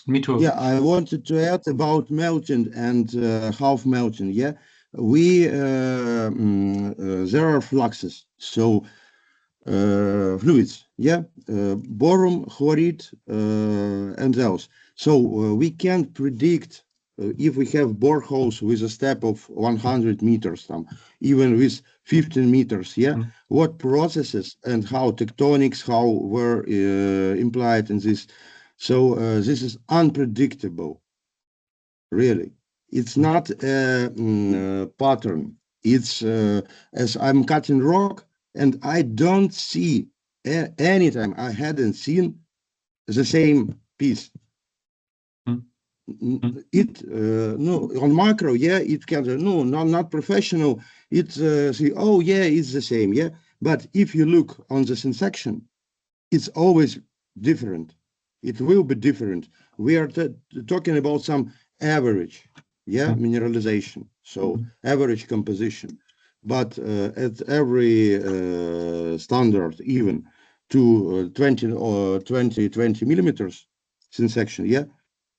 Me too. Yeah, I wanted to add about melting and half melting. Yeah, there are fluxes, so fluids. Yeah, boron, chloride, and else. So we can't predict if we have boreholes with a step of 100 meters, even with 15 meters. Yeah, what processes and how tectonics, how were implied in this. So this is unpredictable, really. It's not a pattern. It's as I'm cutting rock, and I don't see anytime I hadn't seen the same piece. No, on macro, yeah, it can, no, not professional. It's see, oh yeah, it's the same, yeah. But if you look on the section, it's always different. It will be different. We are talking about some average, yeah, mineralization, so average composition. But at every standard, even to 20 millimeters section, yeah,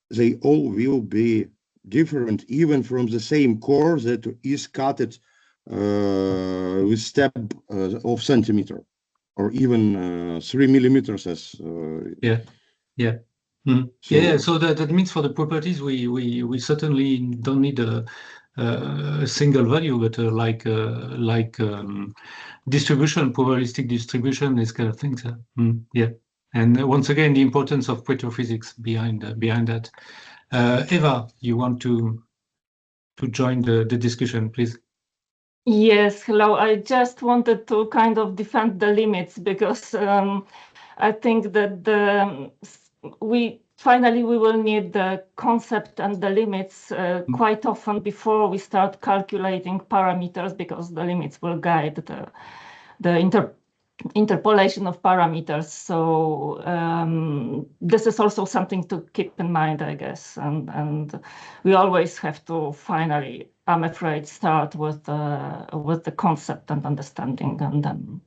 they all will be different, even from the same core that is cut with step of centimeter, or even 3 millimeters as yeah. So that means for the properties we certainly don't need a single value, but like distribution, probabilistic distribution, this kind of things. Yeah, and once again, the importance of petrophysics behind that. Eva, you want to join the discussion, please? Yes, hello. I just wanted to kind of defend the limits, because I think that we will need the concept and the limits quite often before we start calculating parameters, because the limits will guide the interpolation of parameters. So this is also something to keep in mind, I guess, and we always have to finally, I'm afraid, start with the concept and understanding, and then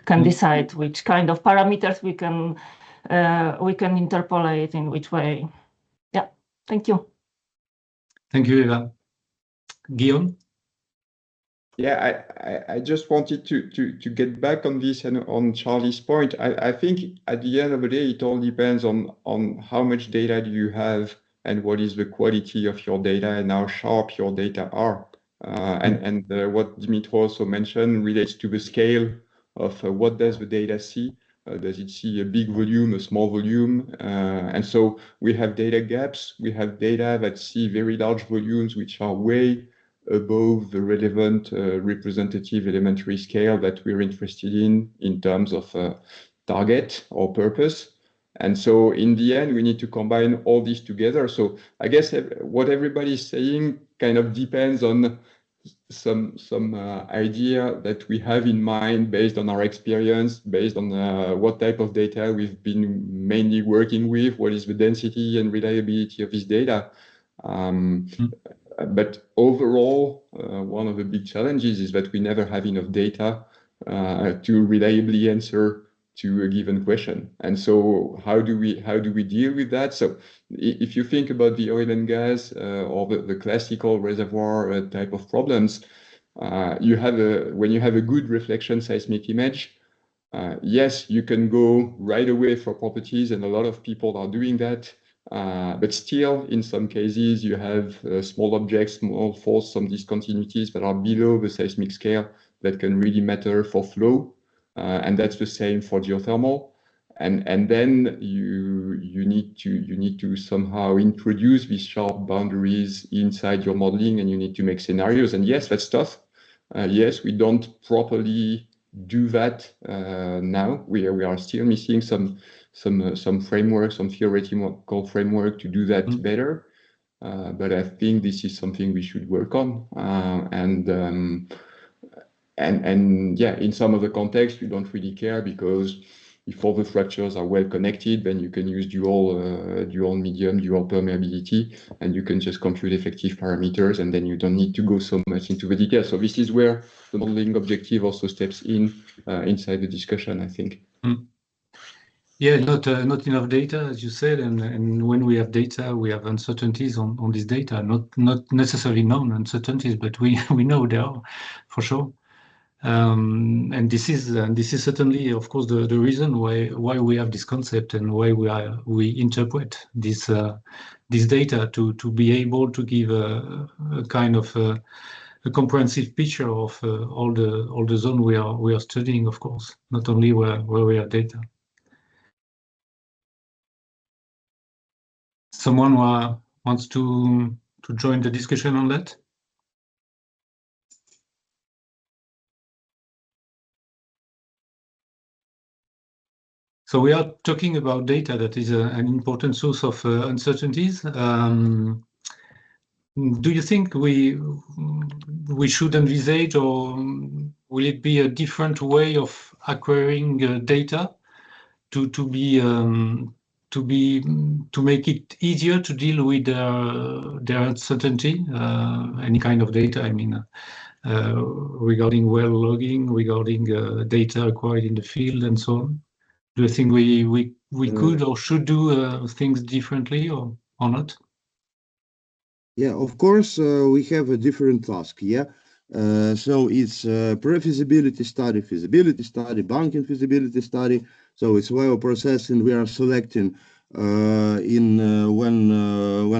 can decide which kind of parameters we can interpolate in which way. Yeah, thank you. Thank you, Eva. Guillaume? Yeah, I just wanted to get back on this and on Charlie's point. I think at the end of the day, it all depends on how much data do you have and what is the quality of your data and how sharp your data are. And what Dimitri also mentioned relates to the scale of what does the data see. Does it see a big volume, a small volume? And so we have data gaps. We have data that see very large volumes, which are way above the relevant representative elementary scale that we're interested in terms of target or purpose. And so in the end, we need to combine all these together. So I guess what everybody's saying kind of depends on some idea that we have in mind based on our experience, based on what type of data we've been mainly working with, what is the density and reliability of this data. But overall, one of the big challenges is that we never have enough data to reliably answer to a given question. And so how do we deal with that? So if you think about the oil and gas or the classical reservoir type of problems, when you have a good reflection seismic image, yes, you can go right away for properties, and a lot of people are doing that. But still, in some cases, you have small objects, small faults, some discontinuities that are below the seismic scale that can really matter for flow. And that's the same for geothermal. And then you need to somehow introduce these sharp boundaries inside your modeling, and you need to make scenarios. And yes, that's tough. Yes, we don't properly do that now. We are still missing some framework, some theoretical framework to do that better. But I think this is something we should work on. And yeah, in some of the contexts, you don't really care, because if all the fractures are well connected, then you can use dual medium, dual permeability, and you can just compute effective parameters, and then you don't need to go so much into the details. So this is where the modeling objective also steps in inside the discussion, I think. Yeah, not enough data, as you said, and when we have data, we have uncertainties on this data. Not necessarily known uncertainties, but we know there are, for sure. And this is certainly, of course, the reason why we have this concept and why we interpret this data to be able to give a kind of a comprehensive picture of all the zone we are studying, of course, not only where we have data. Someone wants to join the discussion on that? So we are talking about data that is an important source of uncertainties. Do you think we should envisage, or will it be a different way of acquiring data to make it easier to deal with their uncertainty? Any kind of data, I mean, regarding well logging, regarding data acquired in the field, and so on. Do you think we could or should do things differently, or not? Yeah, of course, we have a different task. Yeah, so it's pre-feasibility study, feasibility study, banking feasibility study. So it's well processing. We are selecting when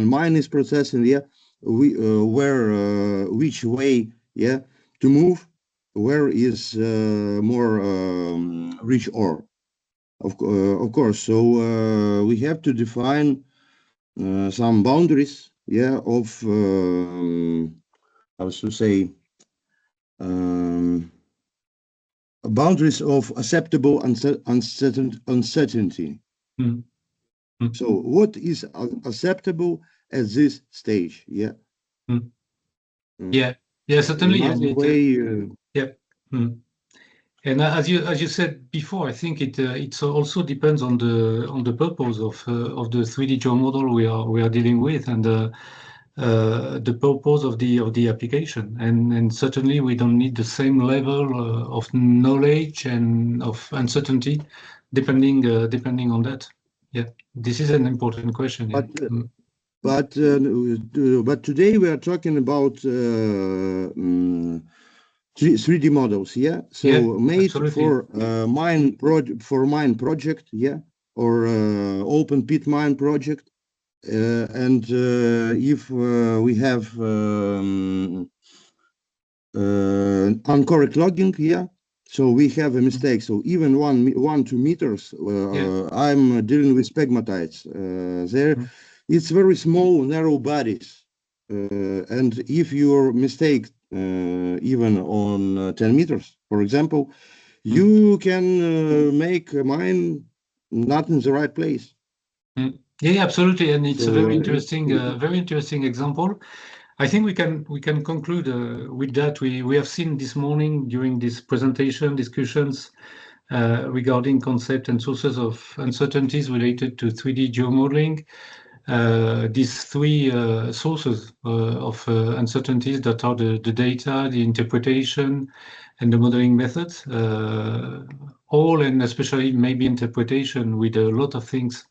mine is processing. Yeah, which way, yeah, to move. Where is more rich ore? Of course, so we have to define some boundaries, yeah, of how to say, boundaries of acceptable uncertainty. So what is acceptable at this stage? Yeah. Yeah, certainly. Yeah. And as you said before, I think it also depends on the purpose of the 3D geo model we are dealing with, and the purpose of the application. And certainly we don't need the same level of knowledge and of uncertainty, depending on that. Yeah, this is an important question. Yeah. But today we are talking about 3D models, yeah. So yeah, made absolutely. For mine project, yeah, or open pit mine project, and if we have incorrect logging, yeah. So we have a mistake. So even 1-2 meters, I'm dealing with pegmatites. It's very small, narrow bodies, and if your mistake. Even on 10 meters, for example, you can make a mine not in the right place. Yeah, absolutely, and it's a very interesting example. I think we can conclude with that. We have seen this morning during this presentation discussions regarding concept and sources of uncertainties related to 3D geomodeling. These three sources of uncertainties that are the data, the interpretation, and the modeling methods, all, and especially maybe interpretation with a lot of things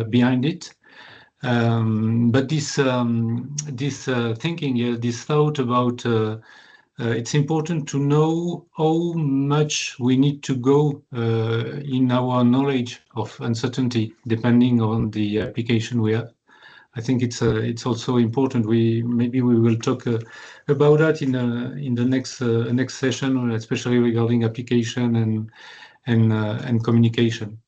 behind it. But this thinking, this thought about it's important to know how much we need to go in our knowledge of uncertainty, depending on the application we have. I think it's also important. Maybe we will talk about that in the next session, especially regarding application and communication.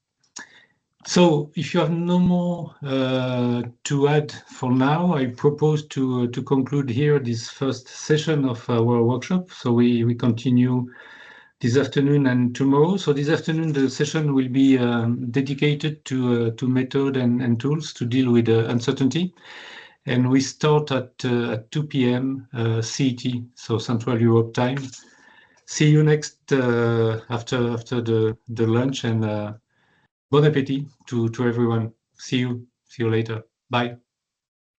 So, if you have no more to add for now, I propose to conclude here this first session of our workshop. So we continue this afternoon and tomorrow. So this afternoon the session will be dedicated to method and tools to deal with uncertainty, and we start at 2 p.m. CET, so Central Europe time. See you next after the lunch, and bon appétit to everyone. See you later. Bye.